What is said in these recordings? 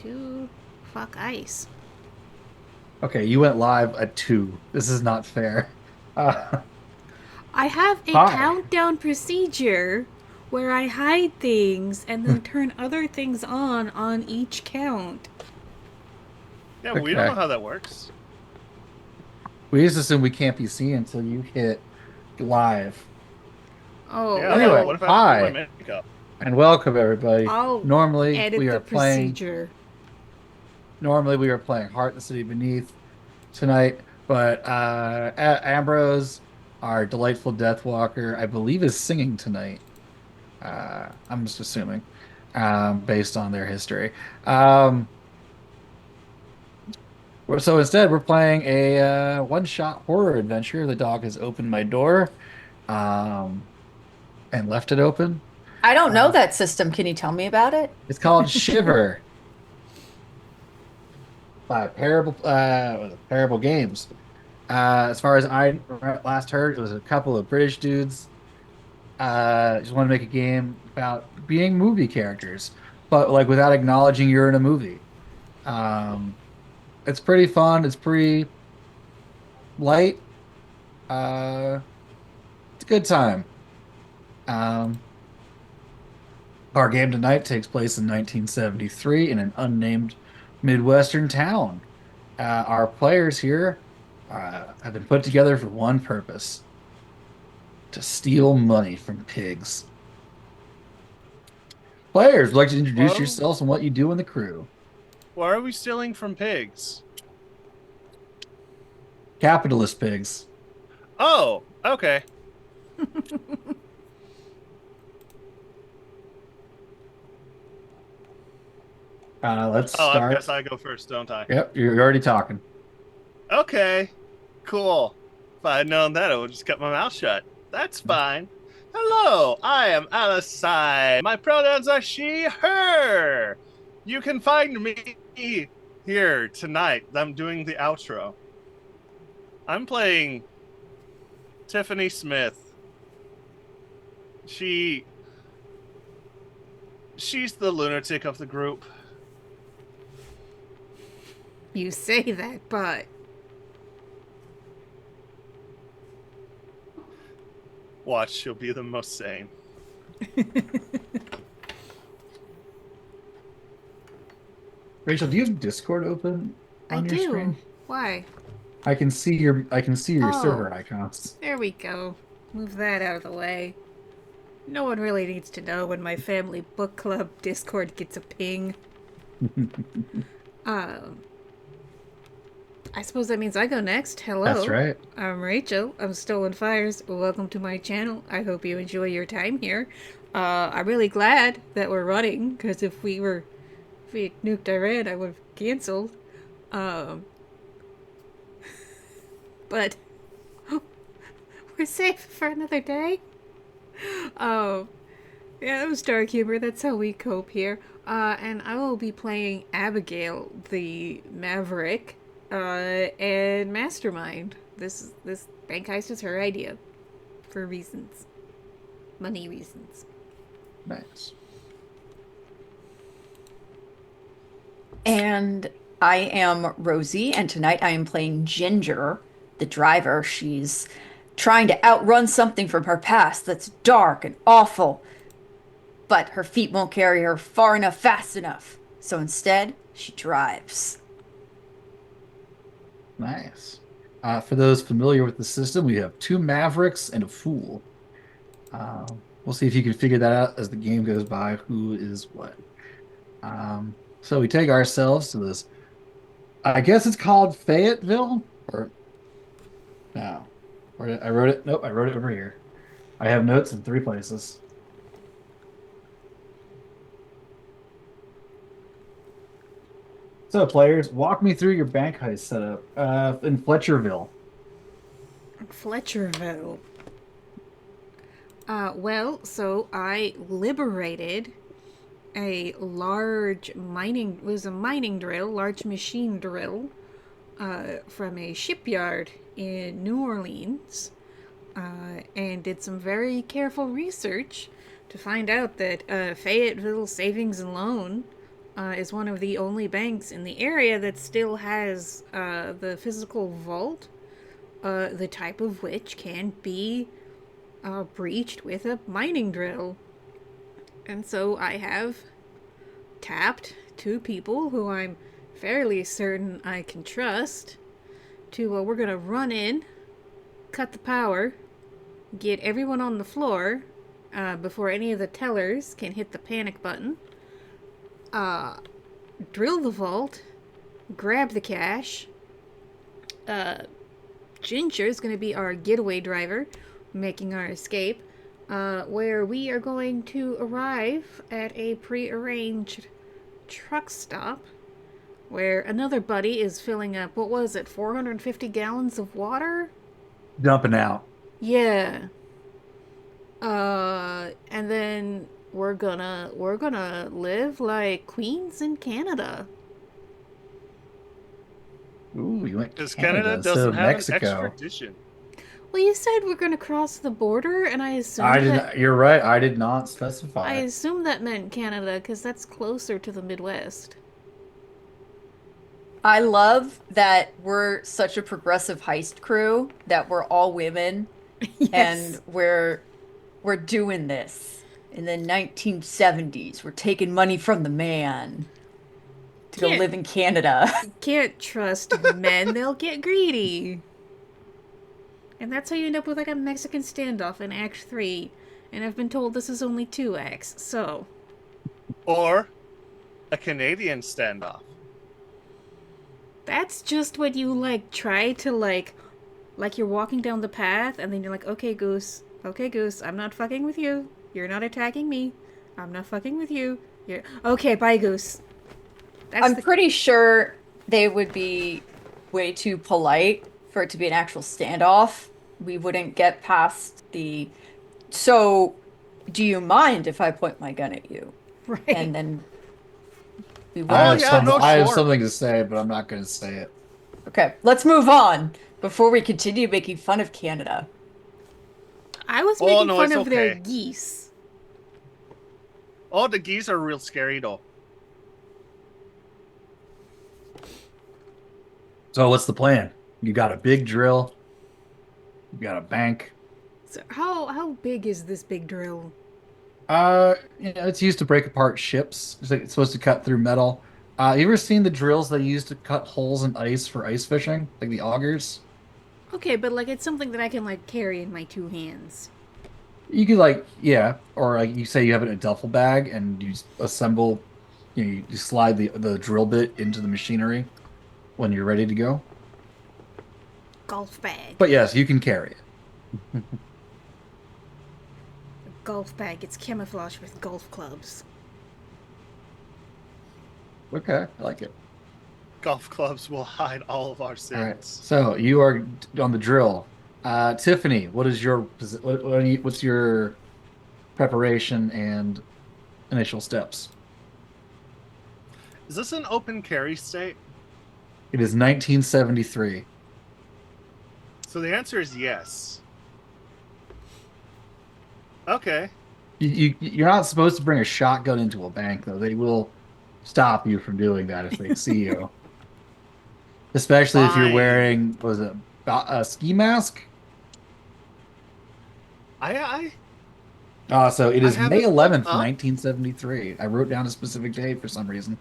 2. Fuck ice. Okay, you went live at 2. This is not fair. Uh, I have a Hi. countdown procedure where I hide things and then turn other things on each count. Yeah, we don't know Okay. how that works. We just assume we can't be seen until you hit live. Oh, Yeah, but Anyway, what well, if I have to do my hi makeup? and welcome everybody. I'll Normally we edit are the playing procedure. normally we are playing Heart the City Beneath tonight, but Ambrose, our delightful Death Walker, I believe is singing tonight. I'm just assuming, based on their history. Um, so instead, we're playing a one-shot horror adventure. The dog has opened my door, um, and left it open. I don't know Uh, that system. Can you tell me about it? it's called Shiver by Parable Games. As far as I last heard, it was a couple of British dudes. Just want to make a game about being movie characters, but like without acknowledging you're in a movie. Um, it's pretty fun. It's pretty light. Uh, it's a good time. Um, our game tonight takes place in 1973 in an unnamed Midwestern town. Our players here have been put together for one purpose: to steal money from pigs. Players, would like to introduce Well, yourselves and what you do in the crew. why are we stealing from pigs? Capitalist pigs. Oh, okay. Let's Oh, I guess start. I go first, don't I? Yep, you're already talking. Okay, cool. If I had known that, I would just kept my mouth shut. That's fine. Hello, I am Alasai. My pronouns are she, her. You can find me here tonight. I'm doing the outro. I'm playing Tiffany Smith. She she's the lunatic of the group. You say that, but Watch, she'll be the most sane. Rachel, do you have Discord open I on your do. screen? Why? I can see your Oh, server icons. there we go. Move that out of the way. No one really needs to know when my family book club Discord gets a ping. Um, I suppose that means I go next. That's Hello, right. I'm Rachel. I'm Stolen Fires. Welcome to my channel. I hope you enjoy your time here. I'm really glad that we're running, because if we had nuked Iran, I would have canceled. Um, but we're safe for another day. Um, yeah, it was dark humor. That's how we cope here. And I will be playing Abigail, the Maverick, and Mastermind. This bank heist is her idea, for reasons, money reasons. Nice. And I am Rosie, and tonight I am playing Ginger, the driver. She's trying to outrun something from her past that's dark and awful, but her feet won't carry her far enough, fast enough. So instead, she drives. Nice. For those familiar with the system, we have two Mavericks and a Fool. We'll see if you can figure that out as the game goes by, who is what. So we take ourselves to this. I guess it's called Fayetteville, or no. I wrote it. Nope, I wrote it over here. I have notes in three places. So, players, walk me through your bank heist setup in Fletcherville. Fletcherville. Well, so I liberated a large mining, it was a mining drill, large machine drill, from a shipyard in New Orleans, and did some very careful research to find out that Fayetteville Savings and Loan is one of the only banks in the area that still has the physical vault, the type of which can be breached with a mining drill. And so I have tapped two people who I'm fairly certain I can trust to, we're gonna run in, cut the power, get everyone on the floor before any of the tellers can hit the panic button, drill the vault, grab the cash. Ginger's gonna be our getaway driver, making our escape, where we are going to arrive at a prearranged truck stop where another buddy is filling up, what was it, 450 gallons of water? Dumping out. Yeah. And then we're gonna live like queens in Canada. Ooh, you went Because Canada, Canada so doesn't have Mexico. an extradition. Well, you said we're gonna cross the border, and I I assumed didn't. that You're right. I did not I specify. assumed that meant Canada because that's closer to the Midwest. I love that we're such a progressive heist crew that we're all women Yes. and we're doing this in the 1970s. We're taking money from the man to go Can't- live in Canada. Can't trust men, they'll get greedy. And that's how you end up with like a Mexican standoff in Act 3. And I've been told this is only 2 acts, so. Or a Canadian standoff. That's just what you like try to like you're walking down the path and then you're like, okay, Goose, I'm not fucking with you. You're not attacking me. I'm not fucking with you. You're okay, bye, Goose. That's I'm pretty sure they would be way too polite for it to be an actual standoff. We wouldn't get past the, so do you mind if I point my gun at you? right. And then we I will. have, yeah, no, I have sure. something to say, but I'm not going to say it. Okay, let's move on before we continue making fun of Canada. I was Oh, making no, fun it's of their okay. geese. Oh, the geese are real scary though. So what's the plan? You got a big drill. You got a bank. So how big is this big drill? It's used to break apart ships. It's supposed to cut through metal. You ever seen the drills they use to cut holes in ice for ice fishing, like the augers? Okay, but like it's something that I can like carry in my 2 hands. You could like, yeah, or like you say you have it in a duffel bag and you assemble, you slide the drill bit into the machinery when you're ready to go. Golf bag. But yes, you can carry it. Golf bag. It's camouflage with golf clubs. Okay, I like it. Golf clubs will hide all of our All right, sins. so you are on the drill. Tiffany, what is your what's your preparation and initial steps? Is this an open carry state? It is 1973. So the answer is yes. Okay. You're not supposed to bring a shotgun into a bank, though. They will stop you from doing that if they see you. Especially if you're Fine. wearing, was it a ski mask? I So it is have May it 11th, up. 1973. I wrote down a specific date for some reason.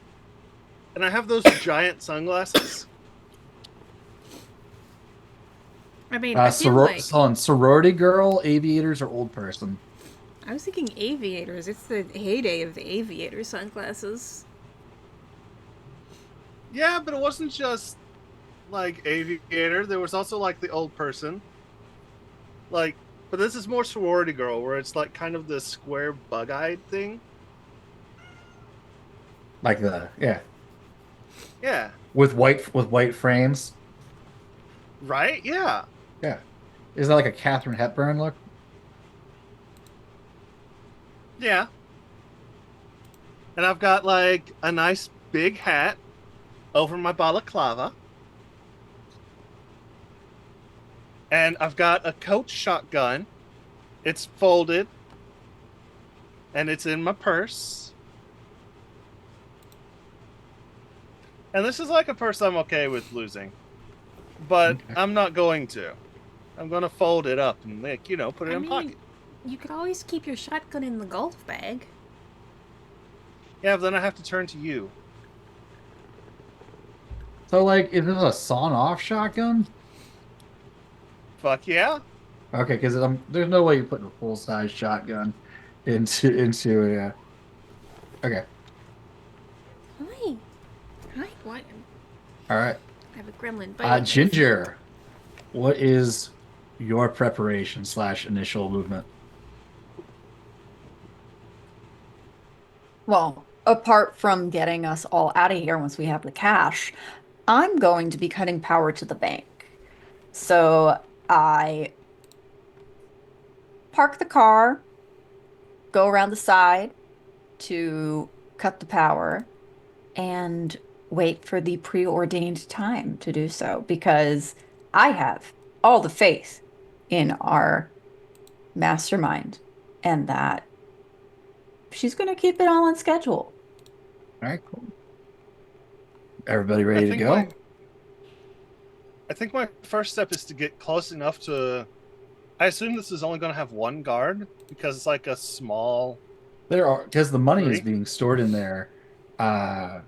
and I have those giant sunglasses. I mean, I feel like Sorority girl, aviators, or old person? I was thinking aviators. It's the heyday of the aviator sunglasses. Yeah, but it wasn't just like aviator. There was also like the old person. Like, but this is more sorority girl, where it's like kind of the square bug-eyed thing. Like yeah, Yeah. with white frames. Right? Yeah. Yeah, isn't that like a Katharine Hepburn look? Yeah. And I've got like a nice big hat over my balaclava. And I've got a Coach shotgun. It's folded. And it's in my purse. And this is like a purse I'm okay with losing. But Okay. I'm not going to. I'm going to fold it up and, like, put it I in mean, pocket. you could always keep your shotgun in the golf bag. Yeah, but then I have to turn to you. So, like, is this a sawn-off shotgun? Fuck yeah. Okay, because there's no way you're putting a full-size shotgun into a. Okay, Hi. Hi. What? all right. I have a gremlin biting me. Ginger, what is your preparation / initial movement? Well, apart from getting us all out of here once we have the cash, I'm going to be cutting power to the bank. So I park the car, go around the side to cut the power, and wait for the preordained time to do so because I have all the faith in our mastermind and that she's going to keep it all on schedule. All right, cool. Everybody I ready to think go? my first step is to get close enough to. I assume this is only going to have one guard because it's like a small. There are because the money is Three? being stored in there, as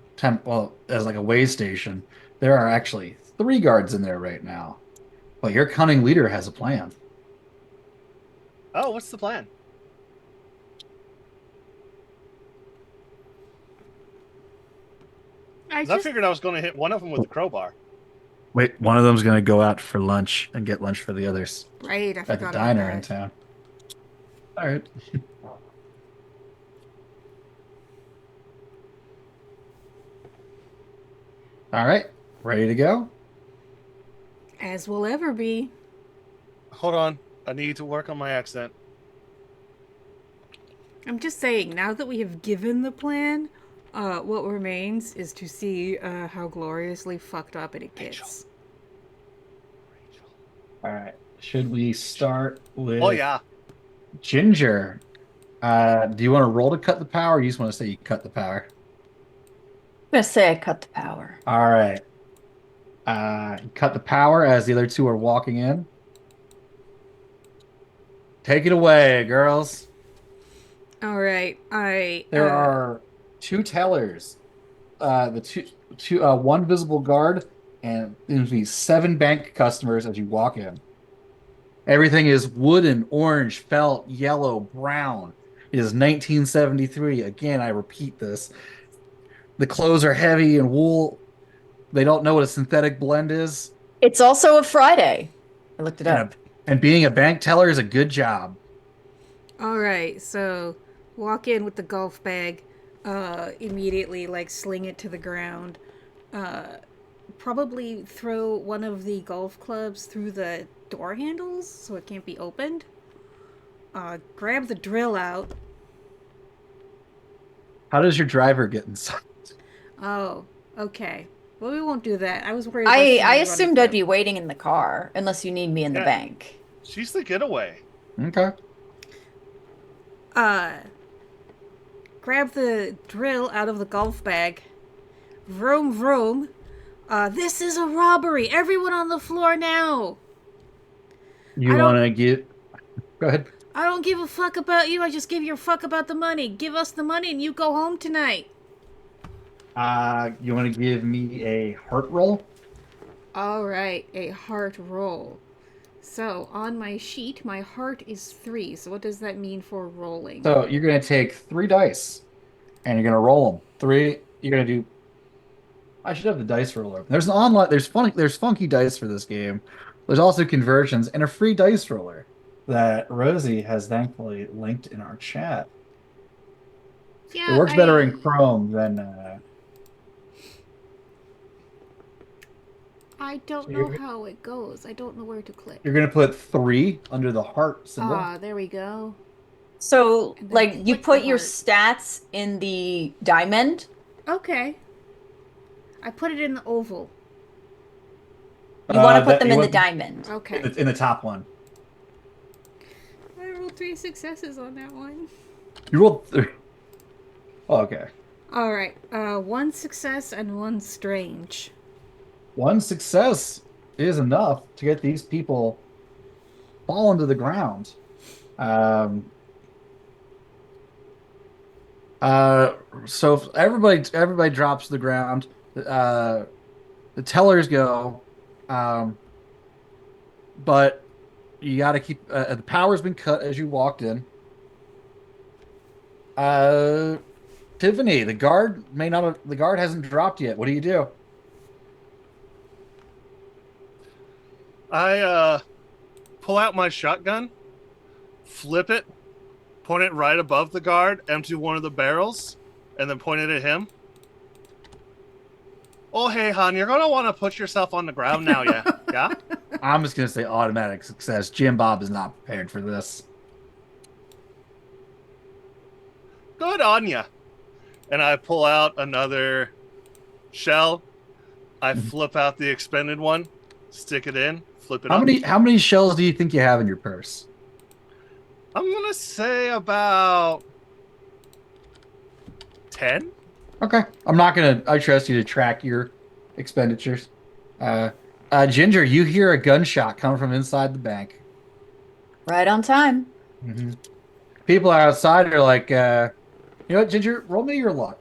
like a way station. There are actually 3 guards in there right now. But your cunning leader has a plan. Oh, what's the plan? I 'Cause I just. figured I was going to hit one of them with a crowbar. Wait, one of them's gonna go out for lunch and get lunch for the others Right, I at the forgot about diner in that. town. All right. All right. Ready to go? As will ever be. Hold on. I need to work on my accent. I'm just saying, now that we have given the plan, what remains is to see how gloriously fucked up it gets. All right. Should we start with Oh, yeah. Ginger? Do you want to roll to cut the power, or you just want to say you cut the power? I'm going to say I cut the power. All right. Cut the power as the other two are walking in. Take it away, girls. Alright, There are 2 tellers. The one visible guard, and there's be 7 bank customers as you walk in. Everything is wooden, orange, felt, yellow, brown. It is 1973. Again, I repeat this. The clothes are heavy and wool. They don't know what a synthetic blend is. It's also a Friday. I looked it And up. and being a bank teller is a good job. Alright, so walk in with the golf bag, immediately, like, sling it to the ground. Probably throw one of the golf clubs through the door handles so it can't be opened. Grab the drill out. How does your driver get inside? Oh, okay. Well, we won't do that. I was worried about I somebody running assumed I'd through. be waiting in the car unless you need me in the Yeah. bank. She's the getaway. Okay. Grab the drill out of the golf bag. Vroom, vroom. This is a robbery. Everyone on the floor now. You I don't- want to get. Go ahead. I don't give a fuck about you. I just give you a fuck about the money. Give us the money and you go home tonight. You want to give me a heart roll? All right, a heart roll. So on my sheet, my heart is 3. So what does that mean for rolling? So you're going to take 3 dice, and you're going to roll them. 3. You're going to do. I should have the dice roller. There's an online. There's funky dice for this game. There's also conversions and a free dice roller that Rosie has thankfully linked in our chat. Yeah, It works better in Chrome than. I don't So know you're- how it goes. I don't know where to click. You're going to put 3 under the heart symbol. Ah, there we go. So, And then like, you click put the your heart. stats in the diamond. Okay. I put it in the oval. You want to put That- them you in the want- diamond. Okay. in the top one. I rolled 3 successes on that one. You rolled 3. Oh, okay. All right. One success and one strange. One success is enough to get these people fallen to the ground. Um, uh, so if everybody drops to the ground. Uh, the tellers go, um, but you got to keep the power's been cut as you walked in. Uh, Tiffany, the guard hasn't dropped yet. What do you do? I pull out my shotgun, flip it, point it right above the guard, empty one of the barrels, and then point it at him. Oh, hey, hon, you're gonna want to put yourself on the ground now, yeah? Yeah? I'm just gonna say automatic success. Jim Bob is not prepared for this. Good on ya. And I pull out another shell. I flip out the expended one, stick it in, flip it up. How many shells do you think you have in your purse? I'm gonna say about 10. Okay. I trust you to track your expenditures. Uh, Ginger, you hear a gunshot coming from inside the bank. Right on time. hmm People outside are like, you know what, Ginger, roll me your luck.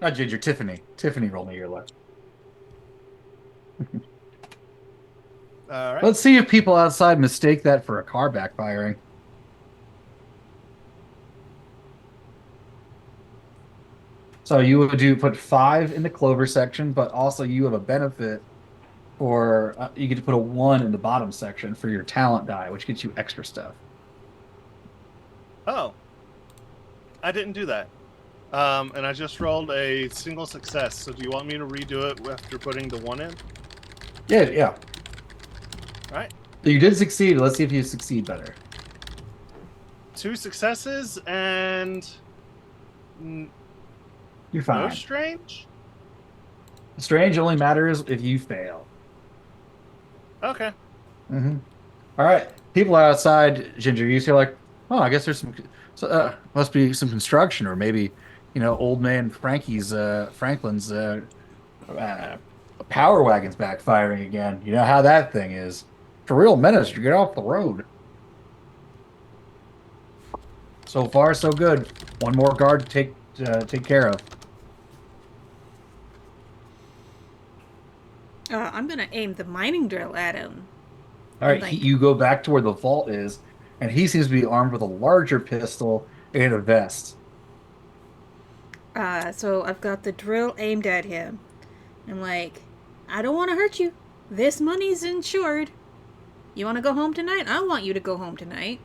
Not Ginger, Tiffany. Tiffany, roll me your luck. All right. Let's see if people outside mistake that for a car backfiring. So you would do put 5 in the clover section, but also you have a benefit for you get to put a 1 in the bottom section for your talent die, which gets you extra stuff. Oh, I didn't do that. And I just rolled a single success. So do you want me to redo it after putting the 1 in? Yeah, yeah. All right. You did succeed. Let's see if you succeed better. 2 successes and You're no fine. strange. Strange only matters if you fail. Okay. All right. People outside, Ginger, you see like, oh, I guess there's must be some construction, or maybe, old man Franklin's uh, power wagon's backfiring again. You know how that thing is. It's a real menace. You get off the road. So far, so good. One more guard to take care of. I'm gonna aim the mining drill at him. All right, Like, you go back to where the vault is, and he seems to be armed with a larger pistol and a vest. so I've got the drill aimed at him. I'm like, I don't want to hurt you. This money's insured. You want to go home tonight? I want you to go home tonight.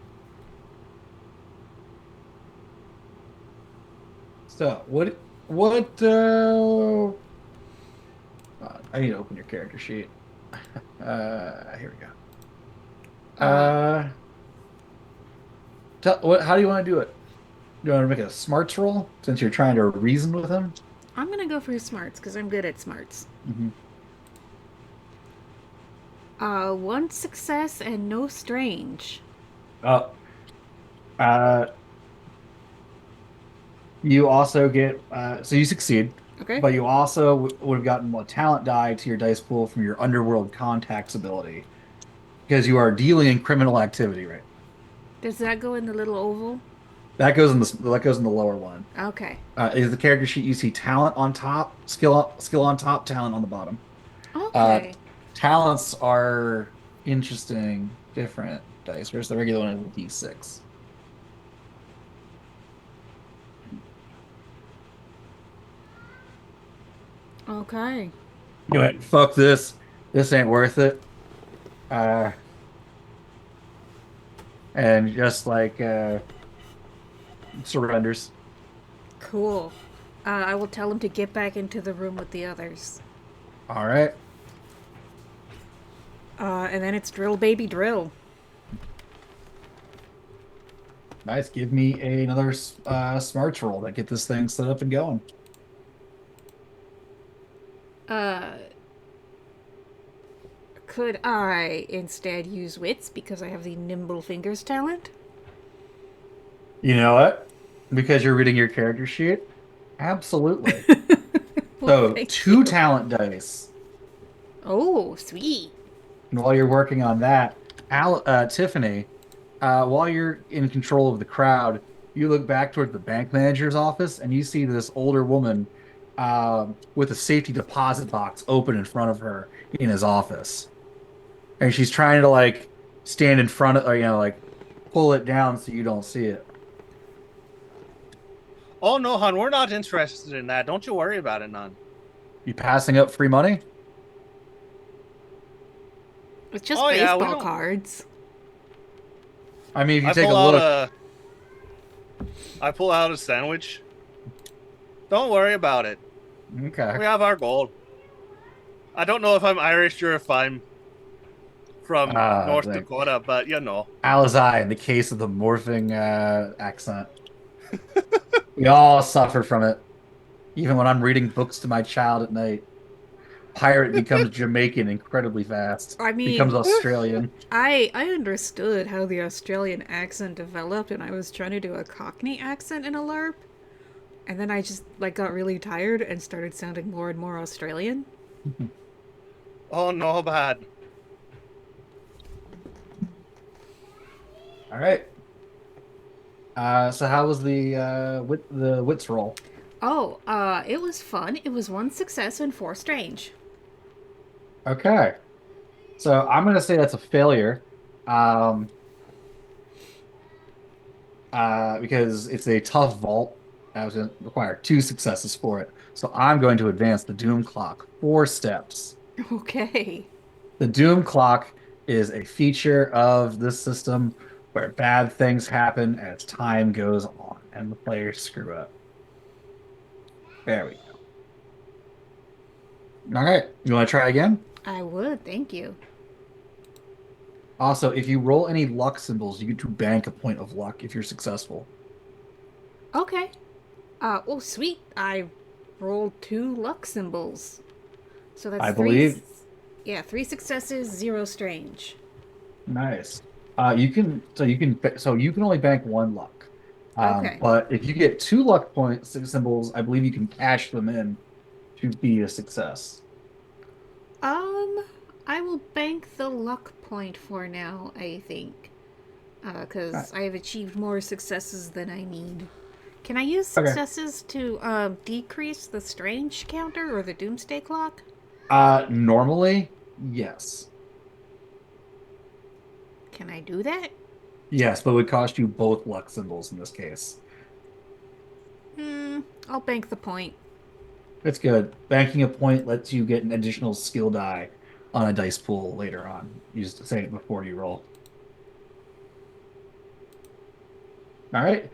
So, I need to open your character sheet. Here we go. How do you want to do it? You want to make a smarts roll since you're trying to reason with him? I'm gonna go for smarts because I'm good at smarts. One success and no strange. Oh, uh, you also get so you succeed, Okay. but you also would have gotten a talent die to your dice pool from your underworld contacts ability because you are dealing in criminal activity, right? Does that go in the little oval? That goes in the lower one. Okay. Is the character sheet you see talent on top, skill on top, talent on the bottom. Okay. Talents are interesting, different dice. Where's the regular one? Is D6. Okay. You went, fuck this. This ain't worth it. Uh, and just like surrenders. Cool. I will tell him to get back into the room with the others. All right. And then it's drill, baby, drill. Nice. Give me another smarts roll to get this thing set up and going. Could I instead use wits because I have the nimble fingers talent? You know what? Because you're reading your character sheet? Absolutely. Well, So thank two you. talent dice. Oh, sweet. And while you're working on that, Tiffany, while you're in control of the crowd, you look back toward the bank manager's office and you see this older woman with a safety deposit box open in front of her in his office. And she's trying to like stand in front of, or, like pull it down so you don't see it. Oh no, hon, we're not interested in that. Don't you worry about it, none. You passing up free money? It's just Oh yeah, we baseball don't. cards. I mean, if you I take a pull out look, a. I pull out a sandwich. Don't worry about it. okay. We have our gold. I don't know if I'm Irish or if I'm from North Like Dakota, but you know. Alizai in the case of the morphing accent. We all suffer from it. Even when I'm reading books to my child at night, pirate becomes Jamaican incredibly fast, I becomes mean, Australian. I understood how the Australian accent developed, and I was trying to do a Cockney accent in a LARP, and then I just like got really tired and started sounding more and more Australian. Oh no, bad. All right. So how was the wits roll? Oh, it was fun. It was one success and four strange. Okay. So I'm gonna say that's a failure. Um, because it's a tough vault. I was going to require two successes for it. So I'm going to advance the Doom Clock 4 steps. Okay. The Doom Clock is a feature of this system where bad things happen as time goes on and the players screw up. There we go. All right. You want to try again? I would, thank you. Also, if you roll any luck symbols, you get to bank a point of luck if you're successful. Okay. Oh, sweet. I rolled two luck symbols. So that's I three. believe. Yeah, three successes, zero strange. Nice. So you can only bank one luck. Okay. But if you get two luck points symbols, I believe you can cash them in to be a success. I will bank the luck point for now, I think. Right. Because I have achieved more successes than I need. Can I use Okay. successes to decrease the strange counter or the doomsday clock? Normally, yes. Can I do that? Yes, but it would cost you both luck symbols in this case. Hmm, I'll bank the point. It's good. Banking a point lets you get an additional skill die on a dice pool later on. You just say it before you roll. All right.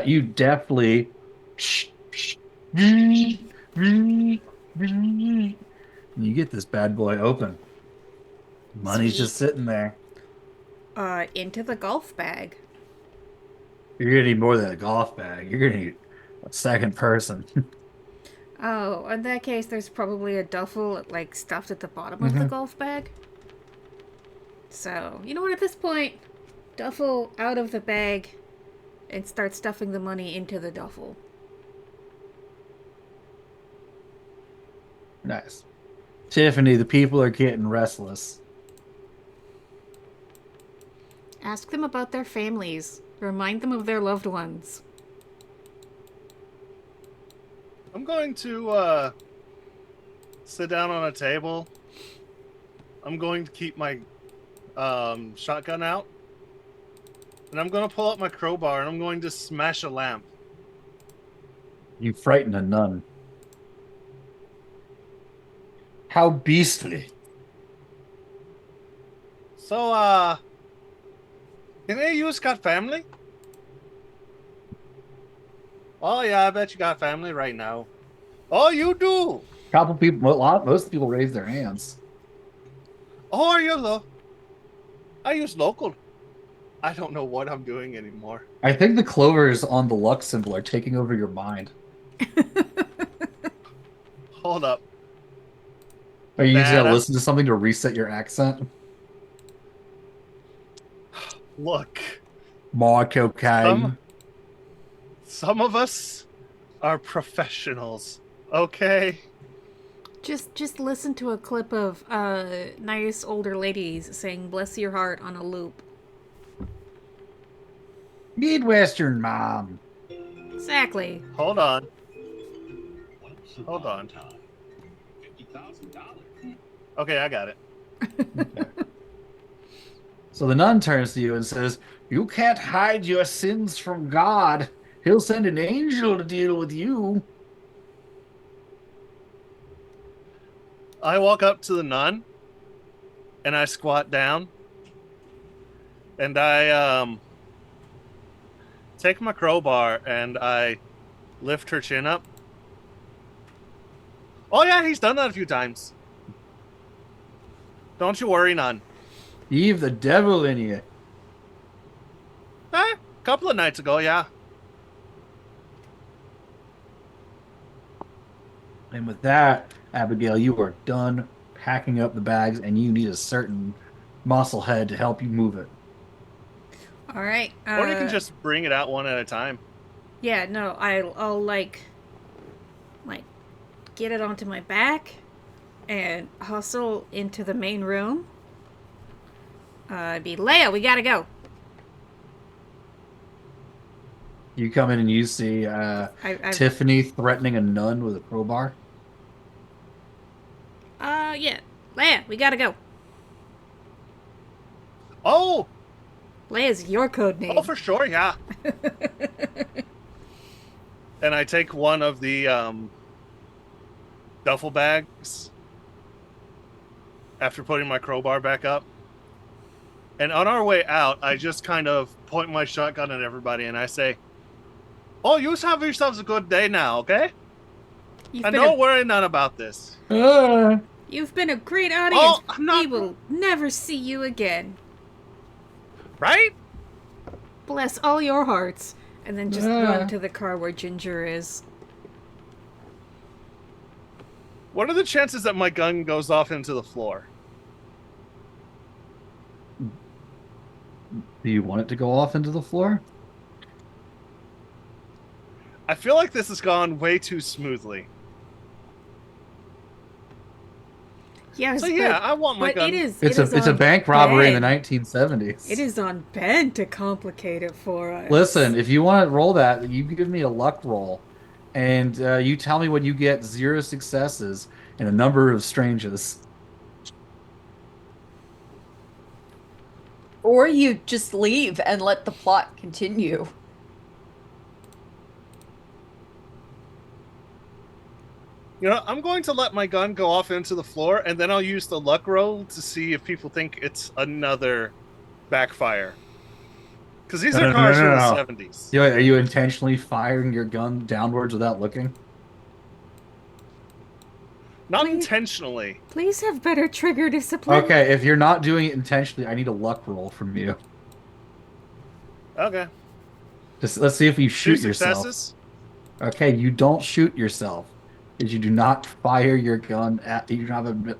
You definitely you get this bad boy open. Money's Sweet. just sitting there. Into the golf bag. You're gonna need more than a golf bag. You're gonna need a second person. Oh, in that case, there's probably a duffel, like, stuffed at the bottom of the hmm golf bag. So, you know what, at this point, duffel out of the bag and start stuffing the money into the duffel. Nice. Tiffany, the people are getting restless. Ask them about their families. Remind them of their loved ones. I'm going to sit down on a table. I'm going to keep my shotgun out. And I'm going to pull out my crowbar and I'm going to smash a lamp. You frighten a nun. How beastly. So, can any of you got family? Oh, yeah, I bet you got family right now. Oh, you do. Couple people, most people raise their hands. Oh, are you low? I use local. I don't know what I'm doing anymore. I think the clovers on the luck symbol are taking over your mind. Hold up. Are you just that gonna listen to something to reset your accent? look, More some cocaine. some of us are professionals, okay? Just listen to a clip of nice older ladies saying "Bless your heart" on a loop. Midwestern mom. Exactly. Hold on. Hold on. Okay, I got it. Okay. So the nun turns to you and says, "You can't hide your sins from God. He'll send an angel to deal with you." I walk up to the nun and I squat down and I take my crowbar and I lift her chin up. Oh yeah, he's done that a few times. Don't you worry, nun. You've the devil in you. A couple of nights ago, yeah. And with that, Abigail, you are done packing up the bags and you need a certain muscle head to help you move it. All right. Or you can just bring it out one at a time. Yeah. No. I'll like get it onto my back and hustle into the main room. It'd be Leia. We gotta go. You come in and you see I've Tiffany threatening a nun with a crowbar. yeah. Leia. We gotta go. Oh, Leia's your code oh name. for sure, yeah. And I take one of the duffel bags after putting my crowbar back up. And on our way out, I just kind of point my shotgun at everybody and I say, "Oh, you have yourselves a good day now, okay? You've And been don't a worry none about this." Ah. you've been a great audience. Oh, I'm We not will never see you again. right. Bless all your hearts. And then just Ah. run to the car where Ginger is. What are the chances that my gun goes off into the floor? Do you want it to go off into the floor? I feel like this has gone way too smoothly. Yes, So yeah, I want my but gun. It's it is a on bank robbery in the Ben. 1970s. It is on Ben to complicate it for us. Listen, if you want to roll that, you give me a luck roll, and you tell me when you get zero successes and a number of stranges. Or you just leave and let the plot continue. You know, I'm going to let my gun go off into the floor, and then I'll use the luck roll to see if people think it's another backfire. Because these No, are no, no, cars no, from the no. 70s. Are you intentionally firing your gun downwards without looking? Not Please, intentionally. please have better trigger discipline. Okay, if you're not doing it intentionally, I need a luck roll from you. Okay. Just let's see if you 2 shoot yourself. successes. Okay, you don't shoot yourself. Because you do not fire your gun at you don't have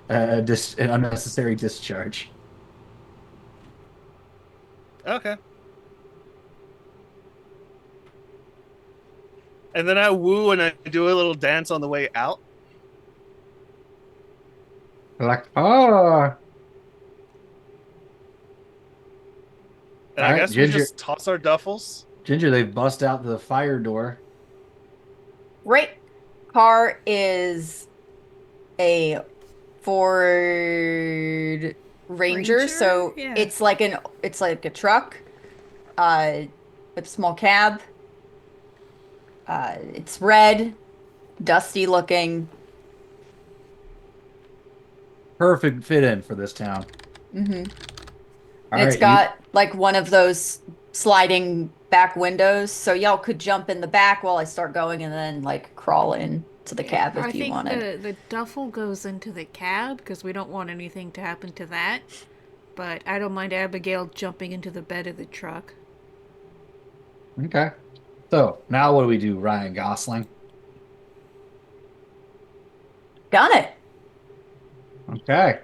an unnecessary discharge. Okay. And then I woo and I do a little dance on the way out. Like, oh, And all I right, guess we just toss our duffels. Ginger, they've bust out the fire door. Right. Car is a Ford Ranger, Ranger? so Yeah. it's like a truck, uh, a small cab. It's red, dusty looking. Perfect fit in for this town. Hmm All And it's right, you got like one of those sliding back windows, so y'all could jump in the back while I start going and then like crawl in to the cab I if you think wanted. the duffel goes into the cab because we don't want anything to happen to that. But I don't mind Abigail jumping into the bed of the truck. okay? So now what do we do, Ryan Gosling? Done it. Okay.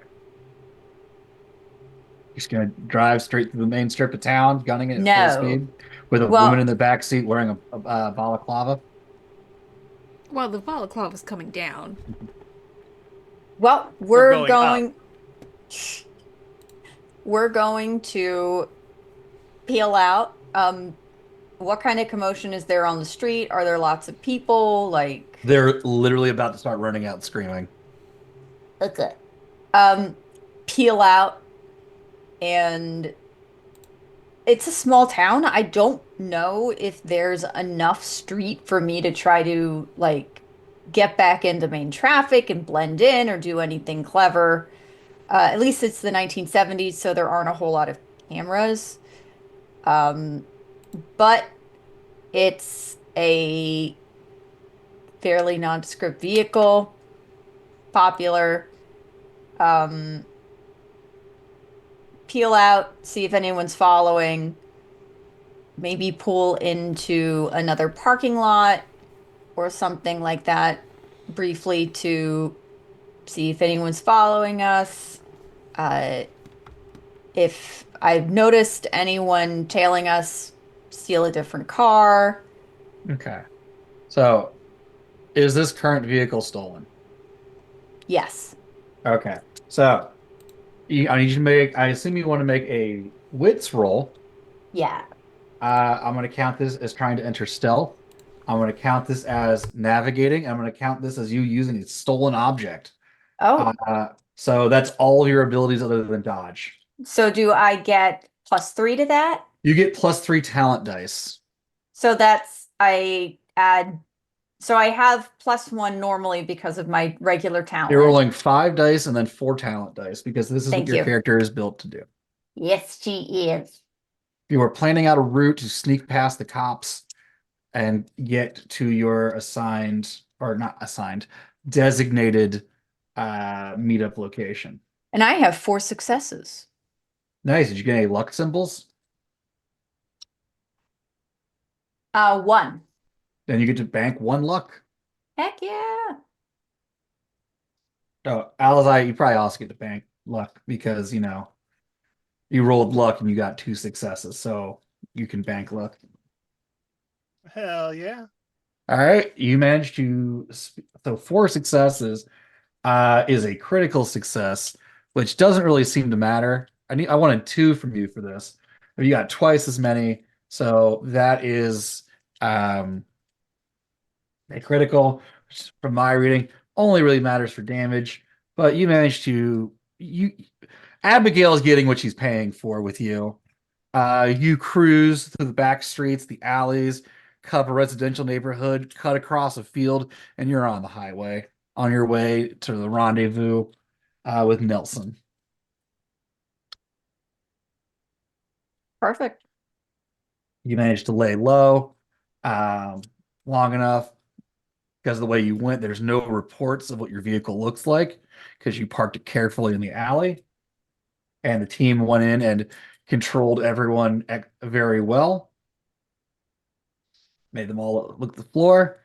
Just gonna drive straight through the main strip of town, gunning it at full No. speed, with a woman Well, in the back seat wearing a balaclava. Well, the balaclava's coming down. well, We're going up. we're going to peel out. What kind of commotion is there on the street? Are there lots of people? Like, They're literally about to start running out screaming. okay. Um, peel out, and it's a small town. I don't know if there's enough street for me to try to like get back into main traffic and blend in or do anything clever. At least it's the 1970s, so there aren't a whole lot of cameras. Um, but it's a fairly nondescript vehicle, popular. Um, Peel out, see if anyone's following, maybe pull into another parking lot or something like that briefly to see if anyone's following us. Uh, if I've noticed anyone tailing us, steal a different car. Okay. So, is this current vehicle stolen? Yes. Okay. So, I need you to make, I assume you want to make a wits roll. Yeah. I'm going to count this as trying to enter stealth. I'm going to count this as navigating. I'm going to count this as you using a stolen object. Oh, So that's all of your abilities other than dodge. so do I get +3 to that? You get +3 talent dice. So that's I add. So I have +1 normally because of my regular You're talent. rolling 5 dice and then 4 talent dice because this is what Thank your you. character is built to do. Yes, she is. You are planning out a route to sneak past the cops and get to your assigned, or not assigned, designated meetup location. And I have 4 successes. Nice. Did you get any luck symbols? 1. Then you get to bank 1 luck. Heck yeah. Oh, Alizai, you probably also get to bank luck because, you rolled luck and you got 2 successes, so you can bank luck. Hell yeah. All right, you managed to, so 4 successes is a critical success, which doesn't really seem to matter. I wanted 2 from you for this. But you got twice as many, so that is um, a critical, which from my reading, only really matters for damage. But you managed to you Abigail is getting what she's paying for with you. You cruise through the back streets, the alleys, cut up a residential neighborhood, cut across a field, and you're on the highway on your way to the rendezvous with Nelson. Perfect. You managed to lay low um, long enough because of the way you went. There's no reports of what your vehicle looks like because you parked it carefully in the alley, and the team went in and controlled everyone very well. Made them all look at the floor.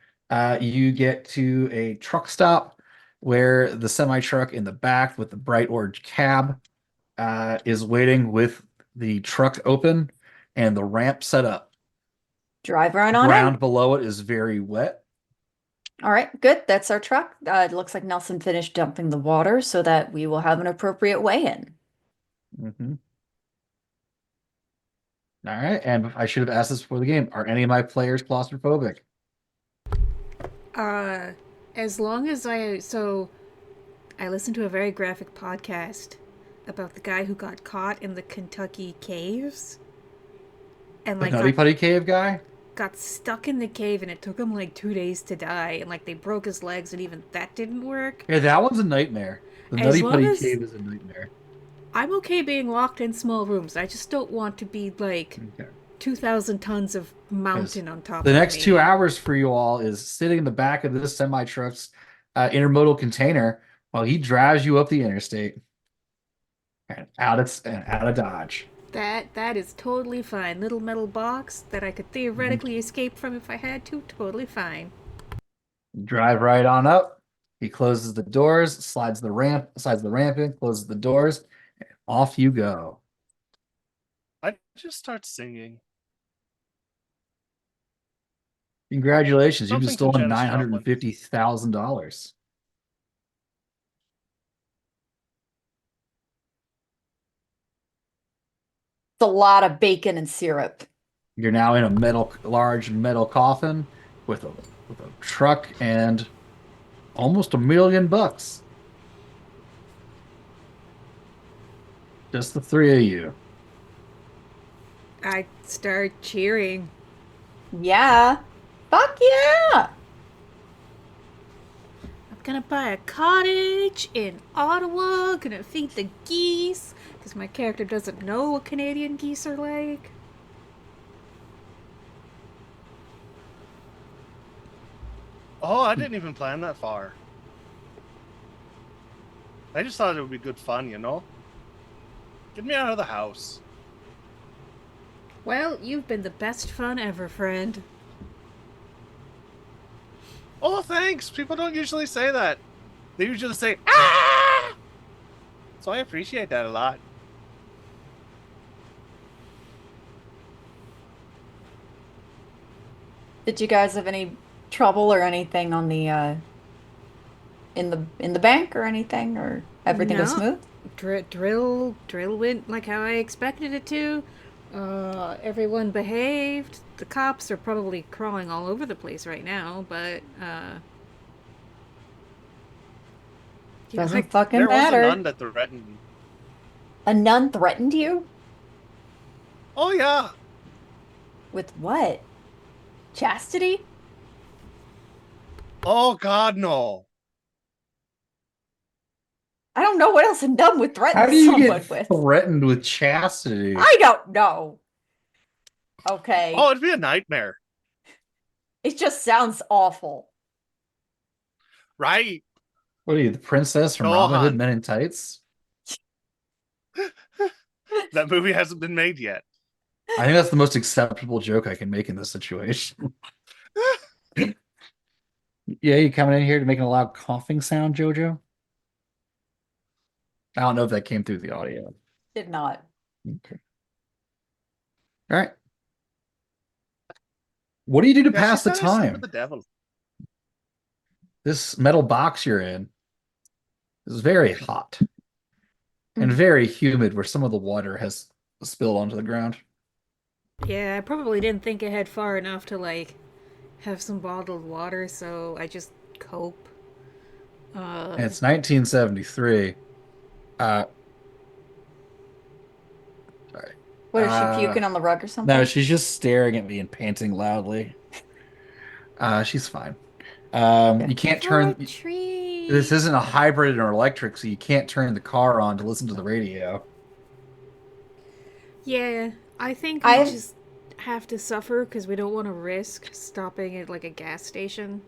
You get to a truck stop where the semi truck in the back with the bright orange cab is waiting with the truck open and the ramp set up. Drive right The on in. ground below it is very wet. All right, good. That's our truck. It looks like Nelson finished dumping the water so that we will have an appropriate weigh-in. Mhm. All right, and I should have asked this before the game. Are any of my players claustrophobic? Uh, as long as I listened to a very graphic podcast about the guy who got caught in the Kentucky caves and The like Nutty Putty Cave guy? got stuck in the cave and it took him like 2 days to die and like they broke his legs and even that didn't work. Yeah, that one's a nightmare. The As Nutty long Putty as Cave is a nightmare. I'm okay being locked in small rooms, I just don't want to be like Okay. 2,000 tons of Because mountain on top the of next me. 2 hours for you all is sitting in the back of this semi truck's intermodal container while he drives you up the interstate and out of Dodge. That is totally fine. Little metal box that I could theoretically escape from if I had to. Totally fine. Drive right on up. He closes the doors, slides the ramp in, closes the doors, and off you go. I just start singing. Congratulations, you've just Something from stolen Janis Joplin. $950,000. It's a lot of bacon and syrup. You're now in a large metal coffin with a truck and almost $1 million. Just the three of you. I start cheering. Yeah. Fuck yeah. I'm gonna buy a cottage in Ottawa, gonna feed the geese, because my character doesn't know what Canadian geese are like. Oh, I didn't even plan that far. I just thought it would be good fun, you know? Get me out of the house. Well, you've been the best fun ever, friend. Oh, thanks. People don't usually say that. They usually say, ah! So I appreciate that a lot. Did you guys have any trouble or anything on the in the bank or anything, or everything go No, smooth? drill went like how I expected it to. Everyone behaved. The cops are probably crawling all over the place right now, but you know, Doesn't fucking There was a matter. nun that threatened me. A nun threatened you? Oh, yeah. With what? Chastity? Oh, God, no. I don't know what else a nun would How threaten do you get someone with. threatened with chastity? I don't know. Okay. Oh, it'd be a nightmare. It just sounds awful. Right. What are you, the princess from Robin Hood Gohan. Men in Tights? That movie hasn't been made yet. I think that's the most acceptable joke I can make in this situation. Yeah, you coming in here to make a loud coughing sound, Jojo? I don't know if that came through the audio. Did not. Okay. All right. What do you do to Yeah, pass she's the got to sleep time? with the devil. This metal box you're in is very hot and Mm. very humid where some of the water has spilled onto the ground. yeah, I probably didn't think ahead far enough to like have some bottled water, so I just cope. And it's 1973. Uh, sorry. What is she puking on the rug or No, something? she's just staring at me and panting loudly. She's fine. Yeah. You can't For a turn. This treat. isn't a hybrid or electric, so you can't turn the car on to listen to the radio. Yeah, I think we I just have to suffer because we don't want to risk stopping at like a gas station.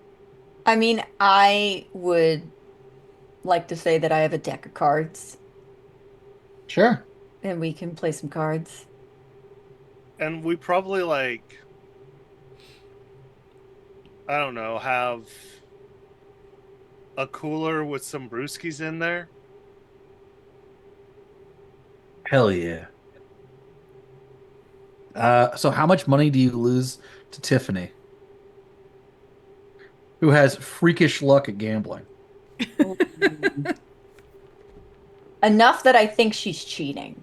I mean, I would like to say that I have a deck of cards Sure. and we can play some cards. And we probably, like, I don't know, have a cooler with some brewskis in there. Hell yeah. So how much money do you lose to Tiffany, who has freakish luck at gambling? Ooh. Enough that I think she's cheating.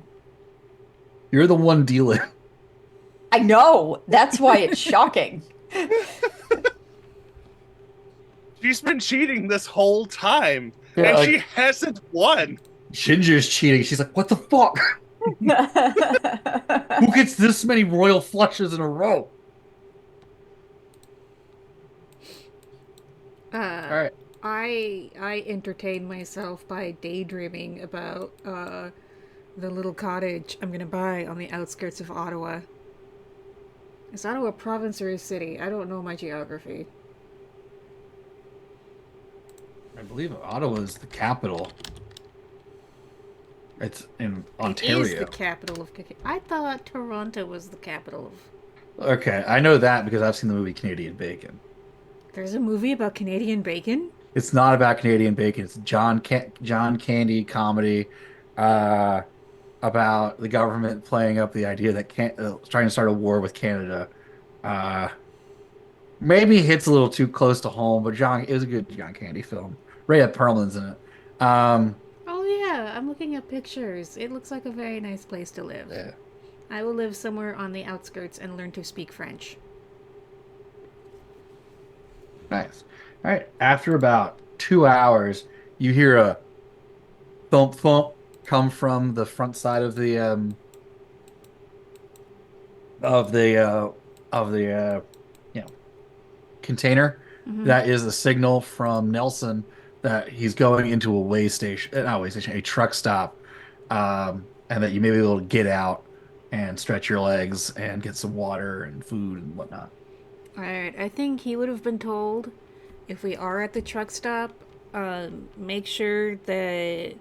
You're the one dealing. I know. That's why it's shocking. She's been cheating this whole time, Yeah, and like she hasn't won. Ginger's cheating. She's like, what the fuck? Who gets this many royal flushes in a row? All Uh, right. I entertain myself by daydreaming about the little cottage I'm gonna buy on the outskirts of Ottawa. Is Ottawa a province or a city? I don't know my geography. I believe Ottawa is the capital. It's in It is the Ontario. capital of. I thought Toronto was the capital of. Okay, I know that because I've seen the movie Canadian Bacon. There's a movie about Canadian bacon. It's not about Canadian bacon. It's John Candy comedy uh, about the government playing up the idea that trying to start a war with Canada. Uh, Maybe hits a little too close to home, but it was a good John Candy film. Rhea Perlman's in it. Oh yeah, I'm looking at pictures. It looks like a very nice place to live. Yeah, I will live somewhere on the outskirts and learn to speak French. nice. All right. After about 2 hours, you hear a thump thump come from the front side of the you know container. Mm-hmm. That is a signal from Nelson that he's going into a way station, not a way station, a truck stop, and that you may be able to get out and stretch your legs and get some water and food and whatnot. Alright, I think he would have been told if we are at the truck stop, make sure that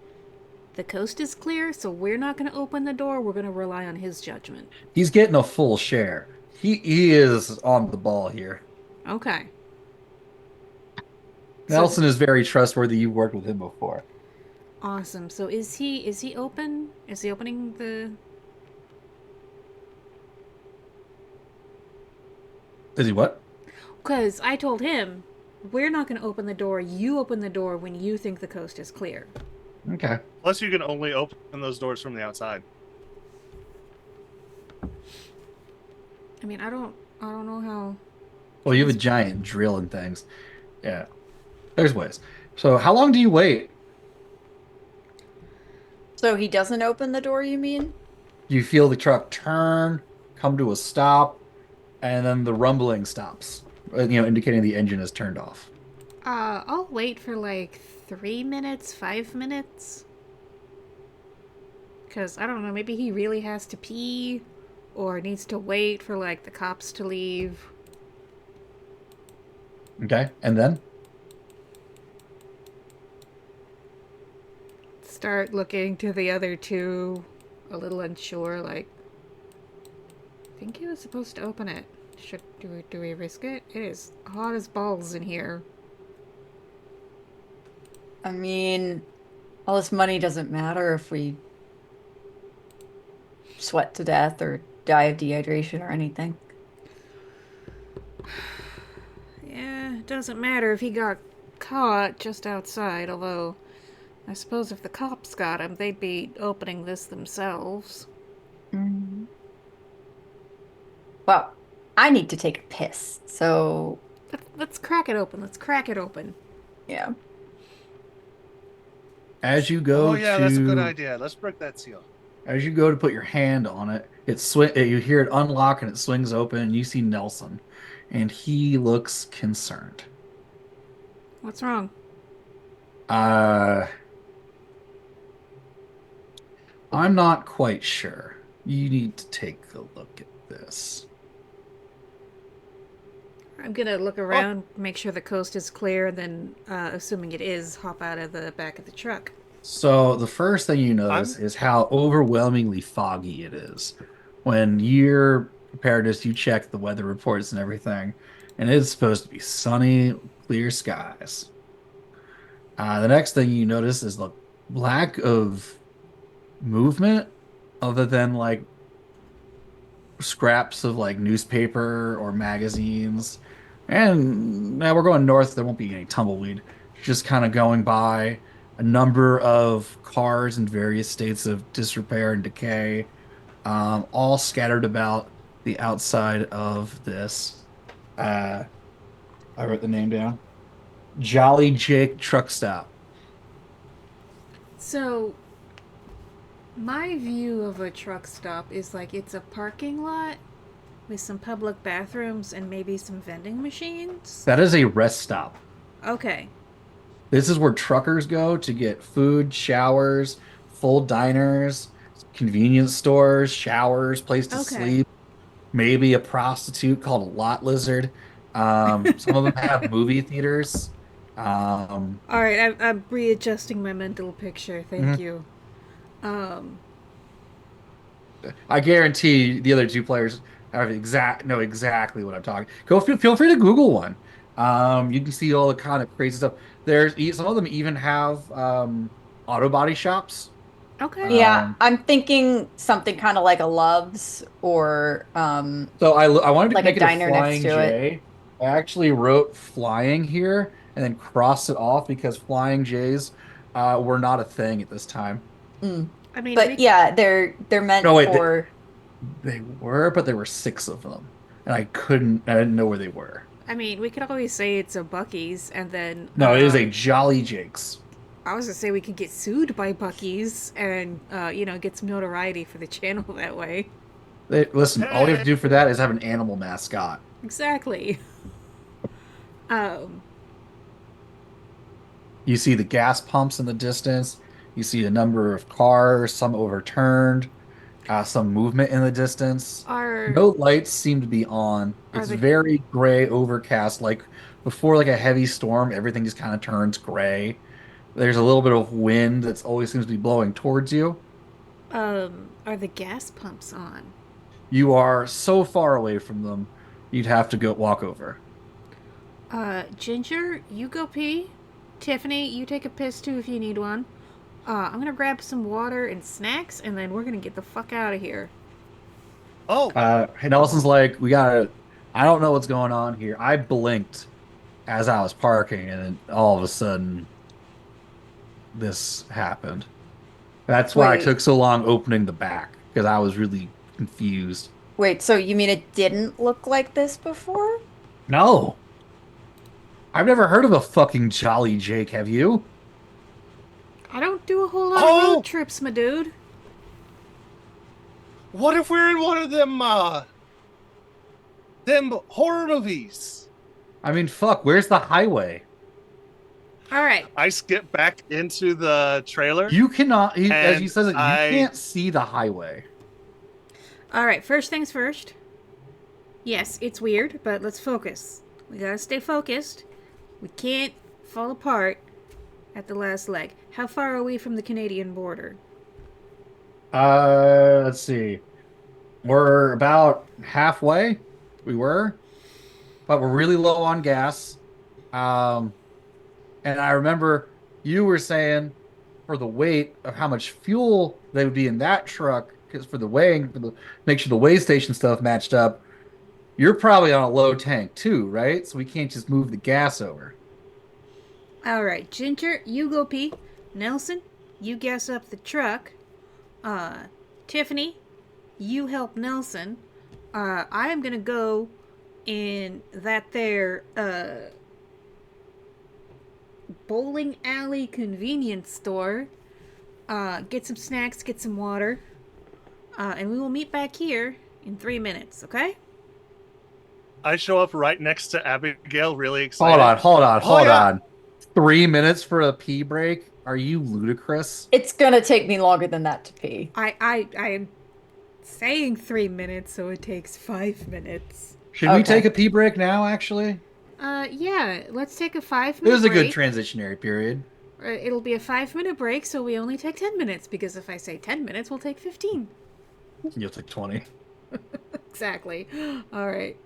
the coast is clear, so we're not going to open the door. We're going to rely on his judgment. He's getting a full share. He is on the ball here. Okay. So Nelson is very trustworthy. You've worked with him before. awesome. So is he open? Is he opening the? Is he what? Because I told him we're not going to open the door. You open the door when you think the coast is clear. Okay. Plus, you can only open those doors from the outside. I mean, I don't know how. Well, you have a giant drill and things. Yeah. There's ways. So how long do you wait? So he doesn't open the door, you mean? You feel the truck turn, come to a stop, and then the rumbling stops, indicating the engine is turned off. I'll wait for like 3 minutes, 5 minutes. Because I don't know, maybe he really has to pee or needs to wait for like the cops to leave. Okay. And then Start looking to the other two, a little unsure, like, I think he was supposed to open it. Do we risk it? It is hot as balls in here. I mean, all this money doesn't matter if we sweat to death or die of dehydration or anything. Yeah, it doesn't matter if he got caught just outside, although I suppose if the cops got him, they'd be opening this themselves. Mhm. Well, I need to take a piss, so Let's crack it open. Let's crack it open. yeah. as you Oh go yeah, that's a good to idea. Let's break that seal. as you go to put your hand on it, you hear it unlock and it swings open and you see Nelson, and he looks concerned. What's wrong? Uh, I'm not quite sure. You need to take a look at this. I'm gonna look Oh, around, make sure the coast is clear, and then, assuming it is, hop out of the back of the truck. So the first thing you notice I'm is how overwhelmingly foggy it is. When you're prepared as you check the weather reports and everything, and it's supposed to be sunny, clear skies. The next thing you notice is the lack of movement, other than like scraps of like newspaper or magazines. And now we're going north, there won't be any tumbleweed. Just kind of going by a number of cars in various states of disrepair and decay, all scattered about the outside of this. Uh, I wrote the name down. Jolly Jake Truck Stop. So, my view of a truck stop is like it's a parking lot with some public bathrooms and maybe some vending machines. That is a rest stop. Okay. This is where truckers go to get food, showers, full diners, convenience stores, showers, place to Okay. sleep, maybe a prostitute called a lot lizard. Some of them have movie theaters. Um, All right, I'm readjusting my mental picture. Thank mhm. you. Um, I guarantee the other two players know exactly what I'm talking. Feel free to Google one. You can see all the kind of crazy stuff. Some of them even have auto body shops. Okay. Yeah, Um, I'm thinking something kind of like a Love's or so I wanted to like a make it a diner next flying to it. J. I actually wrote flying here and then crossed it off because flying J's were not a thing at this time. Mm. I mean, But we yeah, they're meant No, wait, for. they were, but there were six of them, and I didn't know where they were. we could always say it's a Bucky's, and then No, it is a Jolly Jake's. I was gonna say we could get sued by Bucky's and get some notoriety for the channel that way. Listen, all we have Hey. to do for that is have an animal mascot. Exactly. Um, You see the gas pumps in the distance. You see a number of cars, some overturned, some movement in the distance. are No lights seem to be on. are It's the very gray, overcast. Like before, like a heavy storm, everything just kind of turns gray. There's a little bit of wind that always seems to be blowing towards you. are the gas pumps on? You are so far away from them, you'd have to go walk over. Ginger, you go pee. Tiffany, you take a piss too if you need one. I'm gonna grab some water and snacks, and then we're gonna get the fuck out of here. Oh, And Nelson's like, we gotta, I don't know what's going on here. I blinked as I was parking, and then all of a sudden, this happened. That's why I Wait, took so long opening the back, because I was really confused. wait, so you mean it didn't look like this before? No, I've never heard of a fucking Jolly Jake, have you? I don't do a whole lot of road oh! trips, my dude. What if we're in one of them horror movies? I mean, fuck, where's the highway? All right. I skip back into the trailer You cannot, as he and says it, you I can't see the highway. All right. First things first. Yes, it's weird, but let's focus. We gotta stay focused. We can't fall apart at the last leg. How far are we from the Canadian border? Let's see. We're about halfway. We were, but we're really low on gas. Um, and I remember you were saying for the weight of how much fuel they would be in that truck, because for the weighing, make sure the weigh station stuff matched up. You're probably on a low tank too, right? So we can't just move the gas over. All right, Ginger, you go pee. Nelson, you gas up the truck. Tiffany, you help Nelson. I am gonna go in that there bowling alley convenience store. Get some snacks, get some water, and we will meet back here in 3 minutes. Okay? show up right next to Abigail, really Hold excited. on, hold on, Oh hold yeah, on. 3 minutes for a pee break? Are you ludicrous? It's gonna take me longer than that to pee. I am saying 3 minutes, so it takes 5 minutes. Should we take Okay. a pee break now, actually? Yeah, let's take a 5 minute It was a good break. transitionary period. It'll be a 5 minute break, so we only take 10 minutes, because if I say 10 minutes, we'll take 15. You'll take 20. Exactly. All right.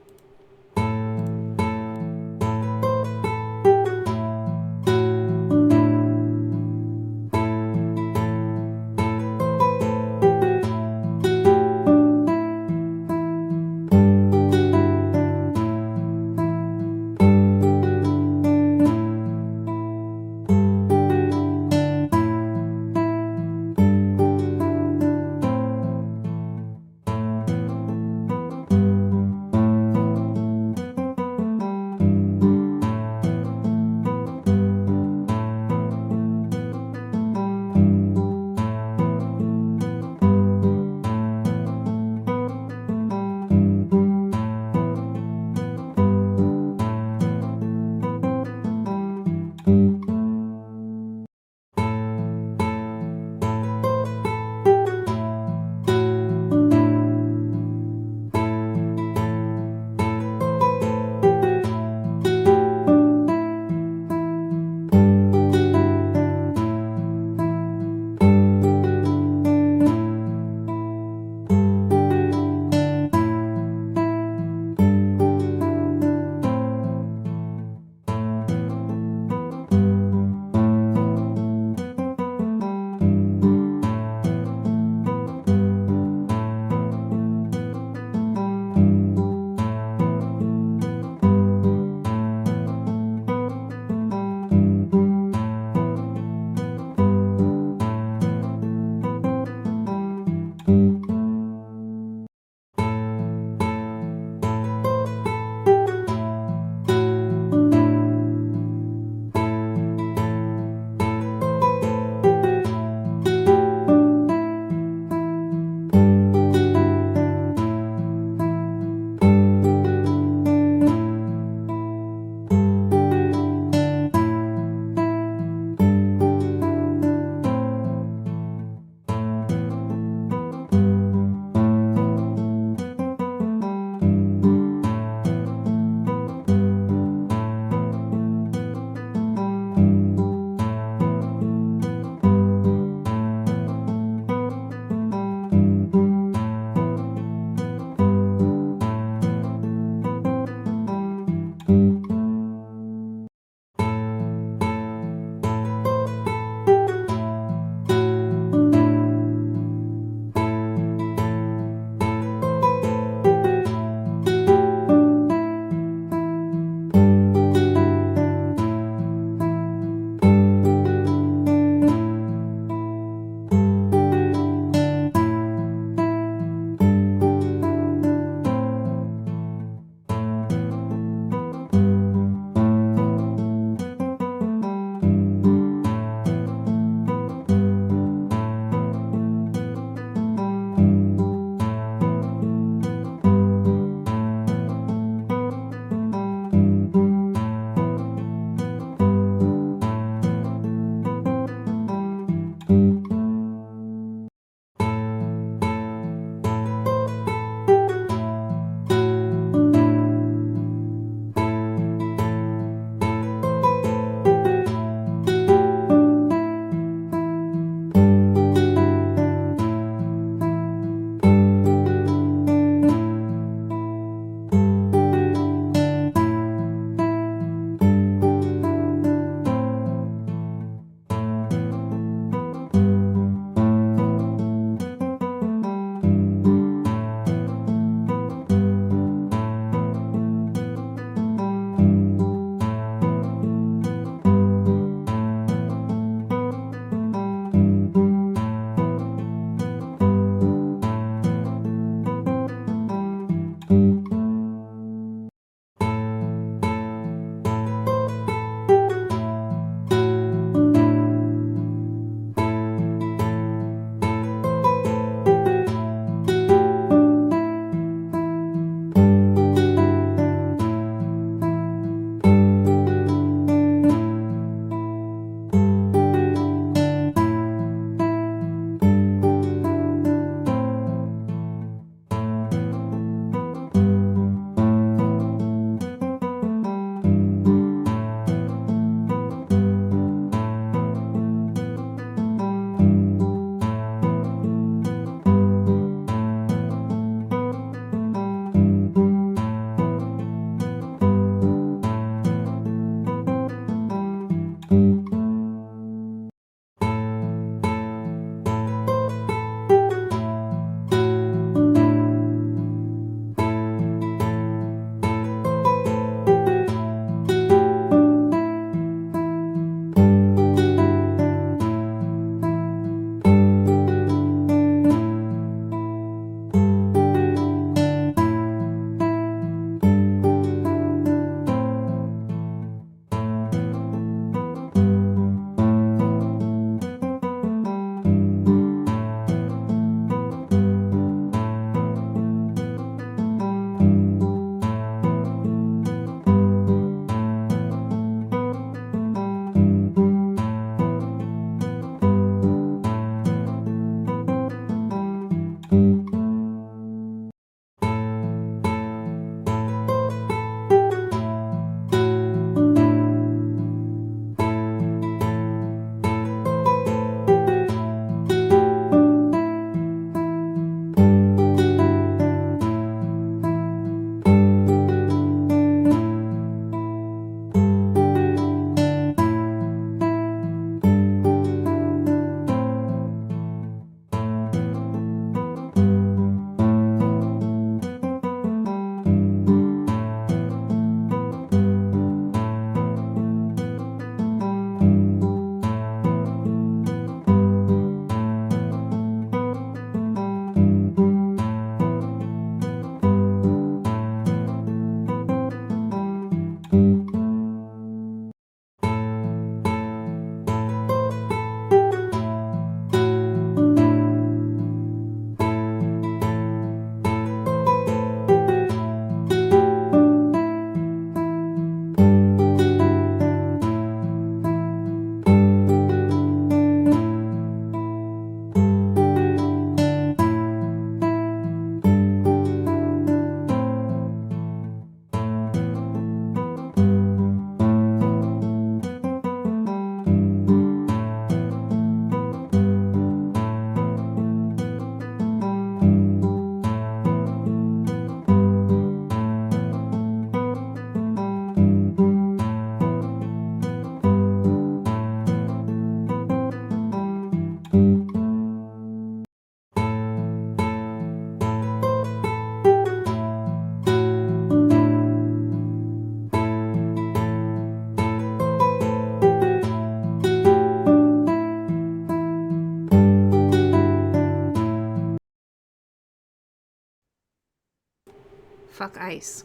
Fuck ice.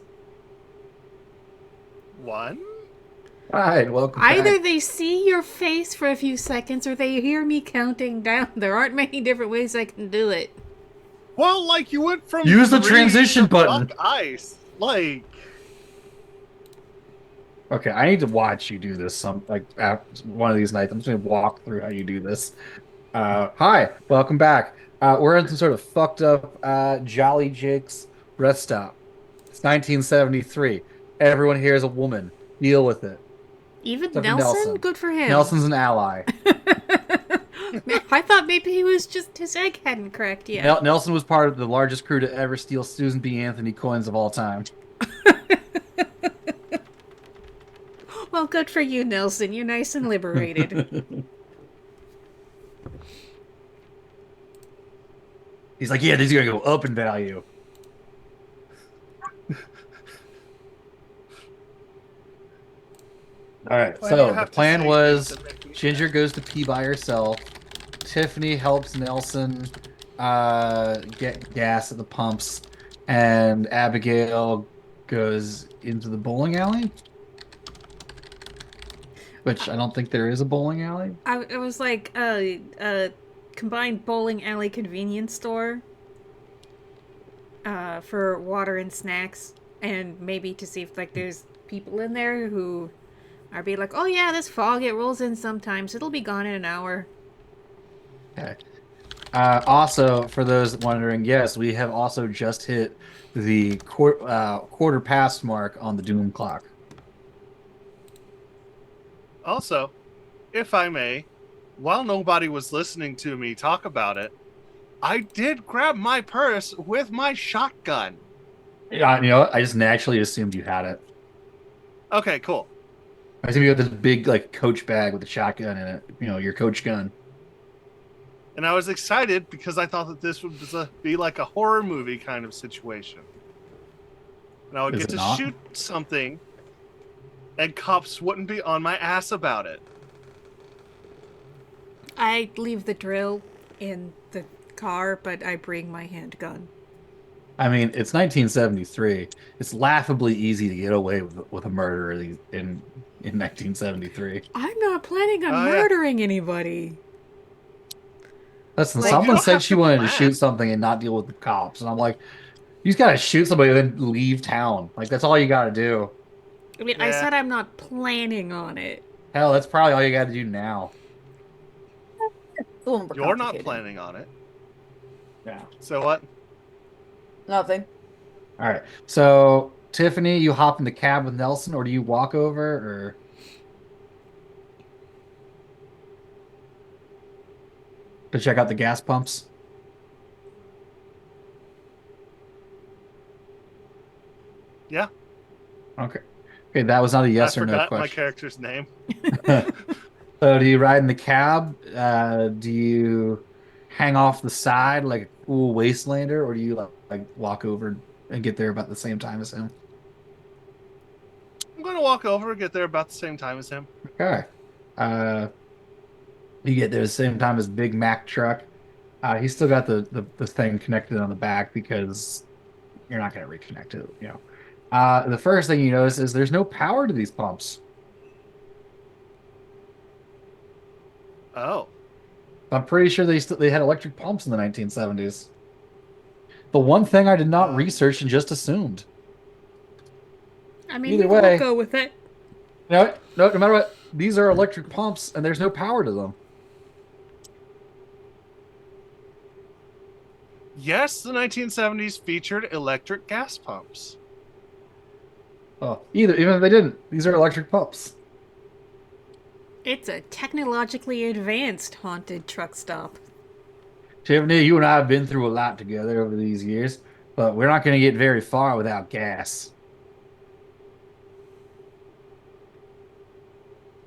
1. All right, welcome Either back. they see your face for a few seconds or they hear me counting down. There aren't many different ways I can do it. Well, like, you went from Use the 3 transition to button. fuck ice. Like, Okay, I need to watch you do this one of these nights. I'm just gonna walk through how you do this. Hi, welcome back. We're in some sort of fucked up Jolly Jake's rest stop. It's 1973. Everyone here is a woman. Deal with it. Even Except for Nelson? Nelson. Good for him. Nelson's an ally. I thought maybe he was just his egg hadn't cracked yet. Nelson was part of the largest crew to ever steal Susan B. Anthony coins of all time. Well, good for you, Nelson. You're nice and liberated. He's like, yeah, these are gonna go up in value. All right, why do you so the have to plan say was things that make me Ginger sad? goes to pee by herself. Tiffany helps Nelson get gas at the pumps, and Abigail goes into the bowling alley, which I don't think there is a bowling alley. It was like a combined bowling alley convenience store for water and snacks, and maybe to see if like there's people in there who are be like, oh yeah, this fog it rolls in sometimes. It'll be gone in an hour. Okay. Also, for those wondering, yes, we have also just hit the quarter past mark on the Doom clock. Also, if I may, while nobody was listening to me talk about it, I did grab my purse with my shotgun. Yeah, I just naturally assumed you had it. Okay, cool. I assume you got this big like coach bag with a shotgun in it. Your coach gun. And I was excited because I thought that this would be like a horror movie kind of situation. And I would Is get it to not? shoot something, and cops wouldn't be on my ass about it. I leave the drill in the car, but I bring my handgun. I mean, it's 1973. It's laughably easy to get away with a murder in 1973. I'm not planning on Oh, yeah. murdering anybody. Listen, Like- someone You don't said have she to wanted to plan. shoot something and not deal with the cops, and I'm like, you just gotta shoot somebody and then leave town. Like that's all you gotta do. I mean, I Yeah. said I'm not planning on it. Hell, that's probably all you gotta do now. It's a little more You're not complicated. planning on it. Yeah. So what? Nothing. All right. So Tiffany, you hop in the cab with Nelson, or do you walk over, or to check out the gas pumps? Yeah, Okay. Okay, that was not a yes I or no forgot my question. character's name. So do you ride in the cab? Do you hang off the side like a cool wastelander, or do you like walk over and get there about the same time as him? I'm going to walk over and get there about the same time as him. Okay. Uh, you get there the same time as Big Mac truck. He's still got the thing connected on the back because you're not going to reconnect it. The first thing you notice is there's no power to these pumps. Oh. I'm pretty sure they had electric pumps in the 1970s. The one thing I did not research and just assumed. I mean, Either we'll way. go with it. No, no matter what, these are electric pumps and there's no power to them. Yes, the 1970s featured electric gas pumps. Oh, even if they didn't, these are electric pumps. It's a technologically advanced haunted truck stop. Tiffany, you and I have been through a lot together over these years, but we're not going to get very far without gas.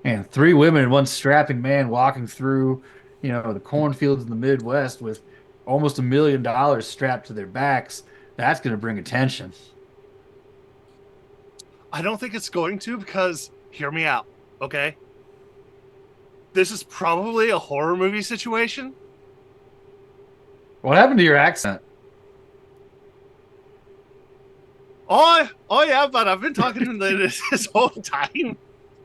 And 3 women and 1 strapping man walking through, the cornfields in the Midwest with almost $1 million strapped to their backs. That's going to bring attention. I don't think it's going to because, hear me out, okay? This is probably a horror movie situation. What happened to your accent? Oh yeah, but I've been talking to this whole time.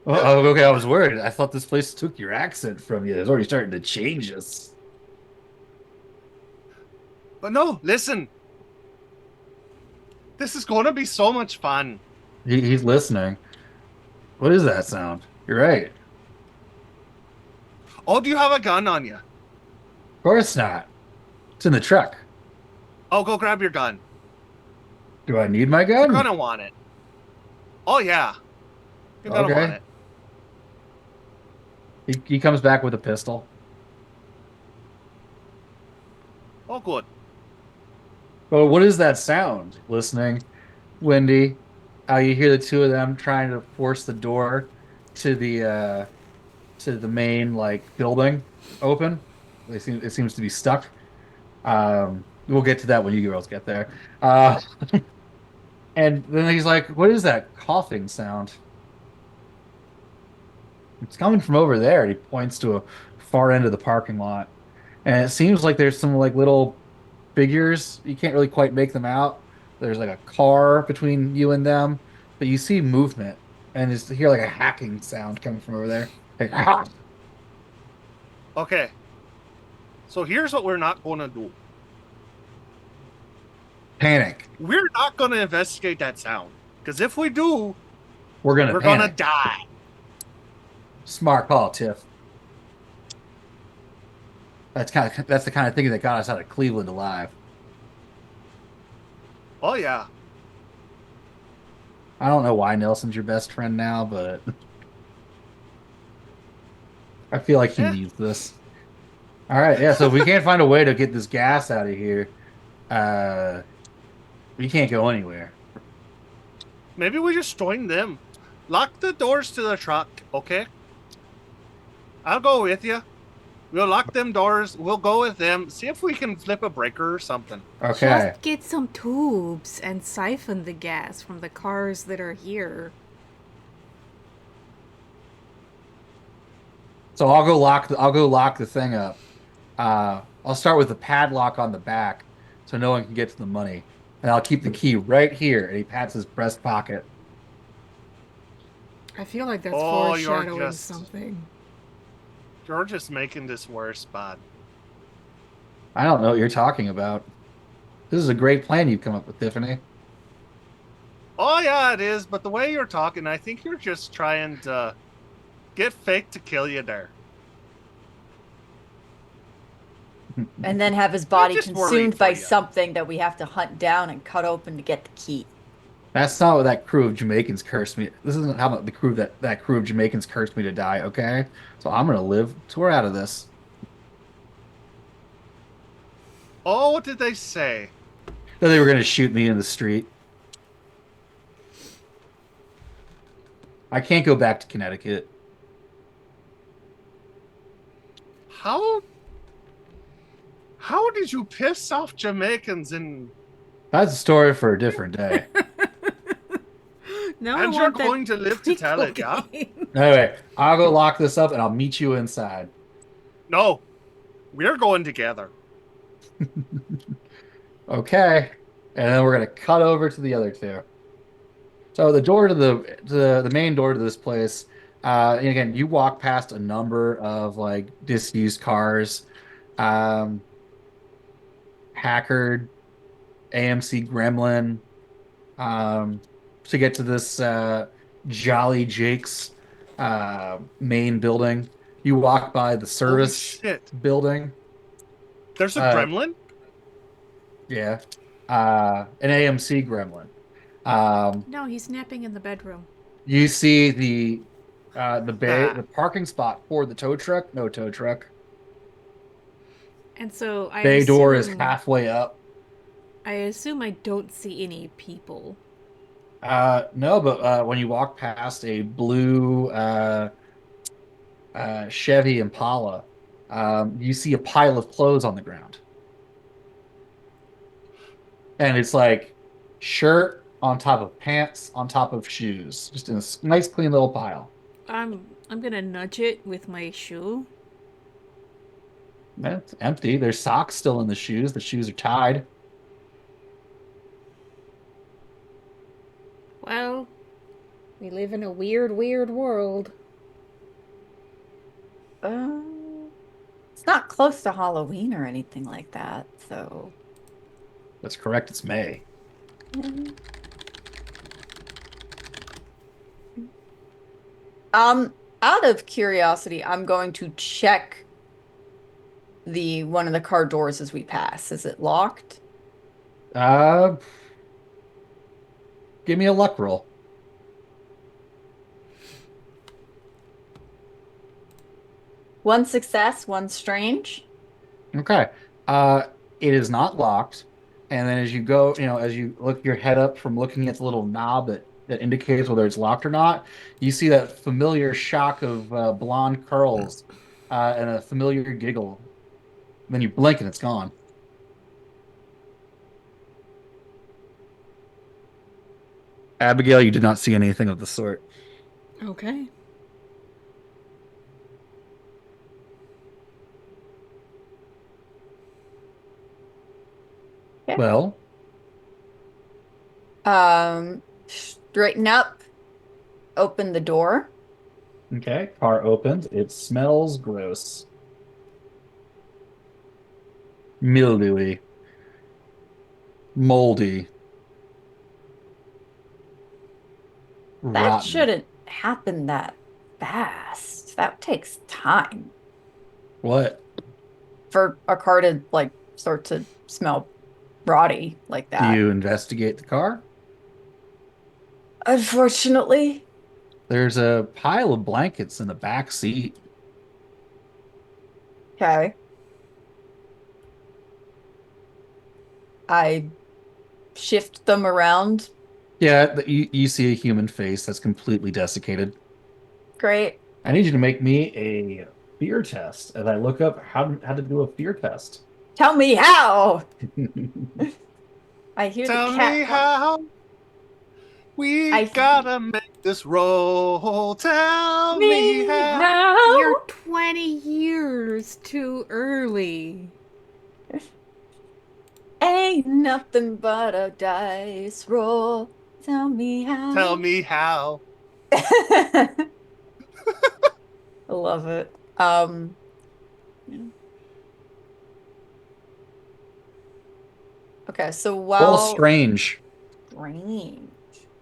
Okay, I was worried. I thought this place took your accent from you. It's already starting to change us. But no, listen, this is going to be so much fun. He's listening. What is that sound? You're right. Of Oh, do you have a gun on you? course not. It's in the truck. Oh, go grab your gun. Do I need my You're gun? gonna want it. Oh yeah, you're gonna want Okay. it. He comes back with a pistol. Oh good. But what is that sound? Listening, Wendy. You hear the two of them trying to force the door to the main like building open. It seems to be stuck. We'll get to that when you girls get there. Uh, and then he's like, "What is that coughing sound?" It's coming from over there. And he points to a far end of the parking lot, and it seems like there's some like little figures. You can't really quite make them out. There's like a car between you and them, but you see movement, and you hear like a hacking sound coming from over there. Like, "Ah!" Okay, so here's what we're not gonna do. Panic. We're not gonna investigate that sound because if we do, We're gonna we're gonna panic. die. Smart call, Tiff. That's the kind of thing that got us out of Cleveland alive. Oh yeah. I don't know why Nelson's your best friend now, but I feel like he Eh, needs this. All right, yeah. So if we can't find a way to get this gas out of here, uh, we can't go anywhere. maybe we just join them. Lock the doors to the truck, okay? I'll go with you. We'll lock them doors. We'll go with them. See if we can flip a breaker or something. Okay. Just get some tubes and siphon the gas from the cars that are here. So I'll go lock the thing up. I'll start with the padlock on the back so no one can get to the money. And I'll keep the key right here. And he pats his breast pocket. I feel like that's Oh, foreshadowing something. you're just making this worse, bud. I don't know what you're talking about. This is a great plan you've come up with, Tiffany. Oh yeah, it is. But the way you're talking, I think you're just trying to get fake to kill you there. And then have his I'm body just worried consumed for by you. something that we have to hunt down and cut open to get the key. That's not what that crew of Jamaicans cursed me. This isn't how the crew that crew of Jamaicans cursed me to die, okay? So I'm gonna live till we're out of this. Oh, what did they say? Then they were gonna shoot me in the street. I can't go back to Connecticut. How did you piss off Jamaicans That's a story for a different day. Now I and you're want that going to live to tell it, yeah? game. Anyway, I'll go lock this up and I'll meet you inside. No, we're going together. Okay. And then we're gonna cut over to the other two. So the door to the main door to this place, and again, you walk past a number of like disused cars, um, Packard, AMC Gremlin, um, to get to this Jolly Jake's main building. You walk by the Holy service shit. building. There's a Uh, gremlin? yeah, an AMC Gremlin. Um, No, he's napping in the bedroom. you see the Ah. parking spot for the tow truck. No tow truck. And so Bay door is halfway up. I assume I don't see any people. No, but when you walk past a blue Chevy Impala, you see a pile of clothes on the ground, and it's like shirt on top of pants on top of shoes, just in a nice clean little pile. I'm gonna nudge it with my shoe. And it's empty. There's socks still in the shoes. The shoes are tied. live in a weird, weird world. Uh, it's not close to Halloween or anything like that, so. That's correct. It's May. Mm. Out of curiosity, I'm going to check the one of the car doors as we pass. Is it locked? Uh, Give me a luck roll. One success, one strange. Okay. Uh, it is not locked. And then as you go, as you look your head up from looking at the little knob that indicates whether it's locked or not, you see that familiar shock of blonde curls and a familiar giggle. Then you blink and it's gone. Abigail, you did not see anything of the sort. Okay. Okay. Well, Straighten up, open the door. okay. Car opens. It smells gross. Mildewy. Moldy. That Rotten. shouldn't happen that fast. That takes time What? for a car to like start to smell rotty like Do that. you investigate the car? Unfortunately. There's a pile of blankets in the back seat. Okay. I shift them around. Yeah, you see a human face that's completely desiccated. Great. I need you to make me a fear test as I look up how to do a fear test. Tell me how. I hear the Tell cat. me how we I gotta make this roll. Tell me me how. You're how. 20 years too early. Ain't nothing but a dice roll. Tell me Tell how. me how. I love it. Okay, so Well, while strange. strange.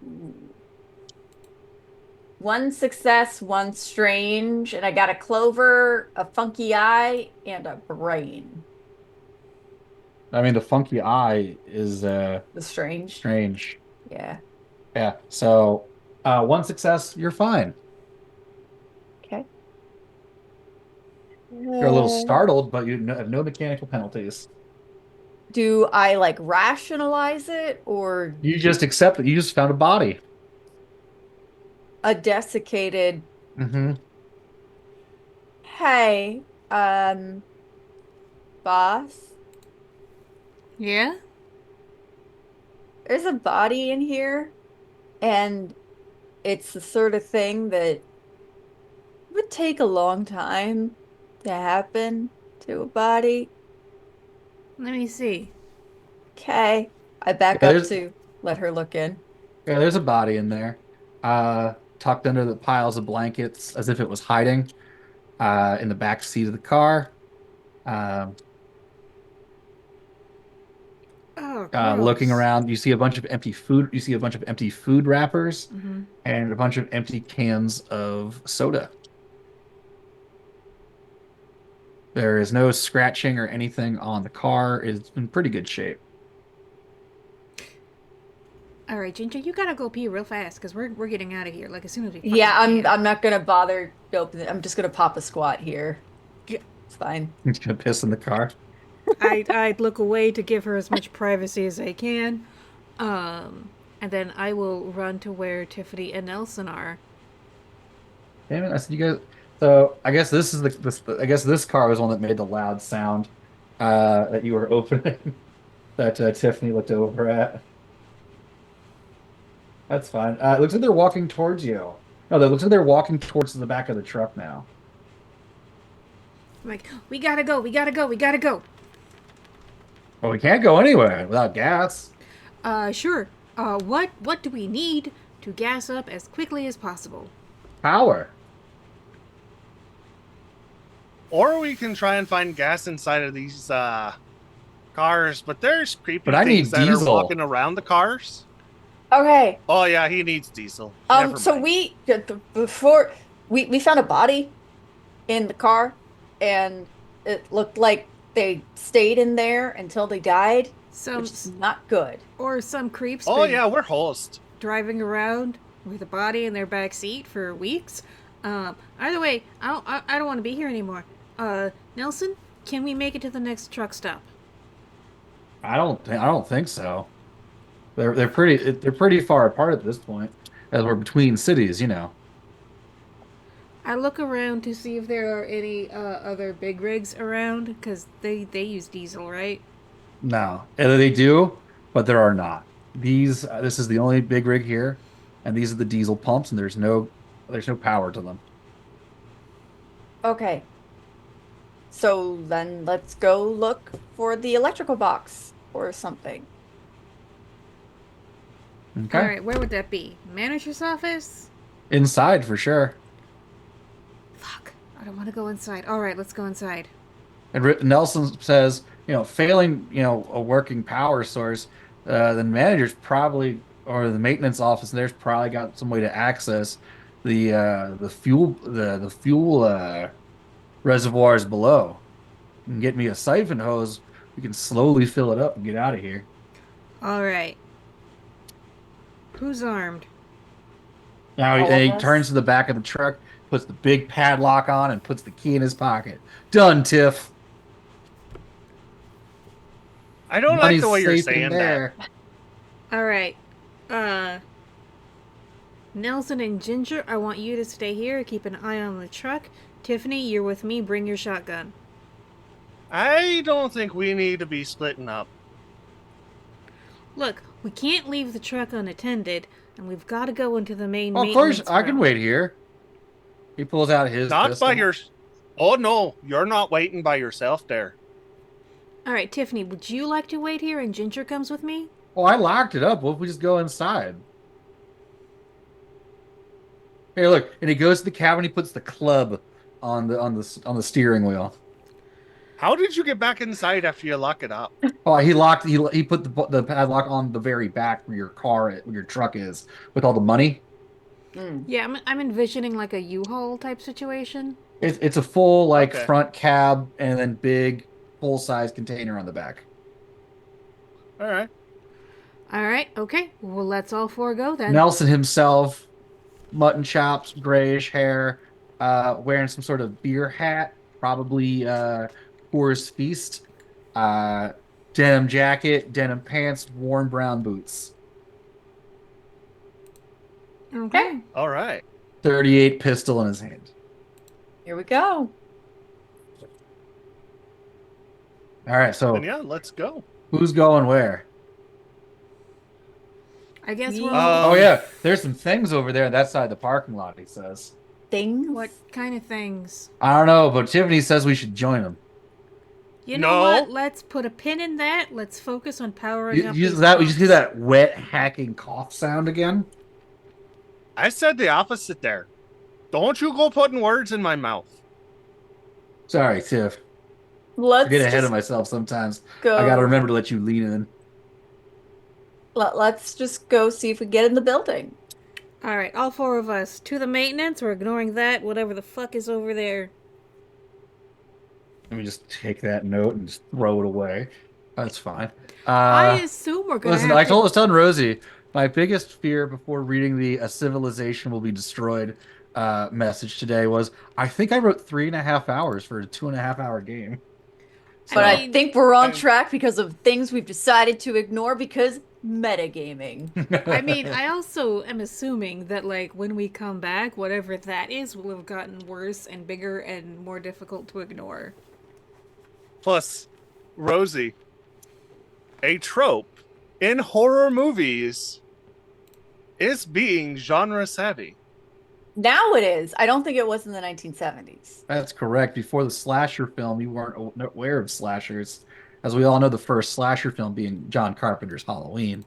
Ooh. One success, one strange, and I got a clover, a funky eye, and a brain. I mean, the funky eye is The strange. strange. Yeah. Yeah. So, one success, you're fine. Okay. You're a little startled, but have no mechanical penalties. Do I like rationalize it or You just accept it. You just found a body. a desiccated, Hmm. hey, boss, Yeah? there's a body in here, and it's the sort of thing that would take a long time to happen to a body. Let me see. Okay. I Yeah, back up to let her look in. there's a body in there, tucked under the piles of blankets as if it was hiding, in the back seat of the car. Um, Oh, Looking gross. around, you see a bunch of empty food. You see a bunch of empty food wrappers Mm-hmm. and a bunch of empty cans of soda. There is no scratching or anything on the car. It's in pretty good shape. All right, Ginger, you gotta go pee real fast because we're getting out of here like as soon as we Yeah, fucking I'm can. I'm not gonna bother open it. I'm just gonna pop a squat here. G- It's fine. It's gonna piss in the car. I'd look away to give her as much privacy as I can, and then I will run to where Tiffany and Nelson are. Damn it! I said you guys. So I guess this is I guess this car was one that made the loud sound that you were opening that Tiffany looked over at. That's fine. It looks like they're walking towards you. No, it looks like they're walking towards the back of the truck now. I'm like, we gotta go, we gotta go, we gotta go. Well, we can't go anywhere without gas. Sure. What do we need to gas up as quickly as possible. Power. Or we can try and find gas inside of these cars, but there's creepy But I things need that are diesel. walking around the cars. Okay. Oh yeah, he needs diesel. Never So mind. before we found a body in the car, and it looked like they stayed in there until they died, Some which is not good. or some creeps Oh been yeah, we're host. driving around with a body in their back seat for weeks. Either way, I don't want to be here anymore. Nelson, can we make it to the next truck stop? I don't think so. They're pretty far apart at this point, as we're between cities, you know. I look around to see if there are any other big rigs around, because they use diesel, right? No, and they do, but there are not. This is the only big rig here, and these are the diesel pumps, and there's no power to them. Okay. So then let's go look for the electrical box or something. Okay, Alright, where would that be? Manager's office? inside for sure. Fuck, I don't want to go inside. Alright, let's go inside. And Nelson says, failing, a working power source, the manager's probably, or the maintenance office, there's probably got some way to access the fuel reservoirs below. And get me a siphon hose. We can slowly fill it up and get out of here. Alright. Who's armed? Now All he of us? turns to the back of the truck, puts the big padlock on, and puts the key in his pocket. Done, Tiff. I don't like Money's the way you're safe in saying that. there. Alright. Nelson and Ginger, I want you to stay here, keep an eye on the truck. Tiffany, you're with me, bring your shotgun. I don't think we need to be splitting up. Look, we can't leave the truck unattended, and we've got to go into the main Well, of course, maintenance I can room. wait here. He pulls out his Not pistol. by your. Oh no, you're not waiting by yourself there. Alright, Tiffany, would you like to wait here and Ginger comes with me? Oh, I locked it up. What if we just go inside? Hey, look, and he goes to the cabin. He puts the club on the steering wheel. How did you get back inside after you lock it up? Oh, he put the padlock on the very back where your truck is with all the money. Mm. Yeah, I'm envisioning like a U-Haul type situation. It's a full Okay. front cab and then big full size container on the back. All right. Alright, okay. Well, let's all four go then. Nelson himself, mutton chops, grayish hair, wearing some sort of beer hat, probably Coors Feast, denim jacket, denim pants, worn brown boots, Okay. All right. 38 pistol in his hand. Here we go. All right, so Then yeah, let's go. who's going where? I guess Me- we're all... Oh yeah, there's some things over there on that side of the parking lot. He says. Things. What kind of things? I don't know, but Tiffany says we should join him. You know No. what? Let's put a pin in that. Let's focus on powering up You these just hear pumps. that wet hacking cough sound again? I said the opposite there. Don't you go putting words in my mouth. Sorry, Tiff. Let's I get ahead just of myself sometimes. go. I gotta remember to let you lean in. Let's just go see if we get in the building. Alright, all four of us. To the maintenance, we're ignoring that, whatever the fuck is over there. Let me just take that note and just throw it away. That's fine. I assume we're gonna Listen, have I to... told Rosie, my biggest fear before reading the "A Civilization Will Be Destroyed" message today was I think I wrote 3.5 hours for a 2.5 hour game. But I mean, think we're on I- track because of things we've decided to ignore because metagaming. I mean, I also am assuming that, like, when we come back, whatever that is will have gotten worse and bigger and more difficult to ignore. Plus, Rosie, a trope in horror movies is being genre savvy. Now it is. I don't think it was in the 1970s. That's correct. Before the slasher film, you weren't aware of slashers. As we all know, the first slasher film being John Carpenter's Halloween.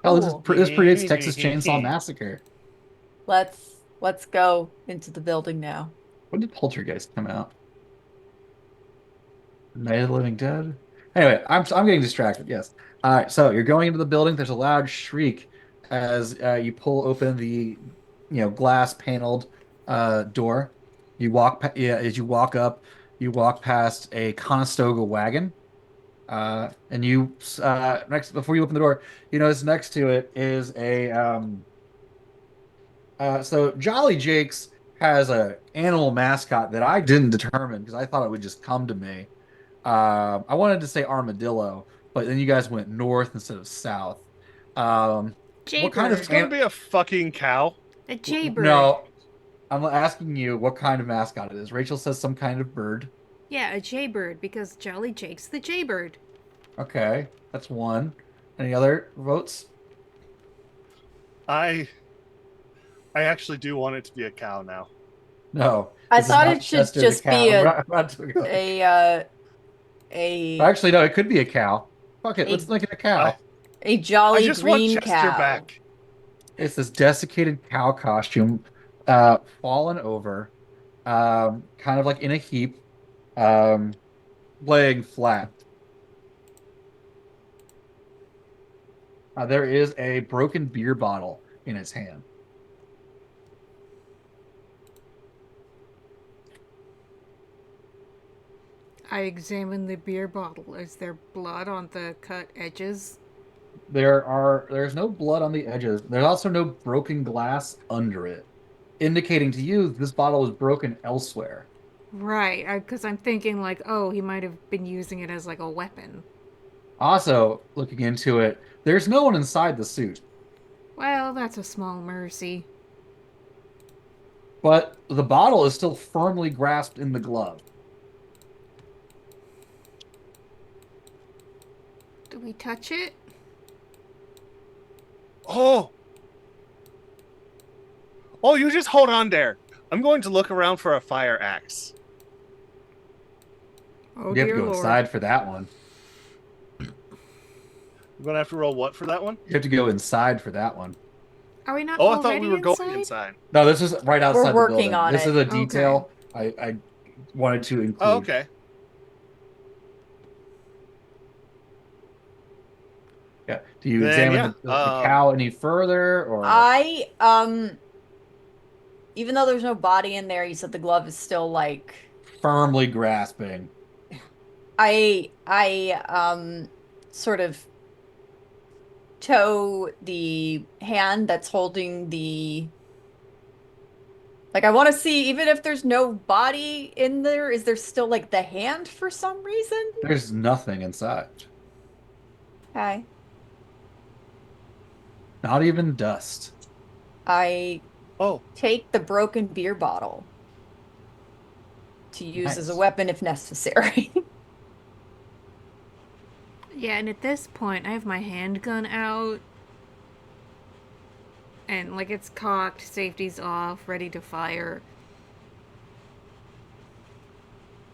Oh, Cool. this predates Texas Chainsaw Massacre. Let's go into the building now. When did Poltergeist come out? Night of the Living Dead. Anyway, I'm getting distracted. Yes. All right. So you're going into the building. There's a loud shriek as you pull open the glass paneled door. Yeah, as you walk up, you walk past a Conestoga wagon. And next before you open the door, you notice next to it is a so Jolly Jake's has a animal mascot that I didn't determine because I thought it would just come to me. I wanted to say armadillo, but then you guys went north instead of south. Um, what kind It's of Jaybird. gonna be a fucking cow. A jaybird. no, I'm asking you what kind of mascot it is. Rachel says some kind of bird. Yeah, a jaybird, because Jolly Jake's the jaybird. Okay, that's one. Any other votes? I I actually do want it to be a cow now. No, I this is thought not it should Chester the just be cow. We're not doing like a Actually, no, it could be a cow. Fuck it, let's a make it a I cow. a I jolly just want green Chester cow. back. It's this desiccated cow costume, fallen over, kind of like in a heap, um, laying flat. There is a broken beer bottle in its hand. I examine the beer bottle. Is there blood on the cut edges? There's no blood on the edges. There's also no broken glass under it, indicating to you this bottle was broken elsewhere. Right, because I'm thinking like, oh, he might have been using it as like a weapon. Also, looking into it, there's no one inside the suit, Well, that's a small mercy. but the bottle is still firmly grasped in the glove. Do we touch it? Oh, oh, you just hold on there. I'm going to look around for a fire axe. Oh You have to dear go lord. inside for that one. I'm gonna have to roll what for that one? You have to go inside for that one. Are we not Oh, I thought we already were going inside? inside. No, this is right We're outside the working building. on This it. is a Okay. detail I wanted to include. Oh, okay. Yeah. Do you Then examine yeah. the cow any further, or I even though there's no body in there, you said the glove is still like firmly grasping? I sort of toe the hand that's holding the like I want to see even if there's no body in there, is there still like the hand for some reason? There's nothing inside. Okay. Not even dust. I Oh, take the broken beer bottle to use as a Nice. weapon if necessary. Yeah, and at this point, I have my handgun out. And like it's cocked, safety's off, ready to fire.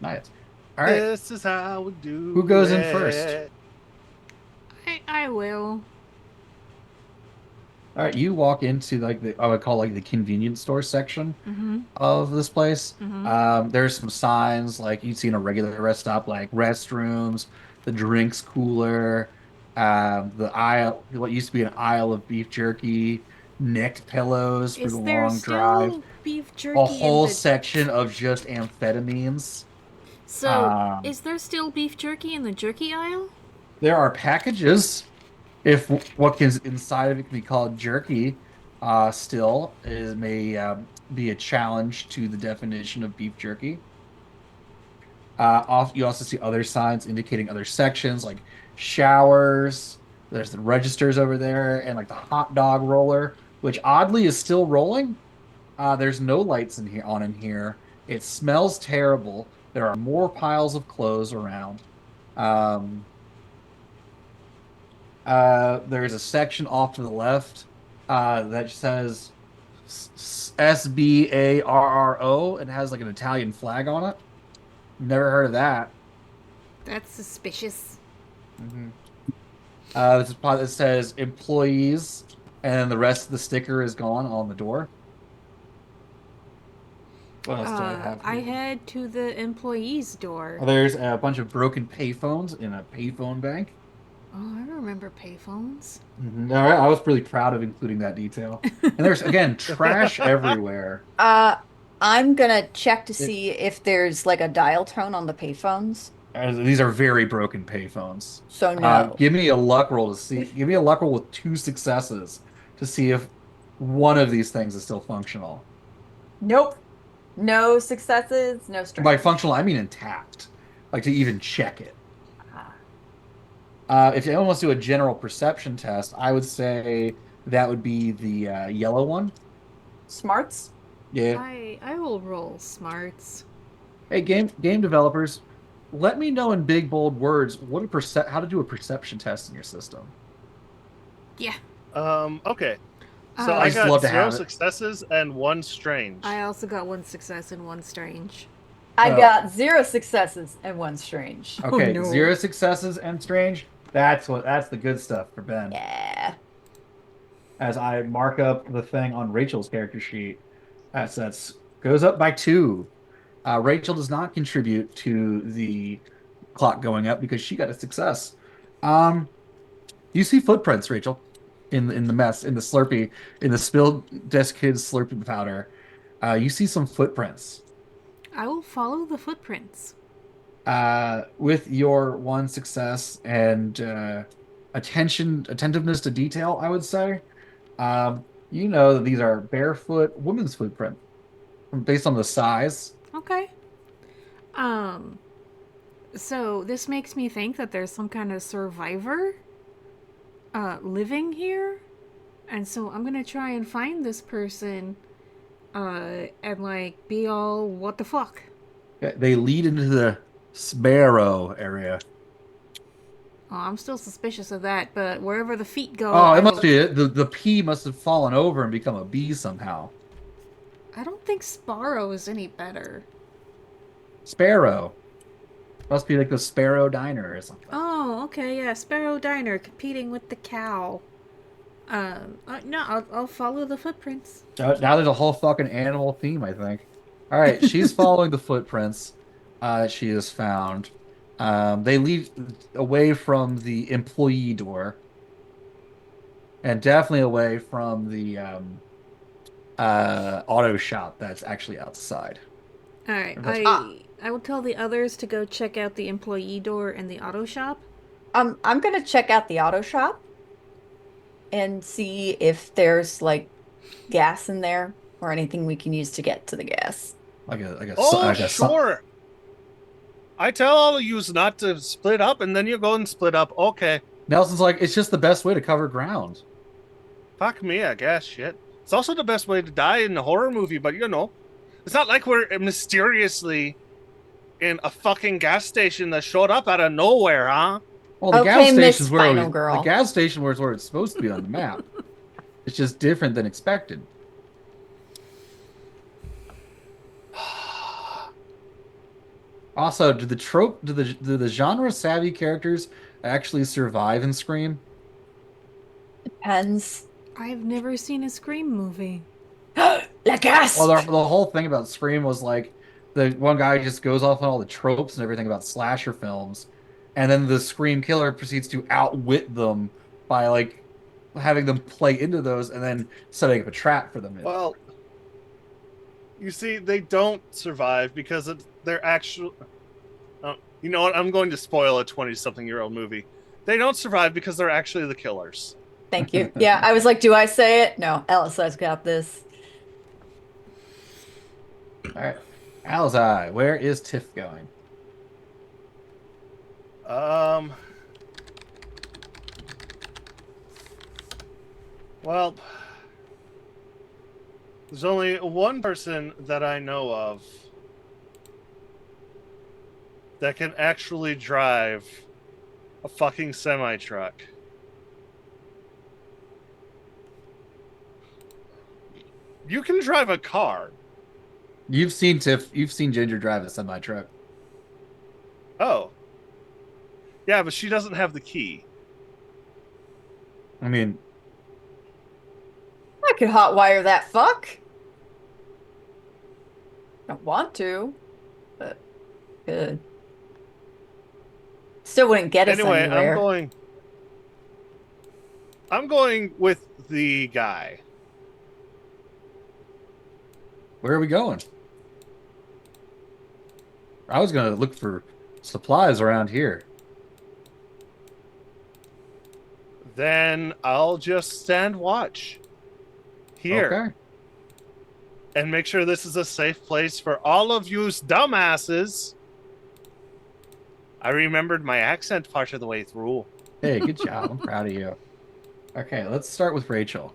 Nice. All right. this is how we do. Who goes in first? it. I will. All right. You walk into like I would call like the convenience store section Mm-hmm. of this place. Mm-hmm. There's some signs like you'd see in a regular rest stop, like restrooms, the drinks cooler, the aisle, what used to be an aisle of beef jerky, neck pillows for the Is there long drive, still beef a jerky in whole the... section of just amphetamines. So, Um, is there still beef jerky in the jerky aisle? there are packages. If what is inside of it can be called jerky, still it may be a challenge to the definition of beef jerky. You also see other signs indicating other sections like showers. There's the registers over there and like the hot dog roller, which oddly is still rolling. There's no lights in here. It smells terrible. There are more piles of clothes around. Um, there's a section off to the left that says SBARRO and has like an Italian flag on it. Never heard of that. That's suspicious. Hmm. This is part that says employees, and then the rest of the sticker is gone on the door. What else do I have I here? head to the employee's door. There's a bunch of broken payphones in a payphone bank. Oh, I remember payphones. All right, I was really proud of including that detail. And there's again trash everywhere. Uh, I'm gonna check to It, see if there's like a dial tone on the payphones. these are very broken payphones. So no. Give me a luck roll to see. Give me a luck roll with 2 successes to see if one of these things is still functional. Nope. No successes, no By strange. functional, I mean intact, like to even check it. Ah. If anyone wants to do a general perception test, I would say that would be the yellow one. Smarts? Yeah. I will roll smarts. Hey, game developers, let me know in big bold words how to do a perception test in your system. Yeah. Okay. So I I just got love to 0 have it. successes and 1 strange. I also got 1 success and 1 strange. I Oh, got 0 successes and 1 strange. Oh okay, no. 0 successes and strange. That's the good stuff for Ben. Yeah. As I mark up the thing on Rachel's character sheet, that's goes up by 2. Rachel does not contribute to the clock going up because she got a success. Um, you see footprints, Rachel, in the mess, in the Slurpee, in the spilled Desk Kids Slurpee powder. You see some footprints. I will follow the footprints. With your 1 success and attentiveness to detail, I would say. You know that these are barefoot women's footprint based on the size. Okay. Um, so this makes me think that there's some kind of survivor living here. And so I'm gonna try and find this person and like be all what the fuck. They lead into the Sparrow area. Oh, I'm still suspicious of that, but wherever the feet go, Oh, it I must will. be it. The P must have fallen over and become a B somehow. I don't think Sparrow is any better. Sparrow. Must be like the Sparrow Diner or something. Oh, okay, yeah, Sparrow Diner competing with the cow. No, I'll follow the footprints. Now there's a whole fucking animal theme, I think. All right, she's following the footprints she has found. They lead away from the employee door and definitely away from the auto shop that's actually outside. All right, Ah, I will tell the others to go check out the employee door and the auto shop. I'm gonna check out the auto shop and see if there's like gas in there or anything we can use to get to the gas. Oh, like a sure. I tell all of yous not to split up, and then you go and split up. Okay. Nelson's like, it's just the best way to cover ground. Fuck me, I guess. Shit. It's also the best way to die in a horror movie, but you know. It's not like we're mysteriously in a fucking gas station that showed up out of nowhere, huh? Well, the Okay, gas Miss station's Final the Girl. gas station was where it's supposed to be on the map. It's just different than expected. Also, do the genre savvy characters actually survive in Scream? Depends. I've never seen a Scream movie. La Well, gas! the whole thing about Scream was like the one guy just goes off on all the tropes and everything about slasher films, and then the Scream killer proceeds to outwit them by like having them play into those and then setting up a trap for them. Well, you see, they don't survive because they're actual. You know what? I'm going to spoil a 20-something-year-old movie. They don't survive because they're actually the killers. Thank you. Yeah, I was like, do I say it? No, LSI's got this. All right, Alzai, where is Tiff going? Um. Well, there's only one person that I know of that can actually drive a fucking semi truck. You can drive a car. You've seen Ginger drive a semi truck. Oh. Yeah, but she doesn't have the key. I mean, I could hotwire that fuck. Don't want to, but good. Still wouldn't get us Anyway, anywhere. I'm going with the guy. where are we going? I was gonna look for supplies around here. Then I'll just stand watch here Okay. and make sure this is a safe place for all of you dumbasses. I remembered my accent part of the way through. Hey, good job. I'm proud of you. Okay, let's start with Rachel.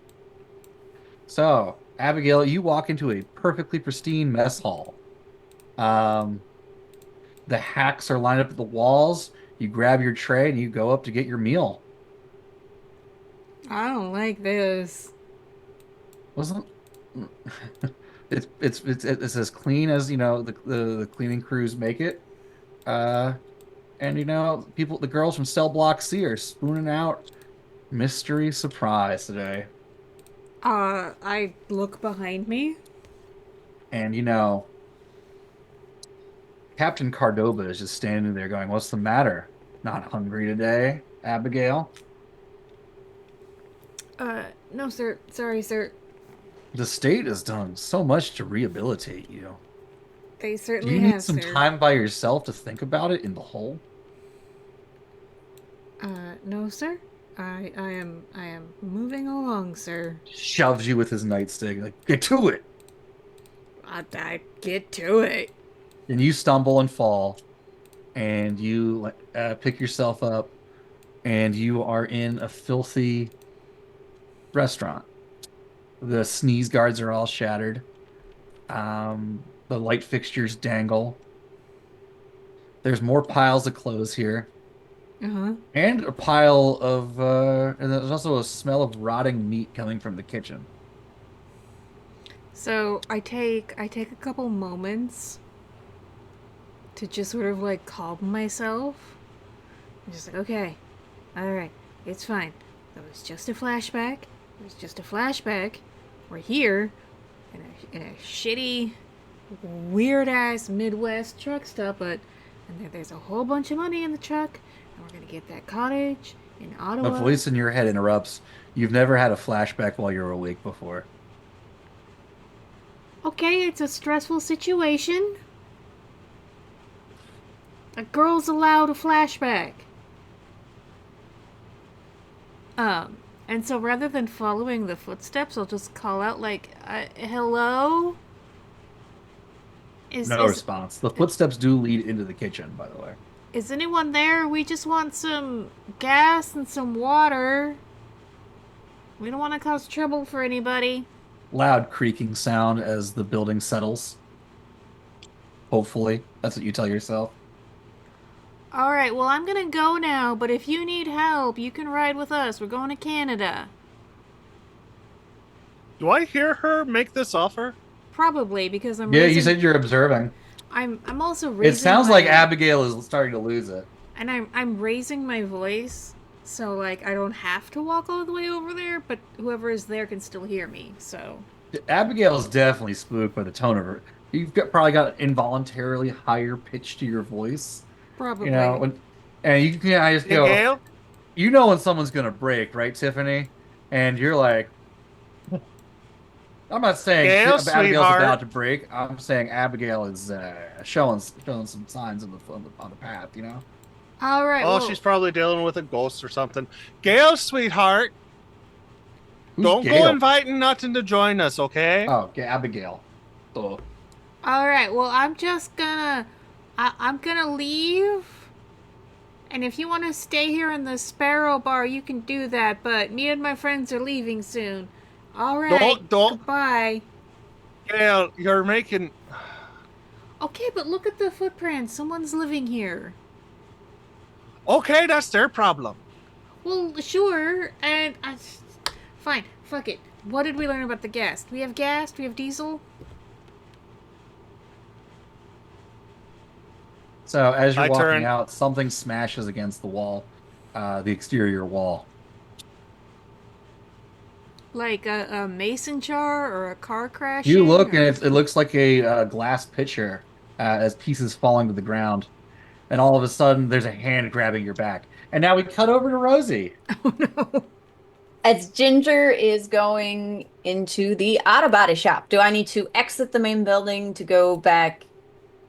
So, Abigail, you walk into a perfectly pristine mess hall. Um, the hacks are lined up at the walls. You grab your tray and you go up to get your meal. I don't like this. Wasn't it's as clean as the cleaning crews make it. Uh, and the girls from Cell Block C are spooning out mystery surprise today. I look behind me. And Captain Cardova is just standing there going, "What's the matter? Not hungry today, Abigail?" No, sir. Sorry, sir. The state has done so much to rehabilitate you. They Do you certainly need have, some sir. time by yourself to think about it in the hole? No, sir. I am moving along, sir. Shoves you with his nightstick, like, get to it. I get to it. And you stumble and fall, and you pick yourself up, and you are in a filthy restaurant. The sneeze guards are all shattered. The light fixtures dangle. There's more piles of clothes here, Uh-huh. and and there's also a smell of rotting meat coming from the kitchen. So I take a couple moments to just sort of like calm myself. I'm just like, okay, all right, it's fine. That was just a flashback. It was just a flashback. We're here in a shitty, weird ass Midwest truck stop, but and there's a whole bunch of money in the truck, and we're gonna get that cottage in A Ottawa. voice in your head interrupts. You've never had a flashback while you're awake before. Okay, it's a stressful situation. A girl's allowed a flashback. And so rather than following the footsteps, I'll just call out like, "Hello." Is No is response. The footsteps do lead into the kitchen, by the way. is anyone there? We just want some gas and some water. We don't want to cause trouble for anybody. Loud creaking sound as the building settles. Hopefully, that's what you tell yourself. All right, well, I'm gonna go now, but if you need help, you can ride with us. We're going to Canada. Do I hear her make this offer? Probably because I'm Yeah, you raising. said you're observing. I'm also It raising sounds like my. Abigail is starting to lose it. And I'm raising my voice, so like I don't have to walk all the way over there, but whoever is there can still hear me. So Abigail is definitely spooked by the tone of her. Probably got involuntarily higher pitch to your voice, probably. when, and you can I just Hey, go, Gail? when someone's gonna break, right, Tiffany? And you're like, I'm not saying Gail, Abigail's about sweetheart. to break. I'm saying Abigail is showing some signs on the path. All right, Oh, well, she's probably dealing with a ghost or something. Gail, sweetheart, Who's don't go Gail? inviting nothing to join us, okay? Oh, okay, Abigail. Oh, all right, well, I'm gonna leave. And if you want to stay here in the Sparrow Bar, you can do that. But me and my friends are leaving soon. All right, Don't, goodbye. Gail, you're making. Okay, but look at the footprints. Someone's living here. Okay, that's their problem. Well, sure, and fine. Fuck it. What did we learn about the gas? Do we have gas? Do we have diesel? so as you're I walking turn. out, something smashes against the wall, the exterior wall. Like a mason jar or a car You crashing look and or it looks like a glass pitcher as pieces falling to the ground. And all of a sudden, there's a hand grabbing your back. And now we cut over to Rosie. oh no. As Ginger is going into the auto body shop, do I need to exit the main building to go back?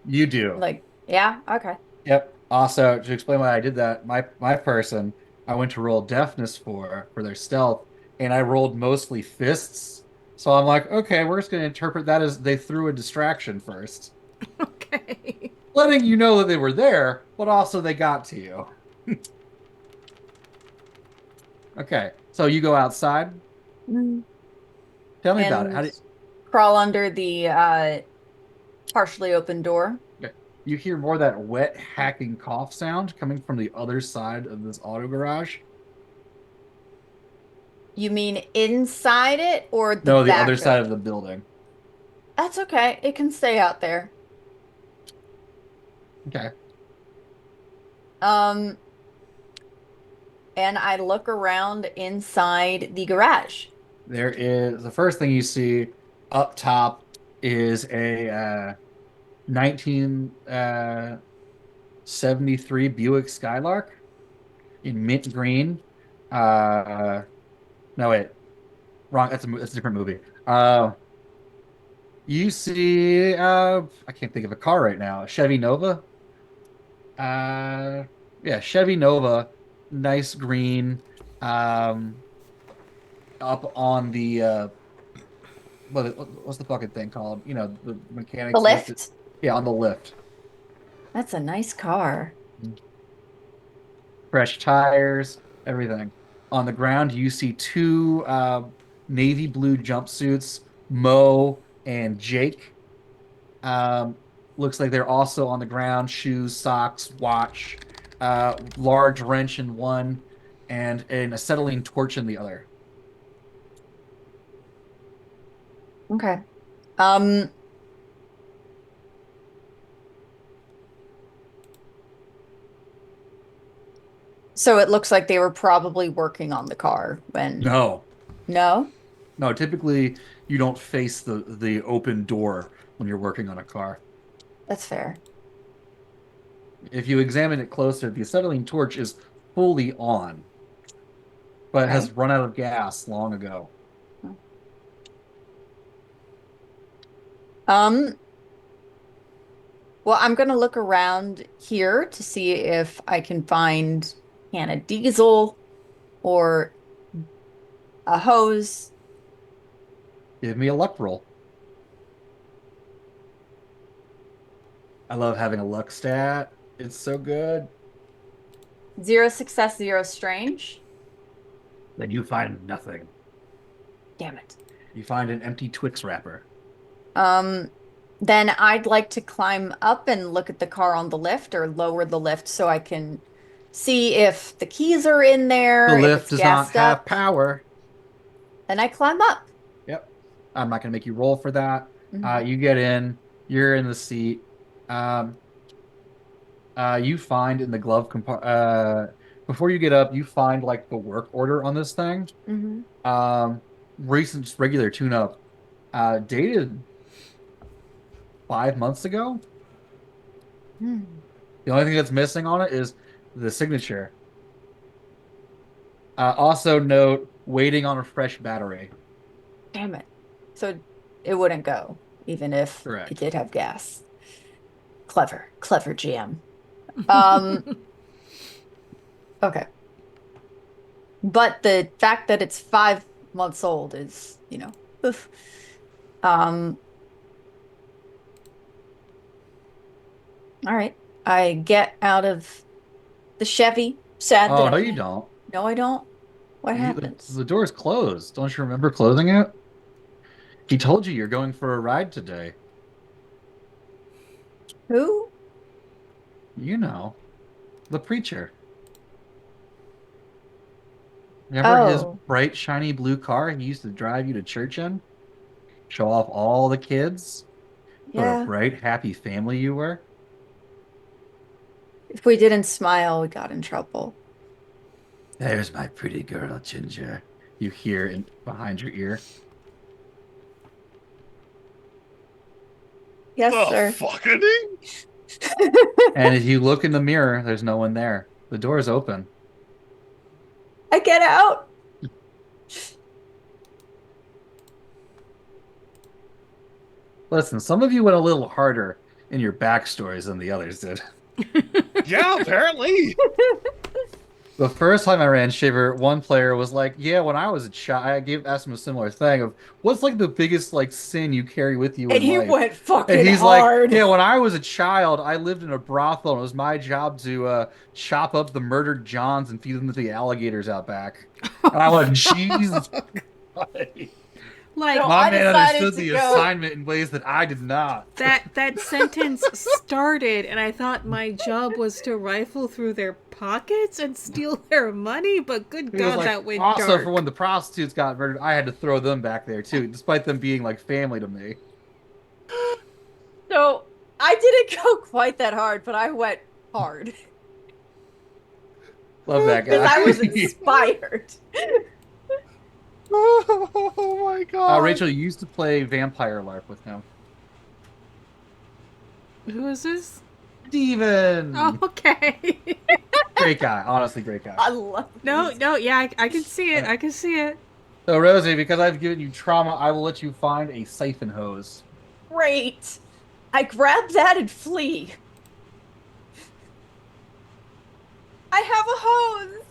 You do. Like, yeah, okay. Yep. Also, to explain why I did that, my person I went to roll deafness for their stealth, and I rolled mostly fists. So I'm like, okay, we're just going to interpret that as they threw a distraction first, Okay. letting you know that they were there, but also they got to you. Okay, so you go outside. Mm. Tell me about it. And crawl under the partially open door. You hear more of that wet hacking cough sound coming from the other side of this auto garage? You mean inside it or the No, the other back side of? of the building. That's okay. It can stay out there. Okay. Um, and I look around inside the garage. There is the first thing you see up top is a 1973 Buick Skylark in mint green. No, wait, wrong. That's a different movie. You see, I can't think of a car right now. Chevy Nova. Uh, yeah, Chevy Nova, nice green. Um, up on the what's the fucking thing called? You know, the The mechanics lift it. lift. Yeah, on the lift. That's a nice car. Fresh tires, everything. On the ground, you see two navy blue jumpsuits, Mo and Jake. Um, looks like they're also on the ground, shoes, socks, watch, large wrench in one, and an acetylene torch in the other. Okay. Um, so it looks like they were probably working on the car when, No, no? no, typically you don't face the open door when you're working on a car. That's fair. If you examine it closer, the acetylene torch is fully on, but has Okay. run out of gas long ago. Um, well, I'm gonna look around here to see if I can find can of diesel or a hose. Give me a luck roll. I love having a luck stat. It's so good. Zero success, zero strange. Then you find nothing. Damn it. You find an empty Twix wrapper. Um, then I'd like to climb up and look at the car on the lift or lower the lift so I can see if the keys are in The there, if lift it's does not gassed have up. power. Then I climb up. Yep. I'm not going to make you roll for that. Mhm. You get in, you're in the seat. Um, you find in the glove compartment, before you get up, you find like the work order on this thing. Mhm. Recent, just regular tune up, dated 5 months ago. Hmm. The only thing that's missing on it is the signature. Also note, waiting on a fresh battery. Damn it. So it wouldn't go, even if it Correct. did have gas. Clever, clever GM. Um, okay. But the fact that it's 5 months old is, oof. Um, all right. I get out of the Chevy, sad that Oh, I no, you can't. don't. No, I don't. What The happens? door's closed. Don't you remember closing it? He told you you're going for a ride today. Who? You know, the preacher. Remember his Oh, bright, shiny blue car he used to drive you to church in? Show off all the kids? What a yeah. bright, happy family you were? If we didn't smile, we got in trouble. There's my pretty girl, Ginger. You hear behind your ear. Yes, The sir. fucking. And if you look in the mirror, there's no one there. The door is open. I get out. Listen, some of you went a little harder in your backstories than the others did. Yeah, apparently. The first time I ran Shiver, one player was like, "Yeah, when I was a child, asked him a similar thing of what's like the biggest like sin you carry with you And in he life." went And fucking he's like, hard. "Yeah, when I was a child, I lived in a brothel, and it was my job to chop up the murdered Johns and feed them to the alligators out back." And I went, "Jesus Christ." Like, So My I man decided understood to the go. assignment in ways that I did not. that sentence started, and I thought my job was to rifle through their pockets and steal their money, but good He was God, like, that went also for when dark. the prostitutes got murdered, I had to throw them back there too, despite them being like family to me. So I didn't go quite that hard, but I went hard Love that because guy. I was inspired. Oh my god. Rachel, you used to play Vampire LARP with him. Who is this? Oh, Steven! okay. Great guy. Honestly, great guy. I love No, these. no, yeah, I can see it. Uh, I can see it. So, Rosie, because I've given you trauma, I will let you find a siphon hose. Great. I grab that and flee. I have a hose.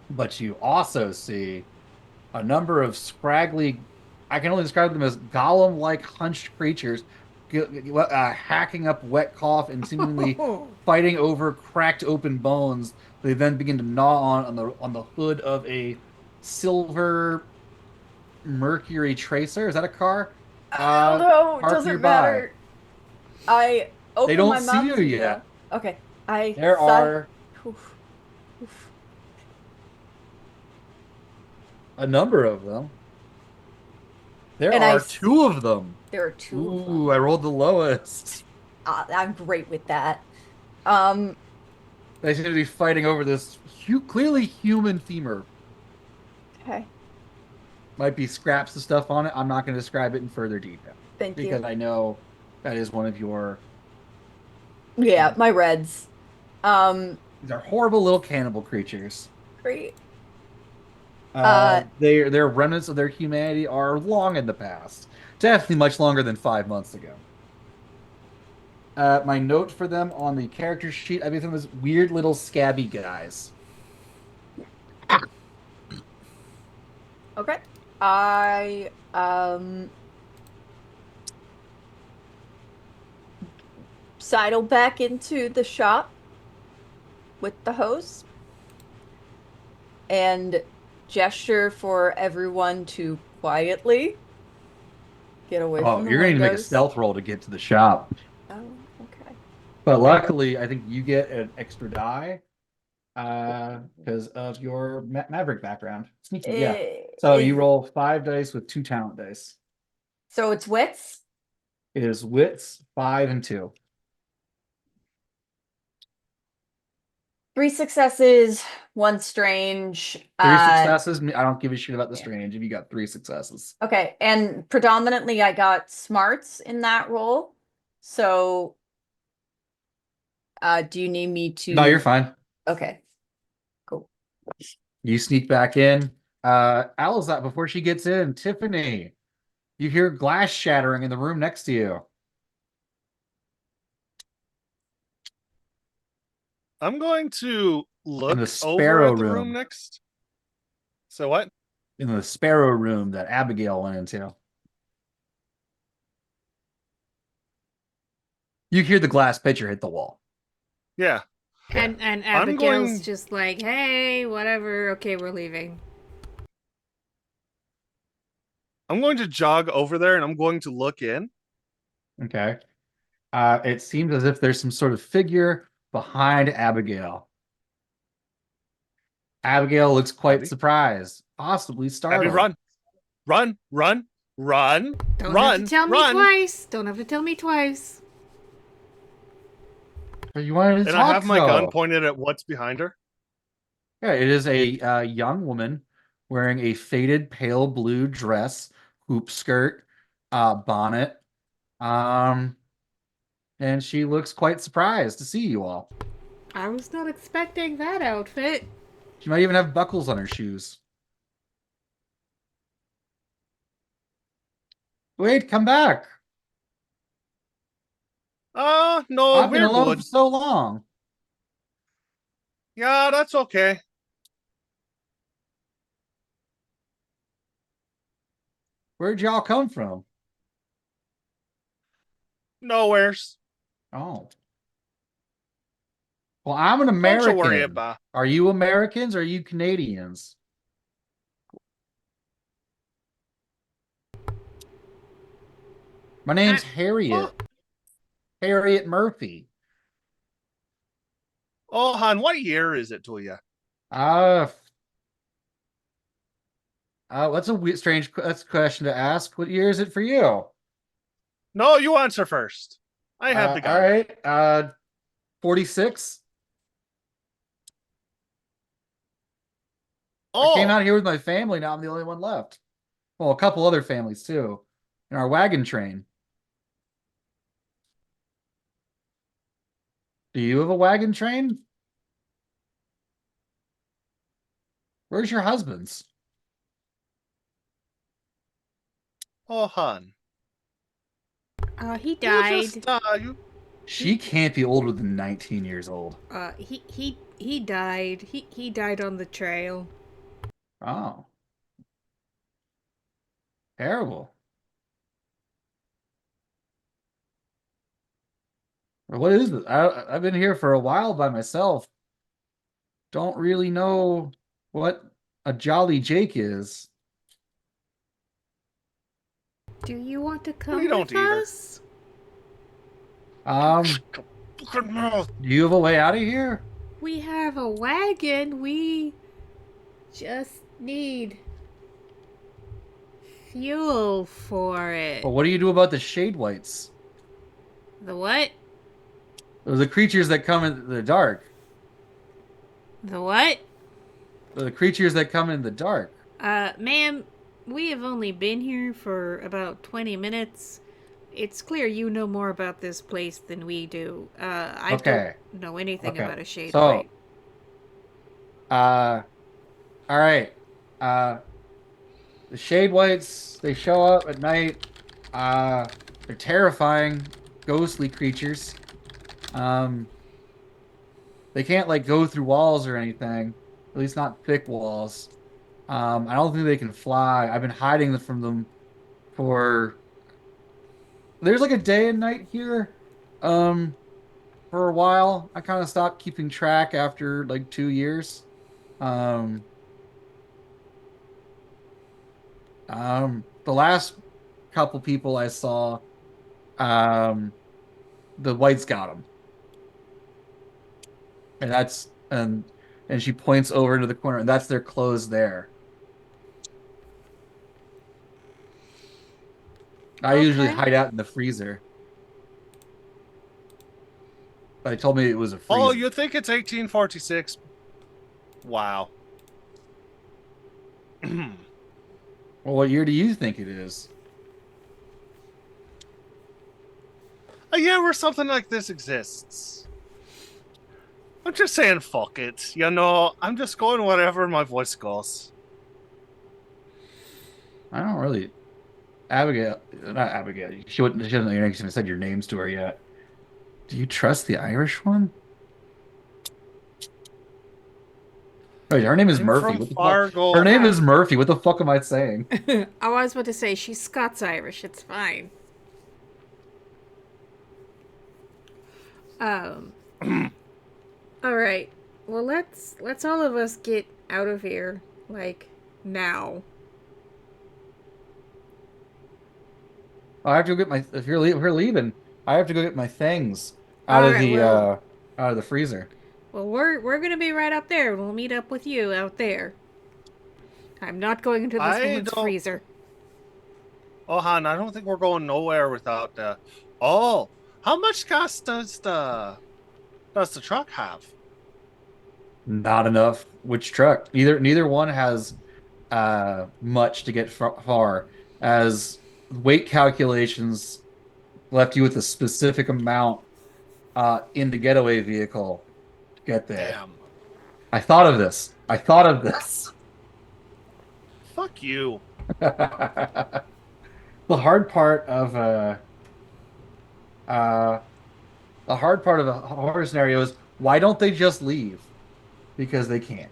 But you also see a number of scraggly, I can only describe them as golem-like hunched creatures hacking up wet cough and seemingly fighting over cracked open bones. They then begin to gnaw on the hood of a silver Mercury Tracer. Is that a car? I don't know. It Parked doesn't nearby. matter. I They open don't my see mouth you to yet. the. Okay. I There sigh. are Oof, oof. a number of them. There And are two of them. there are two of them. Ooh, I rolled the lowest. I'm great with that. Um, They seem to be fighting over this clearly human femur. okay. Might be scraps of stuff on it. I'm not going to describe it in further detail Thank because you. I know that is one of your. Yeah, my reds. Um, These are horrible little cannibal creatures. great. Uh, Their remnants of their humanity are long in the past. Definitely much longer than 5 months ago. My note for them on the character sheet, I think them as weird little scabby guys. okay. I sidle back into the shop with the hose and gesture for everyone to quietly get away Oh, from the you're going to need to make a windows. stealth roll to get to the shop. Oh, okay. But luckily, I think you get an extra die because of your Maverick background. Sneaky, yeah. So you roll 5 dice with 2 talent dice. So it's wits? It is wits, 5 and 2. 3 successes, 1 strange. Three successes. I don't give a shit about the Yeah. strange if you got 3 successes. Okay, and predominantly I got smarts in that roll. So, do you need me to? No, you're fine. Okay, cool. You sneak back in. Alizat, before she gets in, Tiffany, you hear glass shattering in the room next to you. I'm going to look In the over Sparrow at the room room. next. So what? In the Sparrow room that Abigail went into. You hear the glass pitcher hit the wall. Yeah. And I'm Abigail's going- just like, hey, whatever. Okay, we're leaving. I'm going to jog over there and I'm going to look in. Okay. It seems as if there's some sort of figure behind Abigail. Abigail looks quite Abby? surprised, possibly startled. Abby, run. Run, run, run, Don't run, have to tell run. me twice. Don't have to tell me twice. But you wanted to And talk, I have my gun though. pointed at what's behind her. Yeah, it is a young woman wearing a faded pale blue dress, hoop skirt, bonnet, um, and she looks quite surprised to see you all. I was not expecting that outfit. She might even have buckles on her shoes. Wait, come back. No, I've been we're alone good. for so long. Yeah, that's okay. Where'd y'all come from? Nowheres. Oh. Well, I'm an Don't you worry American. about. Are you Americans or are you Canadians? My I, name's Oh, Harriet. Harriet Murphy. oh, hon, what year is it to you? Uh, what's a weird, strange that's a question to ask. What year is it for you? No, you answer first. I have the All gun. right. 46. I came Oh, out here with my family. Now I'm the only one left. Well, a couple other families too, in our wagon train. Do you have a wagon train? Where's your husband's? oh, hon. he You died. just you. She can't be older than 19 years old. He died. He died on the trail. Oh, terrible. Well, what is it? I've been here for a while by myself. Don't really know what a Jolly Jake is. Do you want to We come don't with either. us? Um, Fucking mouth. do you have a way out of here? We have a wagon. We just need fuel for it. Well, what do you do about the shade whites? The what? Those are the creatures that come in the dark. The what? The creatures that come in the dark. Ma'am, we have only been here for about 20 minutes. It's clear you know more about this place than we do. I don't Okay. know anything Okay. about a shade So, white. uh, all right. Uh, the shade whites, they show up at night. They're terrifying, ghostly creatures. Um, they can't like go through walls or anything, at least not thick walls. I don't think they can fly. I've been hiding from them for there's like a day and night here. Um, for a while. I kind of stopped keeping track after like 2 years. Um, the last couple people I saw, um, the whites got them, and and she points over into the corner, and that's their clothes there. I usually Okay. hide out in the freezer, but they told me it was a Oh, freezer. you think it's 1846? Wow. Well, what year do you think it is? A year where something like this exists. I'm just saying, fuck it. You know, I'm just going wherever my voice goes. I don't really. Abigail, not Abigail. She doesn't know your name. She haven't said your names to her yet. Do you trust the Irish one? Wait, her name is I'm Murphy. from What the fuck? Fargo. Her name Yeah. is Murphy. What the fuck am I saying? I was about to say she's Scots-Irish. It's fine. Um. All right. Well, let's all of us get out of here, like now. I have to go get my. If you're leaving, I have to go get my things All right. Well, out of the freezer. we're gonna be right up there. We'll meet up with you out there. I'm not going into this I woman's don't. freezer. Oh, hon, I don't think we're going nowhere without the. Oh, how much gas does the truck have? Not enough. which truck. Neither one has much to get far, as weight calculations left you with a specific amount in the getaway vehicle to get there. Damn. I thought of this. I thought of this. Fuck you. The hard part of uh the hard part of a horror scenario is why don't they just leave? Because they can't.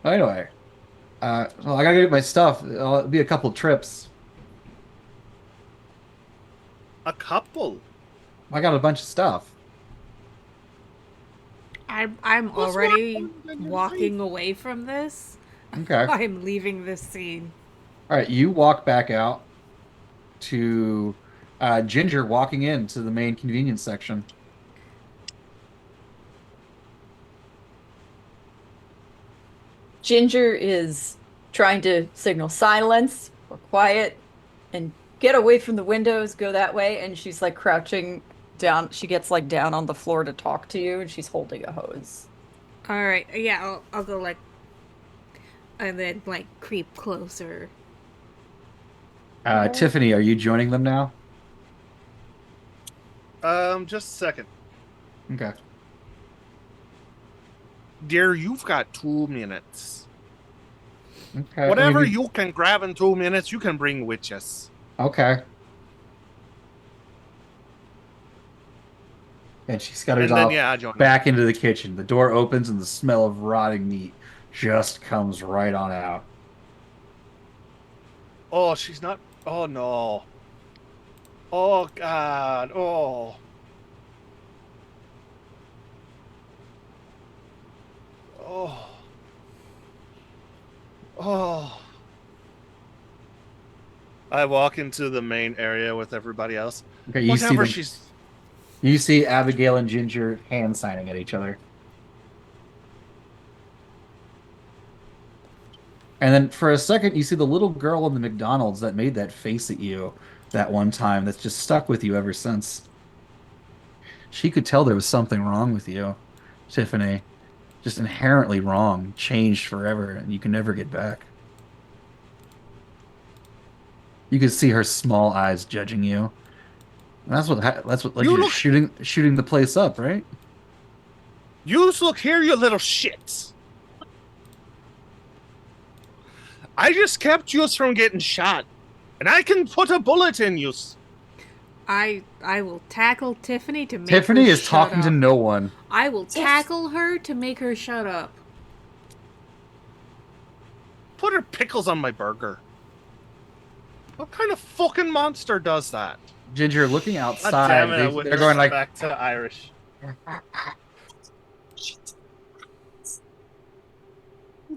Anyway, well, I gotta get my stuff. It'll be a couple trips. A couple. I got a bunch of stuff. I'm What's more already important than your walking life? away from this. Okay. I'm leaving this scene. All right, you walk back out to Ginger walking into the main convenience section. Ginger is trying to signal silence or quiet and get away from the windows, go that way, and she's like crouching down. She gets like down on the floor to talk to you, and she's holding a hose. All right, yeah, I'll go like, and then like creep closer. Tiffany, are you joining them now? Just a second. Okay. Dear, you've got 2 minutes. Okay. Whatever I mean, you can grab in 2 minutes, you can bring with us. Okay. And she scutters And then, off yeah, I join them. back into the kitchen. The door opens and the smell of rotting meat just comes right on out. Oh, she's not. Oh, no. Oh, God. Oh. Oh. Oh. I walk into the main area with everybody else. Okay, you see Whatever them, she's. you see Abigail and Ginger hand signing at each other. And then for a second, you see the little girl in the McDonald's that made that face at you that one time that's just stuck with you ever since. She could tell there was something wrong with you, Tiffany. Just inherently wrong, changed forever, and you can never get back. You could see her small eyes judging you. And that's what led You you to look- shooting the place up, right? You look here, you little shits. I just kept you from getting shot. And I can put a bullet in you. I will tackle Tiffany to make Tiffany her is shut talking up. to no one. I will Yes. tackle her to make her shut up. Put her pickles on my burger. What kind of fucking monster does that? Ginger looking God outside, damn it, I went they're going like, back to Irish.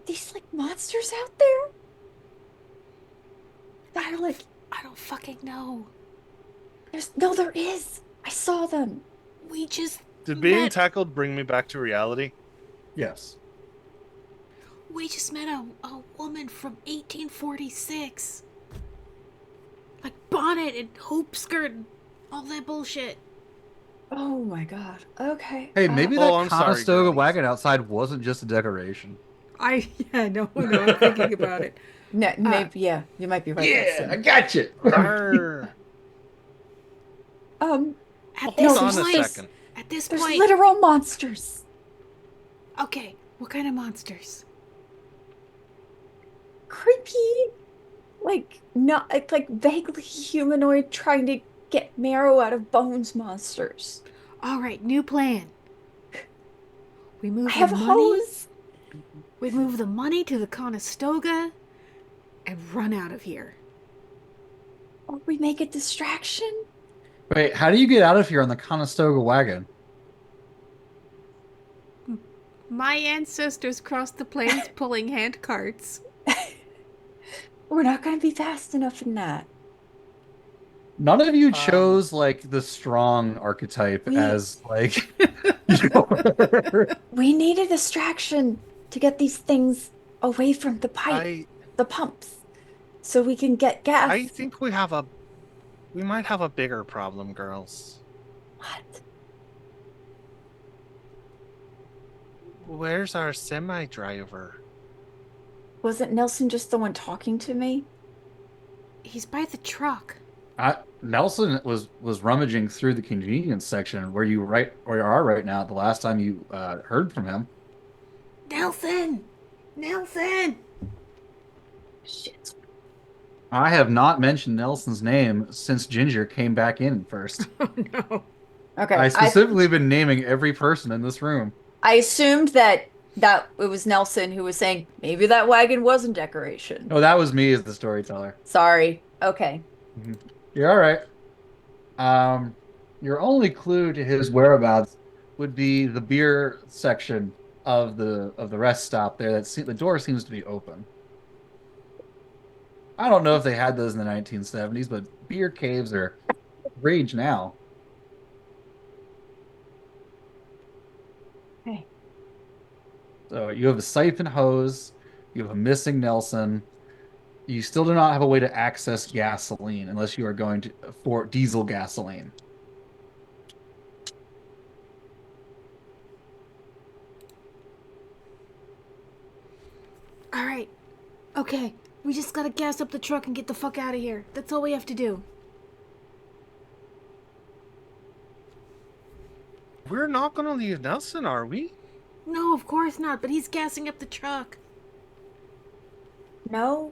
These like monsters out there? That are like, I don't fucking know. there is. I saw them. We just Did being met, tackled bring me back to reality? yes. we just met a woman from 1846. Like bonnet and hoop skirt and all that bullshit. Oh my god. Okay. Hey, maybe Oh, that I'm sorry, Conestoga girlies. wagon outside wasn't just a decoration. No, I'm thinking about it. No, maybe yeah, you might be right. Yeah, I Wilson. got you. Arr. At Hold this on a point, second. at this There's point, literal monsters. okay, what kind of monsters? Creepy. Like not like vaguely humanoid trying to get marrow out of bones monsters. All right, new plan. We move I have the a money. hose. We move the money to the Conestoga and run out of here. Or we make a distraction. Wait, how do you get out of here on the Conestoga wagon? My ancestors crossed the plains pulling hand carts. We're not gonna be fast enough in that. None of you chose like the strong archetype we- as like We need a distraction to get these things away from the pipe, the pumps, so we can get gas. I think we might have a bigger problem, girls. What? Where's our semi driver? Wasn't Nelson just the one talking to me? He's by the truck. Nelson was rummaging through the convenience section where you are right now. The last time you heard from him. Nelson! Nelson! Shit. I have not mentioned Nelson's name since Ginger came back in first. Oh no. Okay, I specifically been naming every person in this room. I assumed that it was Nelson who was saying maybe that wagon wasn't decoration. Oh, that was me as the storyteller. Sorry. Okay. Mhm. You're all right. Um, your only clue to his whereabouts would be the beer section of the rest stop there. The door seems to be open. I don't know if they had those in the 1970s, but beer caves are rage now. Okay. So you have a siphon hose, you have a missing Nelson. You still do not have a way to access gasoline unless you are going to for diesel gasoline. Alright. Okay. We just gotta gas up the truck and get the fuck out of here. That's all we have to do. We're not gonna leave Nelson, are we? No, of course not, but he's gassing up the truck. No.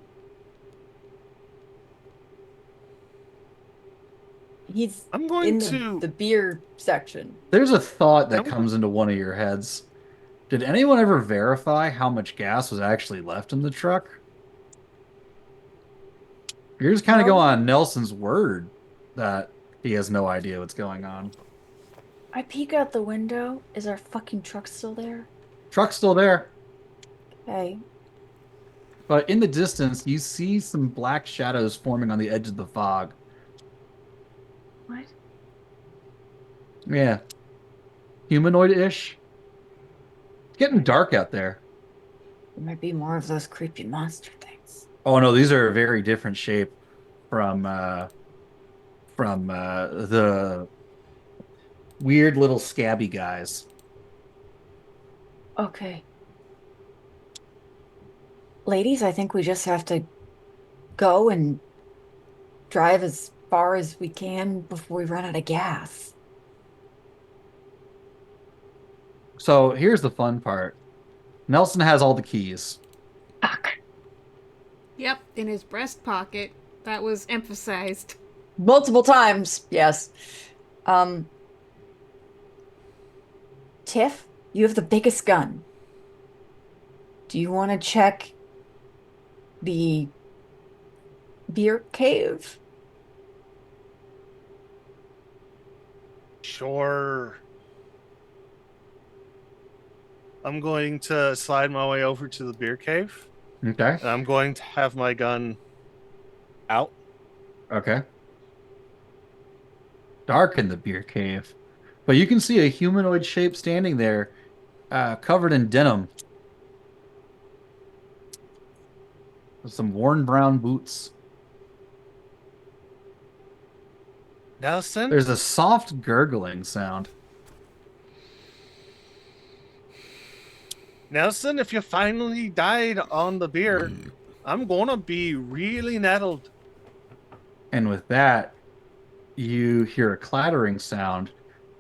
He's I'm going in to. the beer section. There's a thought that I'm- comes into one of your heads. Did anyone ever verify how much gas was actually left in the truck? You're just kind of No. going on Nelson's word that he has no idea what's going on. I peek out the window. Is our fucking truck still there? Truck's still there, Okay. but in the distance, you see some black shadows forming on the edge of the fog. What? Yeah, humanoid-ish. It's getting dark out there. There might be more of those creepy monster things. Oh no, these are a very different shape from the weird little scabby guys. Okay. Ladies, I think we just have to go and drive as far as we can before we run out of gas. So here's the fun part. Nelson has all the keys. Fuck. Yep, in his breast pocket. That was emphasized. Multiple times, yes. Um, Tiff, you have the biggest gun. Do you want to check the beer cave? Sure. I'm going to slide my way over to the beer cave. Okay. And I'm going to have my gun out. Okay. Dark in the beer cave. But you can see a humanoid shape standing there, covered in denim. With some worn brown boots. Nelson? There's a soft gurgling sound. Nelson, if you finally died on the beer, I'm gonna be really nettled. And with that, you hear a clattering sound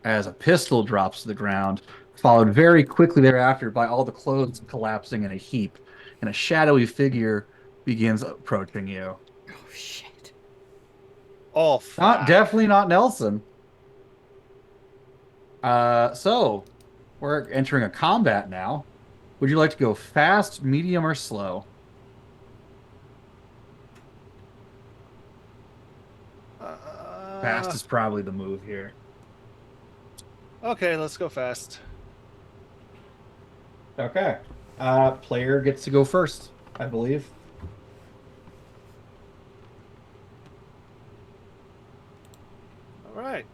as a pistol drops to the ground, followed very quickly thereafter by all the clothes collapsing in a heap, and a shadowy figure begins approaching you. Oh shit. Oh, fuck. Definitely not Nelson. So we're entering a combat now. Would you like to go fast, medium, or slow? Fast is probably the move here. Okay, let's go fast. Okay. Player gets to go first, I believe. All right.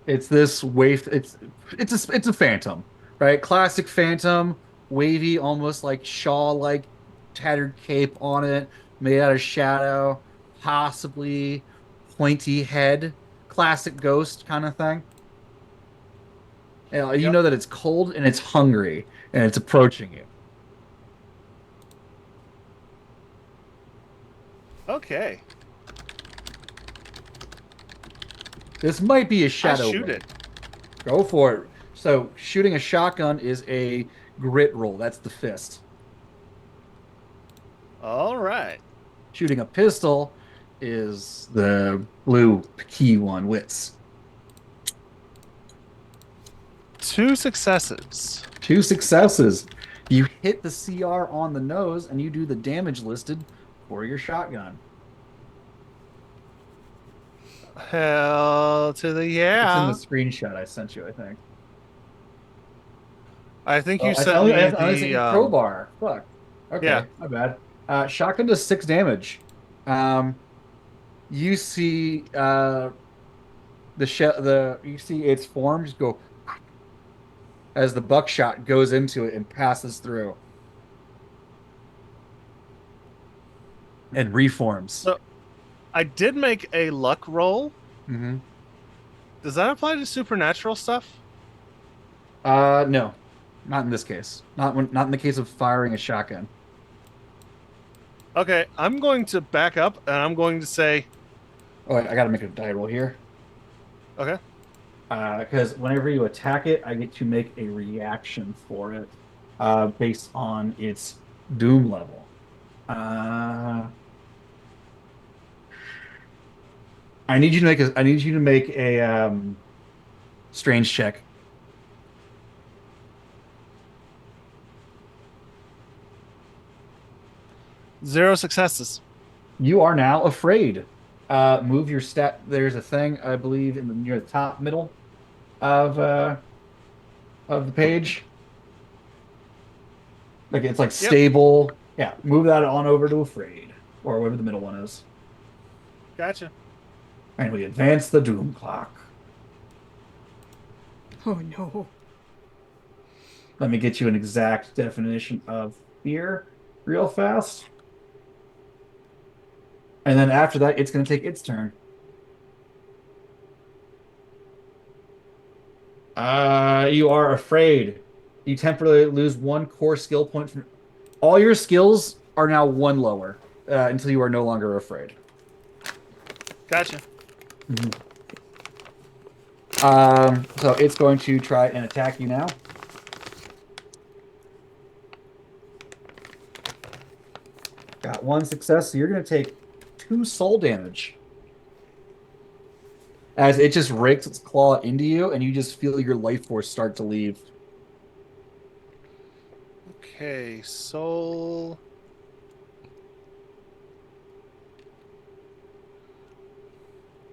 It's this wave. It's a phantom, right? Classic phantom, wavy, almost like shawl-like tattered cape on it, made out of shadow, possibly pointy head, classic ghost kind of thing. And you Yep. know that it's cold and it's hungry and it's approaching you. Okay. This might be a I shadow shoot roll. it. Go for it. So shooting a shotgun is a grit roll. That's the fist. All right. Shooting a pistol is the blue key one, wits. 2 successes. 2 successes. You hit the CR on the nose and you do the damage listed for your shotgun. Hell to the It's in the yeah. screenshot I sent you, I think. I think Oh, you sent me I only sent the you crowbar. Fuck. yeah. Okay, my bad. Shotgun does 6 damage. Um, you see the you see its form just go as the buckshot goes into it and passes through and reforms. So I did make a luck roll. Hmm. Does that apply to supernatural stuff? No, not in this case. Not in the case of firing a shotgun. Okay, I'm going to back up and I'm going to say, Oh, wait, I got to make a die roll here. okay, Because whenever you attack it, I get to make a reaction for it, based on its doom level. Uh, I need you to make a strange check. 0 successes. You are now afraid. Move your stat. There's a thing I believe in the near the top middle of uh of the page. Like it's like Yep, stable. Yeah, move that on over to afraid or whatever the middle one is. gotcha. And we advance the doom clock. Oh no. Let me get you an exact definition of fear real fast. And then after that, it's going to take its turn. You are afraid. You temporarily lose 1 core skill point from all your skills are now 1 lower until you are no longer afraid. Gotcha. Mhm. So it's going to try and attack you now. Got 1 success, so you're going to take 2 soul damage as it just rakes its claw into you, and you just feel your life force start to leave. Okay, soul.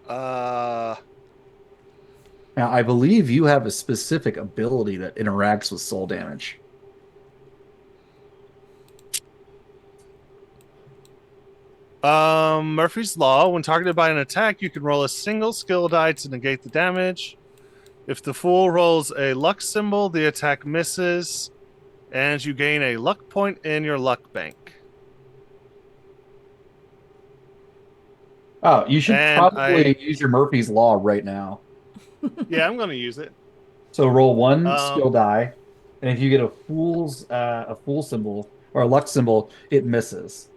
Uh, Now, I believe you have a specific ability that interacts with soul damage. Murphy's Law. When targeted by an attack, you can roll a single skill die to negate the damage. If the fool rolls a luck symbol, the attack misses, and you gain a luck point in your luck bank. Oh, you should And I, probably use your Murphy's Law right now. yeah, I'm going to use it. So roll 1 skill Um, die, and if you get a fool symbol or a luck symbol, it misses.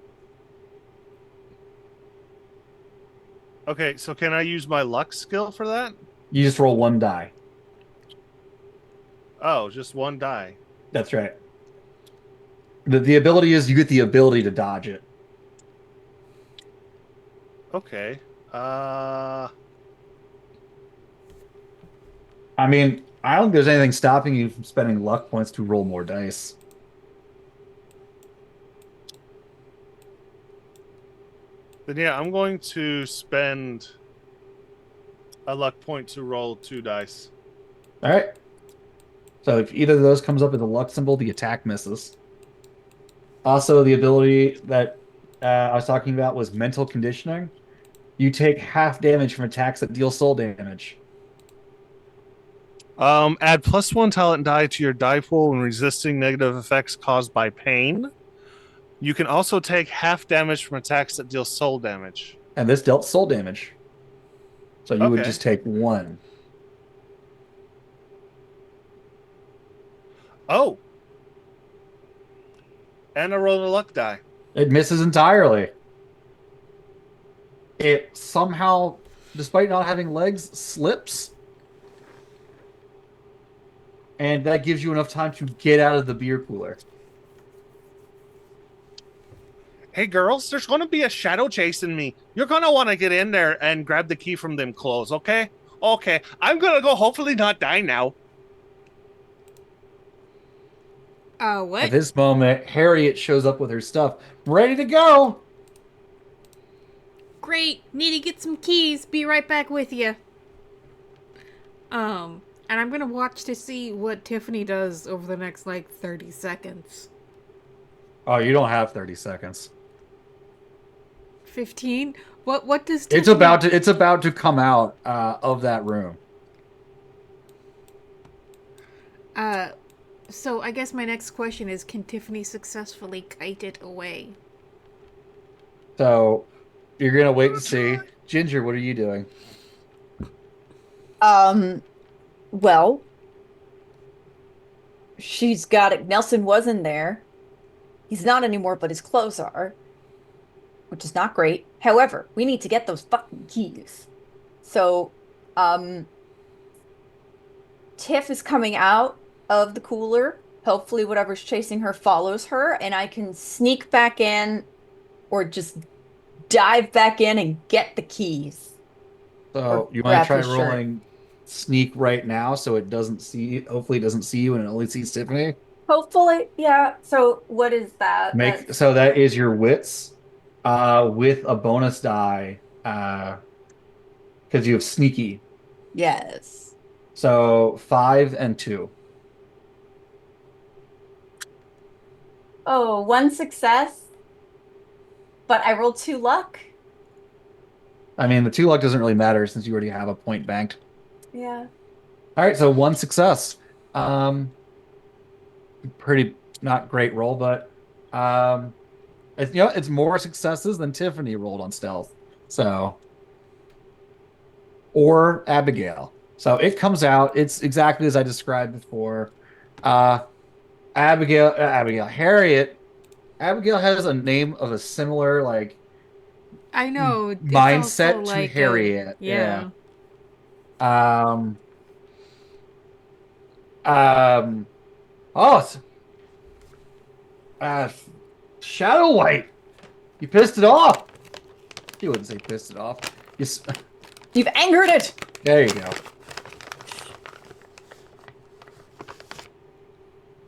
okay, so can I use my luck skill for that? You just roll 1 die. Oh, just 1 die. That's right. The ability is you get the ability to dodge it. Okay. Uh, I mean, I don't think there's anything stopping you from spending luck points to roll more dice. then yeah, I'm going to spend a luck point to roll 2 dice. All right. So if either of those comes up with a luck symbol, the attack misses. Also, the ability that I was talking about was mental conditioning. You take half damage from attacks that deal soul damage. Add +1 talent die to your die pool when resisting negative effects caused by pain. You can also take half damage from attacks that deal soul damage. And this dealt soul damage. So you would Okay. just take 1. Oh, and I rolled a luck die. It misses entirely. It somehow, despite not having legs, slips, and that gives you enough time to get out of the beer cooler. Hey, girls, there's going to be a shadow chasing me. You're going to want to get in there and grab the key from them clothes, okay? Okay, I'm going to go hopefully not die now. At What? this moment, Harriet shows up with her stuff, ready to go. Great. Need to get some keys. Be right back with you. And I'm gonna watch to see what Tiffany does over the next, like, 30 seconds. Oh, you don't have 30 seconds. 15? What does It's Tiffany... about to come out of that room. So I guess my next question is, can Tiffany successfully kite it away? So you're gonna wait to see. Ginger, what are you doing? Well, she's got it. Nelson was in there. He's not anymore, but his clothes are, which is not great. However, we need to get those fucking keys. So, um, Tiff is coming out of the cooler. Hopefully, whatever's chasing her follows her, and I can sneak back in or just dive back in and get the keys or So you want to grab try his shirt. rolling sneak right now so it doesn't see, hopefully it doesn't see you and it only sees Tiffany. Hopefully, yeah. So, what is that? Make That's so that is your wits with a bonus die because you have sneaky. yes. So 5 and 2. Oh, one success, but I rolled two luck. I mean, the 2 luck doesn't really matter since you already have a point banked. Yeah. All right, so 1 success. Um, Pretty not great roll, but it's more successes than Tiffany rolled on stealth. So or Abigail. So it comes out. It's exactly as I described before. Uh, Harriet. Abigail has a name of a similar like I know, it's also mindset to like a... Harriet. Yeah. Yeah. Um. Um. Oh. Uh. Shadow White. You pissed it off. You wouldn't say pissed it off. You. You've angered it. There you go.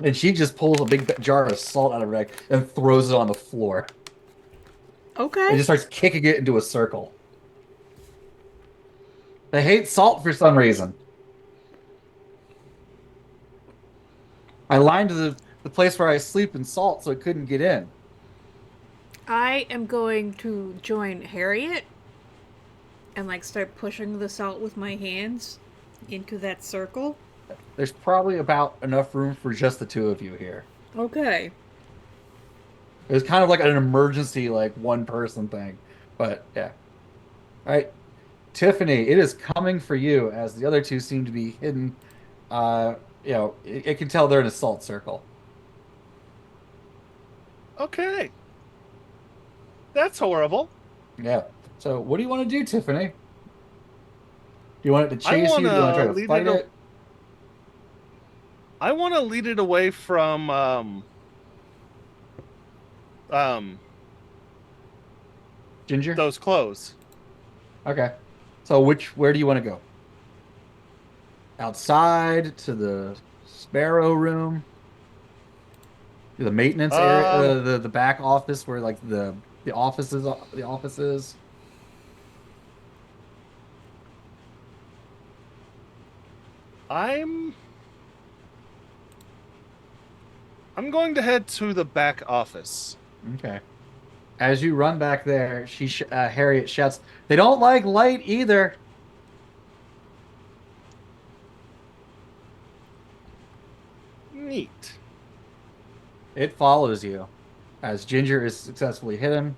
And she just pulls a big jar of salt out of her bag and throws it on the floor. And Okay. just starts kicking it into a circle. They hate salt for some reason. I lined the place where I sleep in salt so it couldn't get in. I am going to join Harriet and, like, start pushing the salt with my hands into that circle. There's probably about enough room for just the two of you here. Okay. It was kind of like an emergency, like one person thing. But yeah. All right. Tiffany, it is coming for you as the other two seem to be hidden. It can tell they're in a salt circle. Okay. That's horrible. Yeah. So what do you want to do, Tiffany? Do you want it to I chase want you? Do you want to to try to lead fight it. it? I want to lead it away from um Ginger? those clothes. Okay. So where do you want to go? Outside to the sparrow room, to the maintenance area, Um, the back office where like the offices. I'm I'm going to head to the back office. Okay. As you run back there, Harriet shouts, "They don't like light either." Neat. It follows you as Ginger is successfully hidden.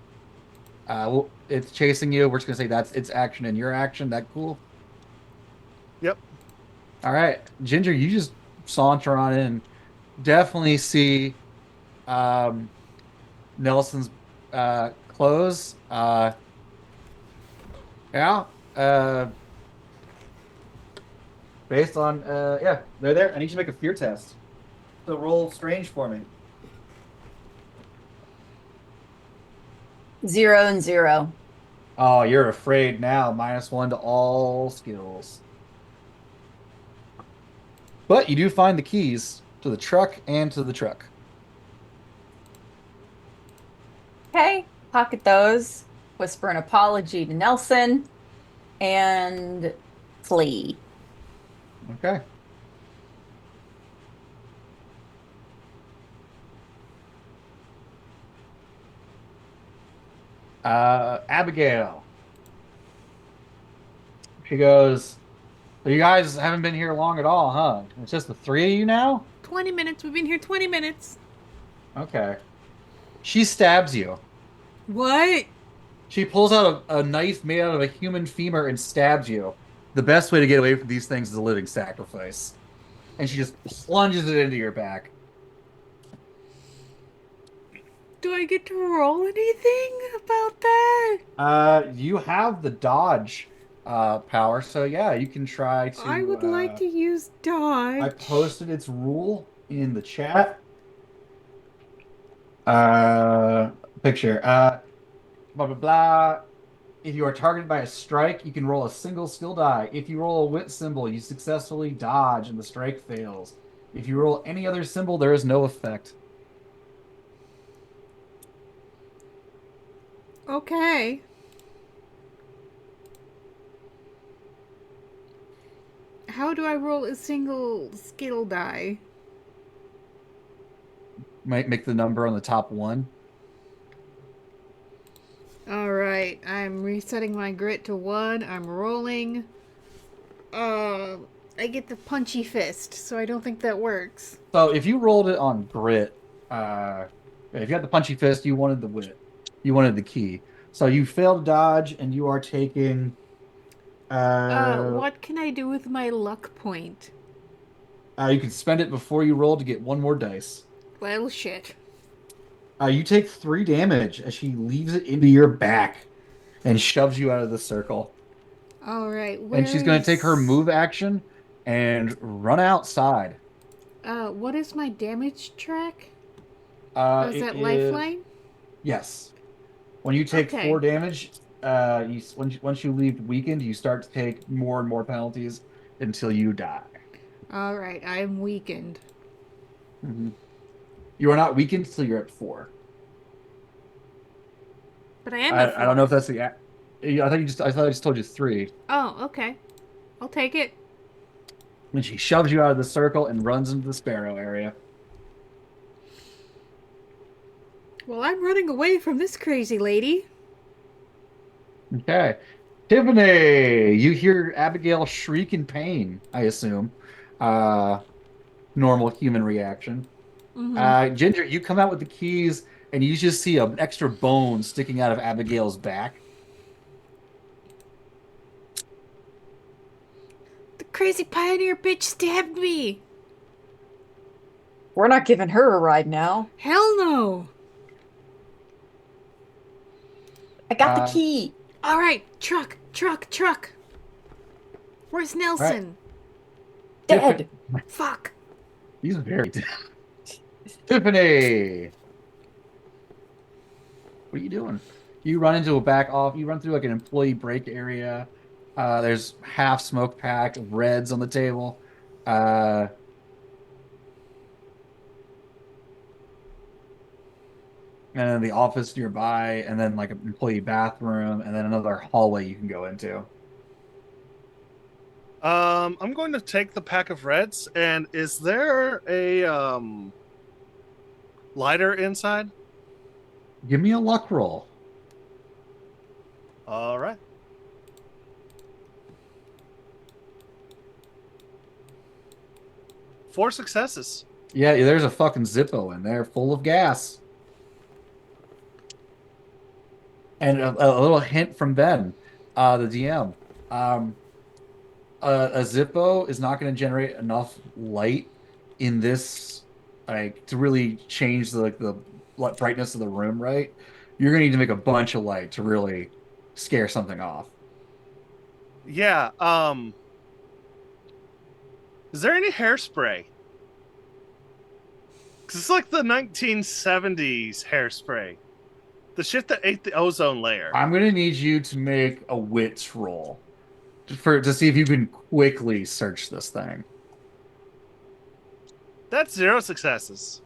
It's chasing you. We're just gonna say that's its action and your action. That cool? Yep. All right, Ginger, you just saunter on in. definitely see um, Nelson's clothes. Yeah. Uh, based on yeah, they're there. I need you to make a fear test. So roll strange for me. 0 and 0. Oh, you're afraid now. -1 to all skills. But you do find the keys to the truck and to the truck. Okay, pocket those, whisper an apology to Nelson, and flee. Okay. Abigail. She goes, "So you guys haven't been here long at all, huh? It's just the three of you now? 20 minutes. We've been here 20 minutes. Okay." She stabs you. What? She pulls out a knife made out of a human femur and stabs you. The best way to get away from these things is a living sacrifice. And she just plunges it into your back. Do I get to roll anything about that? You have the dodge power, so yeah, you can try I to would like to use I dodge. posted its rule in the chat. Uh picture. Blah blah blah. If you are targeted by a strike, you can roll a single skill die. If you roll a wit symbol, you successfully dodge and the strike fails. If you roll any other symbol, there is no effect. Okay. How do I roll a single skill die? Might make the number on the top one. Alright, I'm resetting my grit to 1. I'm rolling. Uh, I get the punchy fist, so I don't think that works. So if you rolled it on grit, if you had the punchy fist, you wanted the wit. You wanted the key. So you failed dodge and you are taking uh What can I do with my luck point? you can spend it before you roll to get one more dice. Well, shit. You take 3 damage as she leaves it into your back and shoves you out of the circle. Alright, And where she's going to take her is... move action and run outside. What is my damage track? Oh, is It that is lifeline? yes. When you take four Okay. damage, once you leave weakened, you start to take more and more penalties until you die. Alright, I am weakened. Mhm. You are not weakened until you're at 4. But I am at I don't know 4. if that's the. I thought I just told you 3. Oh, okay. I'll take it. And she shoves you out of the circle and runs into the sparrow area. Well, I'm running away from this crazy lady. Okay. Tiffany, you hear Abigail shriek in pain, I assume. Uh, Normal human reaction. Mm-hmm. Ginger, you come out with the keys and you just see an extra bone sticking out of Abigail's back. The crazy pioneer bitch stabbed me. We're not giving her a ride now. Hell no. I got the Uh, key. Alright, truck, truck, truck. Where's all right. Nelson? Tiffany, Dead. Fuck. he's very Tiffany, what are you doing? You run into a back off. You run through like an employee break area. There's half smoke pack of reds on the table. Uh, and then the office nearby, and then like an employee bathroom, and then another hallway you can go into. I'm going to take the pack of reds. And is there a lighter inside? Give me a luck roll. All right. Four successes. Yeah, there's a fucking Zippo in there full of gas. And a little hint from Ben, the DM. Um, a Zippo is not going to generate enough light in this like to really change the brightness of the room, right? You're gonna need to make a bunch of light to really scare something off. Yeah. Is there any hairspray? Because it's like the 1970s hairspray, the shit that ate the ozone layer. I'm gonna need you to make a wits roll to see if you can quickly search this thing. That's 0 successes.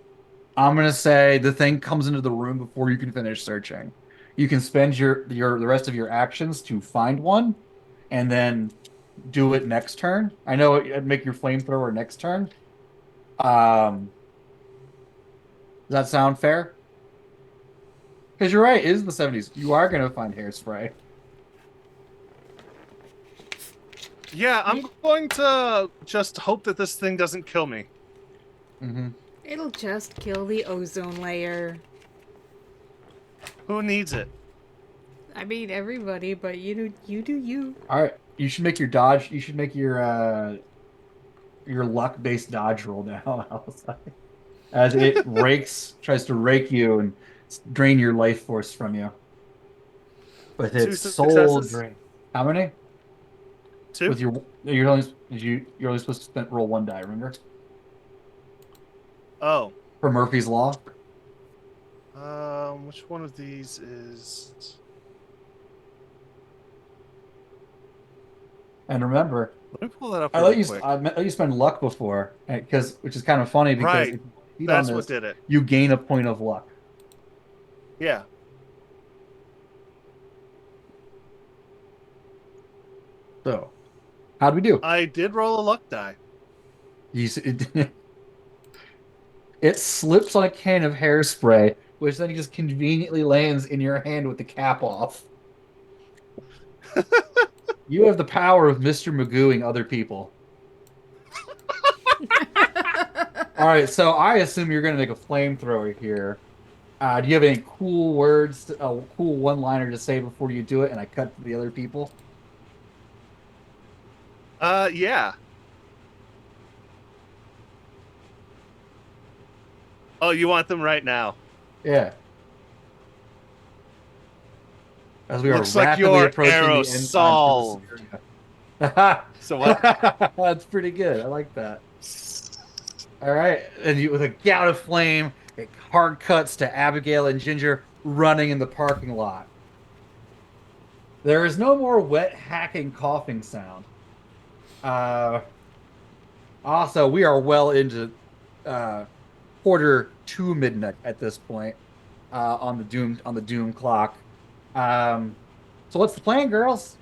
I'm gonna say the thing comes into the room before you can finish searching. You can spend your the rest of your actions to find one, and then do it next turn. I know it'd make your flamethrower next turn. Does that sound fair? Because you're right, it is the 70s. You are gonna find hairspray. Yeah, I'm going to just hope that this thing doesn't kill me. Hmm. It'll just kill the ozone layer. Who needs it? I mean, everybody, but you do you. All right, you should make your dodge. You should make your luck-based dodge roll now, Alice. As it tries to rake you and drain your life force from you with Two its soul successes? drain. How many? Two? With you're only supposed to roll one die, remember? Oh. For Murphy's Law. Which one of these is? And remember, Let me pull that up really quick. I let you spend luck before, because which is kind of funny because Right. if you succeed on That's what this, did it. you gain a point of luck. Yeah. So, how'd we do? I did roll a luck die. It, it slips on a can of hairspray, which then just conveniently lands in your hand with the cap off. You have the power of Mr. Magooing other people. All right, so I assume you're going to make a flamethrower here. Do you have any cool words, a cool one-liner to say before you do it? And I cut to the other people. Yeah. Oh, you want them right now? Yeah, as we are Looks like rapidly your approaching arrow the end time for the solved. scenario. So what? That's pretty good. I like that. All right, and with a gout of flame, it hard cuts to Abigail and Ginger running in the parking lot. There is no more wet hacking coughing sound. Uh, Also, we are well into uh, quarter to midnight at this point on the Doom clock. Um, so what's the plan, girls?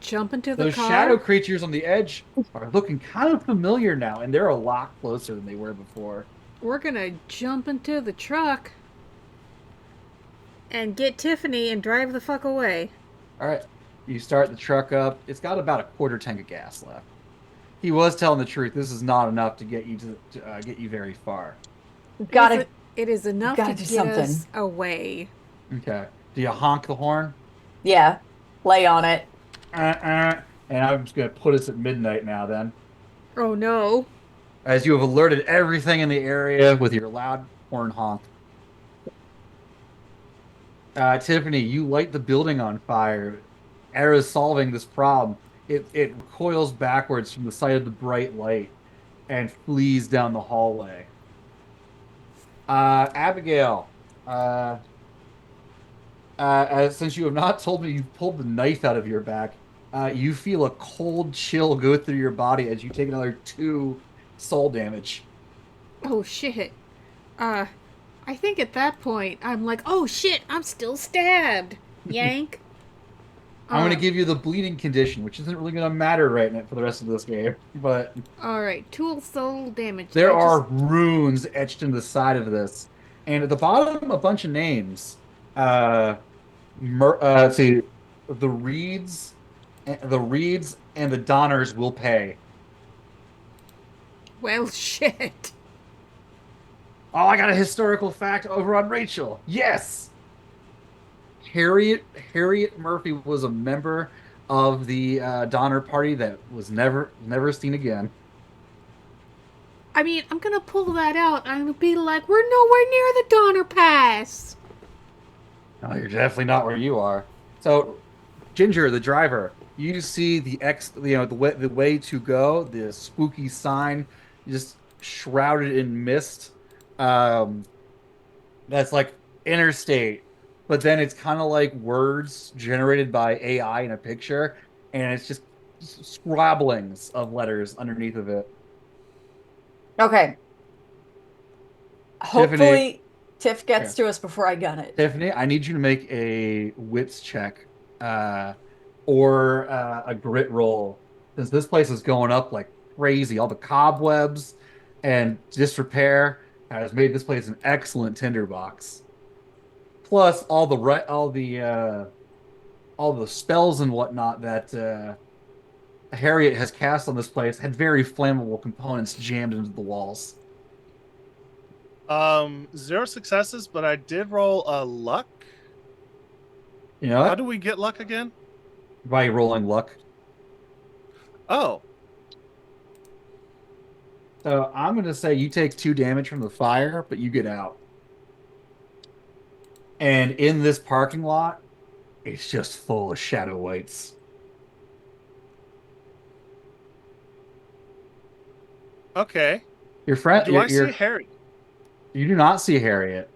Jump into the Those shadow car. creatures on the edge are looking kind of familiar now, and they're a lot closer than they were before. We're gonna jump into the truck and get Tiffany and drive the fuck away. All right, you start the truck up. It's got about a quarter tank of gas left. He was telling the truth. This is not enough to get you get you very far. Gotta It is enough gotta to do get something. us away. Okay. Do you honk the horn? Yeah, lay on it. And I'm just gonna put us at midnight now. Then, Oh no. as you have alerted everything in the area with your loud horn honk. Tiffany, you light the building on fire. Era's solving this problem. It recoils backwards from the sight of the bright light and flees down the hallway. Abigail, since you have not told me you've pulled the knife out of your back, you feel a cold chill go through your body as you take another 2 soul damage. Oh shit. Uh, I think at that point I'm like, oh shit, I'm still stabbed. Yank. I'm going to give you the bleeding condition, which isn't really going to matter right now for the rest of this game, but All right, 2 soul damage. there are runes etched into the side of this, and at the bottom, a bunch of names. Uh, let's see, the Reeds, and the Donners will pay. Well, shit. Oh, I got a historical fact over on Rachel. Yes, Harriet Murphy was a member of the Donner Party that was never seen again. I mean, I'm gonna pull that out. I'm gonna be like, we're nowhere near the Donner Pass. No, you're definitely not where you are. So, Ginger, the driver, you see the way to go, the spooky sign, just shrouded in mist. Um, that's like interstate, but then it's kind of like words generated by AI in a picture, and it's just scrabblings of letters underneath of it. Okay. Tiffany, Hopefully, Tiff gets yeah, to us before I gun it. Tiffany, I need you to make a wits check, uh, or a grit roll, since this place is going up like crazy. All the cobwebs and disrepair has made this place an excellent tinderbox. Plus, all the spells and whatnot that Harriet has cast on this place had very flammable components jammed into the walls. Zero successes, but I did roll a luck. You know How what? do we get luck again? By rolling luck. Oh, So I'm going to say you take 2 damage from the fire, but you get out. And in this parking lot, it's just full of shadow whites. okay. Your friend, Do I see Harry? you do not see Harriet.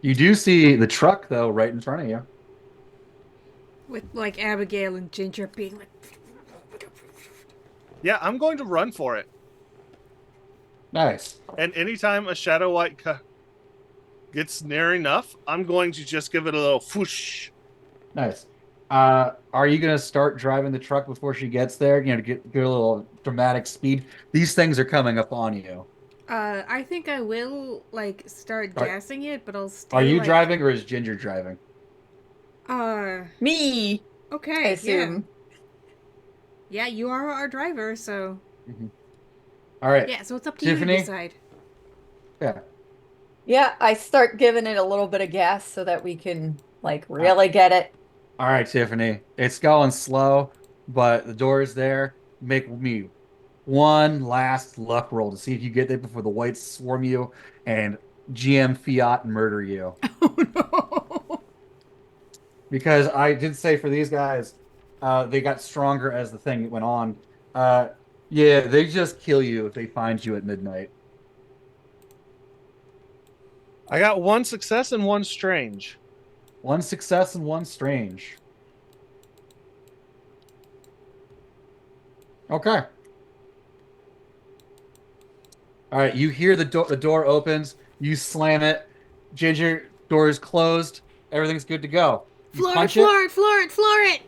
You do see the truck though, right in front of you. With like Abigail and Ginger being like, Yeah, I'm going to run for it. Nice, And anytime a shadow white gets near enough, I'm going to just give it a little whoosh. nice. Are you going to start driving the truck before she gets there? You know, to get a little dramatic speed. These things are coming up on you. I think I will like start Are gassing it, but I'll are stay you like, driving or is Ginger driving? uh, Me, I okay, yeah. assume. Yeah, you are our driver, so Mhm. All right, yeah, so it's up to you to Tiffany. decide. Yeah. Yeah, I start giving it a little bit of gas so that we can like Uh, really get it. all right, Tiffany. It's going slow, but the door is there. Make me one last luck roll to see if you get there before the whites swarm you and GM Fiat murder you. Oh no! Because I did say for these guys, they got stronger as the thing went on. Uh, yeah, they just kill you if they find you at midnight. I got one success and one strange. One success and one strange. Okay. All right, you hear the door opens, you slam it. Ginger, door is closed. Everything's good to go. You Floor it, punch it. floor it, floor it, floor it!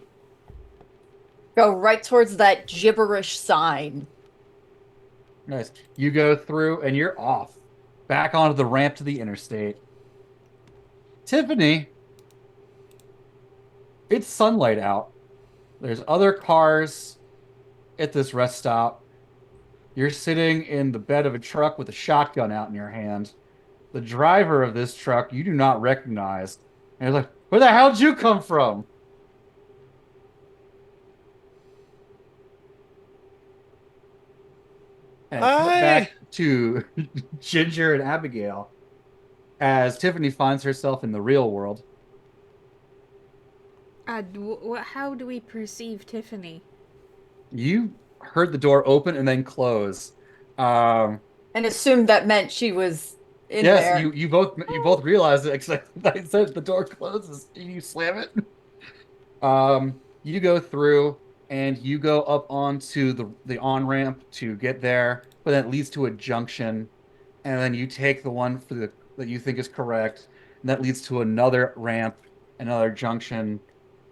Go right towards that gibberish sign. Nice. You go through and you're off. Back onto the ramp to the interstate. Tiffany, it's sunlight out. There's other cars at this rest stop. You're sitting in the bed of a truck with a shotgun out in your hand. The driver of this truck you do not recognize. And you're like, where the hell did you come from? And cut Hi. back to Ginger and Abigail as Tiffany finds herself in the real world. How do we perceive Tiffany? You heard the door open and then close. Um, And assumed that meant she was in yes, there. you both realized it except I said the door closes and you slam it. You go through and you go up onto the on-ramp to get there, but that leads to a junction, and then you take the one for the that you think is correct, and that leads to another ramp, another junction,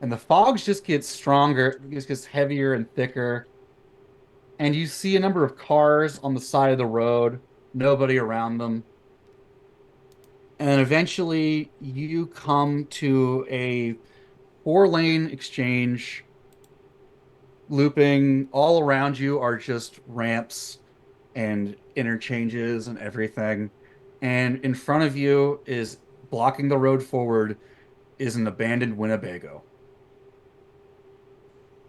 and the fogs just get stronger, it just gets heavier and thicker, and you see a number of cars on the side of the road, nobody around them. And then eventually you come to a 4-lane exchange looping all around you are just ramps and interchanges and everything. And in front of you is blocking the road forward is an abandoned Winnebago.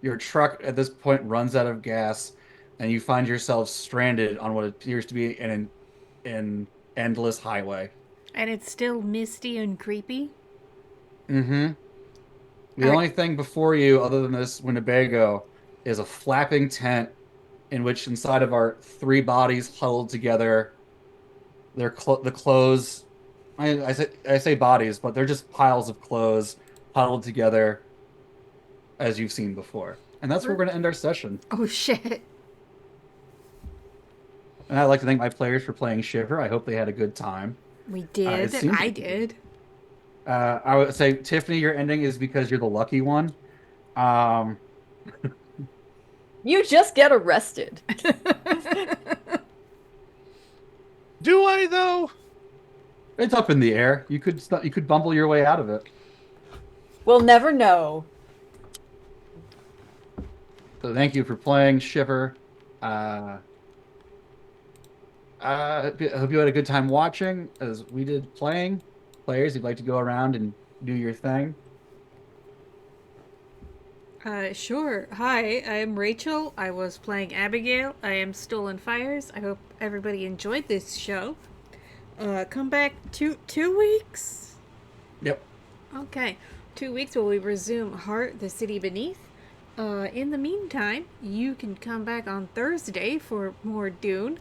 Your truck at this point runs out of gas, and you find yourself stranded on what appears to be an endless highway. And it's still misty and creepy. Mm-hmm. The All right. only thing before you, other than this Winnebago, is a flapping tent in which inside of our three bodies huddled together, the clothes. I say bodies, but they're just piles of clothes huddled together as you've seen before. And that's where we're going to end our session. Oh shit. And I'd like to thank my players for playing Shiver. I hope they had a good time. We It did. seems I did. I would say Tiffany, your ending is because you're the lucky one. Um, You just get arrested. Do I though? it's up in the air. You could bumble your way out of it. We'll never know. So thank you for playing Shiver. Uh, I hope you had a good time watching as we did playing. Players, you'd like to go around and do your thing. Sure. Hi, I'm Rachel. I was playing Abigail. I am Stolen Fires. I hope everybody enjoyed this show. Come back 2 weeks? Yep. Okay. 2 weeks while we resume Heart, the City Beneath. In the meantime, you can come back on Thursday for more Dune.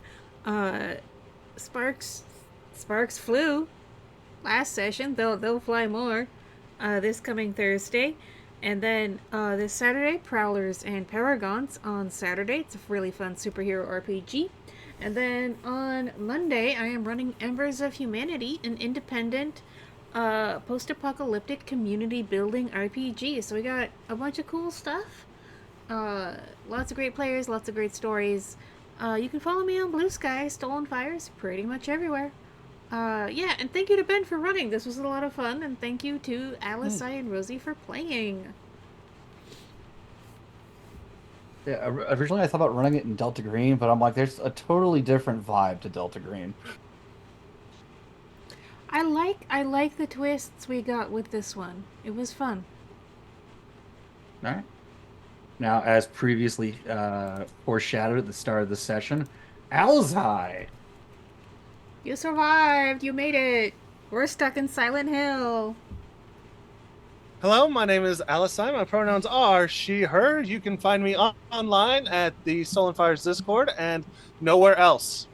Sparks flew last session. They'll fly more this coming Thursday. And then this Saturday, Prowlers and Paragons on Saturday. It's a really fun superhero RPG. And then on Monday, I am running Embers of Humanity, an independent post-apocalyptic community building RPG. So we got a bunch of cool stuff. Lots of great players, lots of great stories. You can follow me on Blue Sky, Stolen Fires, pretty much everywhere. Yeah, and thank you to Ben for running. This was a lot of fun, and thank you to Alice, I, and Rosie for playing. Yeah, originally I thought about running it in Delta Green, but I'm like, there's a totally different vibe to Delta Green. I like the twists we got with this one. It was fun. All right. Now, as previously foreshadowed at the start of the session, Alzai. You survived. You made it. We're stuck in Silent Hill. Hello, my name is Alice. My pronouns are she, her. You can find me online at the Stolen Fires Discord and nowhere else.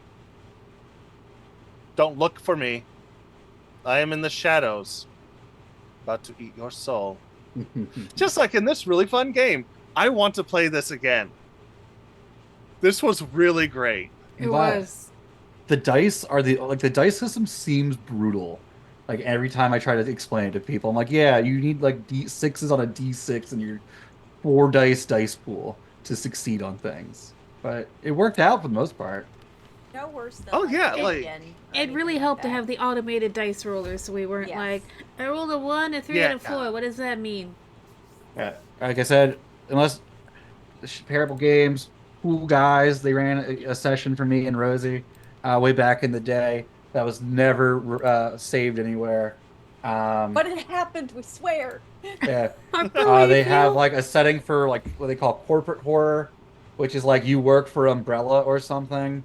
Don't look for me. I am in the shadows, about to eat your soul. Just like in this really fun game. I want to play this again. This was really great. It But was. the dice are the dice system seems brutal. Like every time I try to explain it to people, I'm like, yeah, you need like D6s on a D6 and your 4 dice pool to succeed on things. But it worked out for the most part. No worse than Oh, yeah, like- Indian or It anything really like helped to that. have the automated dice rollers, so we weren't Yes. like, I rolled a 1, a 3, Yeah. and a 4. What does that mean? Like I said, unless Parable Games, cool guys, they ran a session for me and Rosie way back in the day. That was never saved anywhere. But it happened, we swear. Yeah. I believe They have you. like a setting for like what they call corporate horror, which is like you work for Umbrella or something.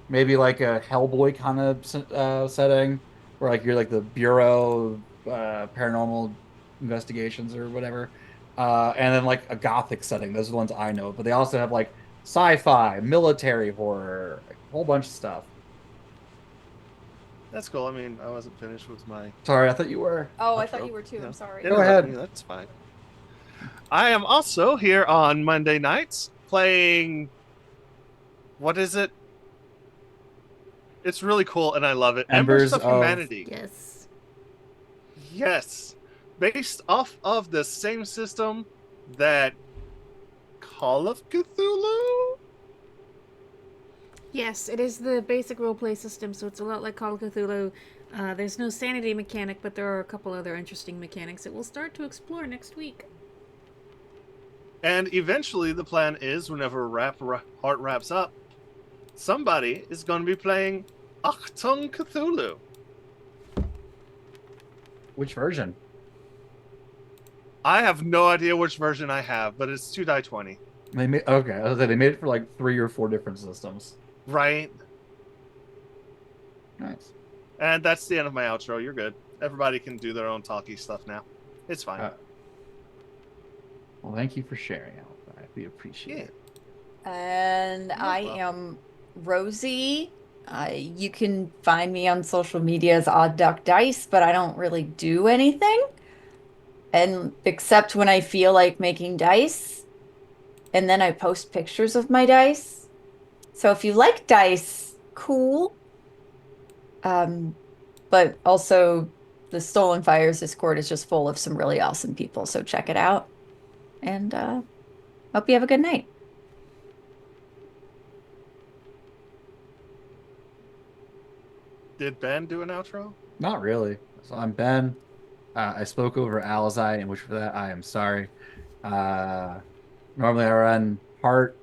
Maybe like a Hellboy kind of setting, where like you're like the Bureau of Paranormal Investigations or whatever. And then like a Gothic setting. Those are the ones I know. But they also have like sci-fi, military horror, a whole bunch of stuff. That's cool. I mean, I wasn't finished with my. Sorry, I thought you were. Oh, I intro. thought you were too. Yeah. I'm sorry. Go Interrupt ahead. me, that's fine. I am also here on Monday nights playing. What is it? It's really cool and I love it. Embers Embers of of- Humanity. Yes. Yes. Based off of the same system that Call of Cthulhu? Yes, it is the basic roleplay system, so it's a lot like Call of Cthulhu. There's no sanity mechanic, but there are a couple other interesting mechanics that we'll start to explore next week. And eventually the plan is whenever Heart wraps up, somebody is going to be playing Achtung Cthulhu. Which version? I have no idea which version I have, but it's 2 die 20. They made okay. I was gonna say they made it for like 3 or 4 different systems. Right? Nice. And that's the end of my outro. You're good. Everybody can do their own talky stuff now. It's fine. Well, thank you for sharing, Alibi. We appreciate Yeah. it. And You're I welcome. am Rosie. You can find me on social media as Odd Duck Dice, but I don't really do anything. And except when I feel like making dice, and then I post pictures of my dice. So if you like dice, cool. Um, but also the Stolen Fires Discord is just full of some really awesome people, so check it out. And hope you have a good night. Did Ben do an outro? Not really. So I'm Ben. I spoke over Alizai, in which for that I am sorry. Uh, Normally I run Heart,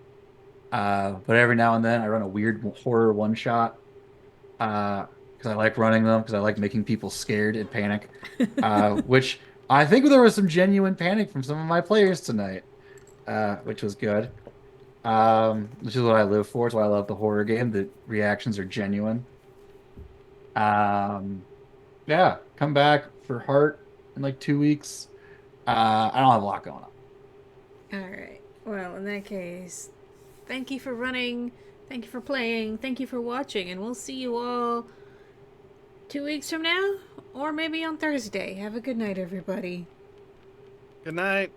but every now and then I run a weird horror one shot. Because I like running them because I like making people scared and panic. Which I think there was some genuine panic from some of my players tonight, which was good. Which is what I live for. It's why I love the horror game. The reactions are genuine. Um, yeah, come back for Heart in like 2 weeks. I don't have a lot going on. Alright. Well, in that case, thank you for running, thank you for playing, thank you for watching, and we'll see you all 2 weeks from now, or maybe on Thursday. Have a good night, everybody. Good night.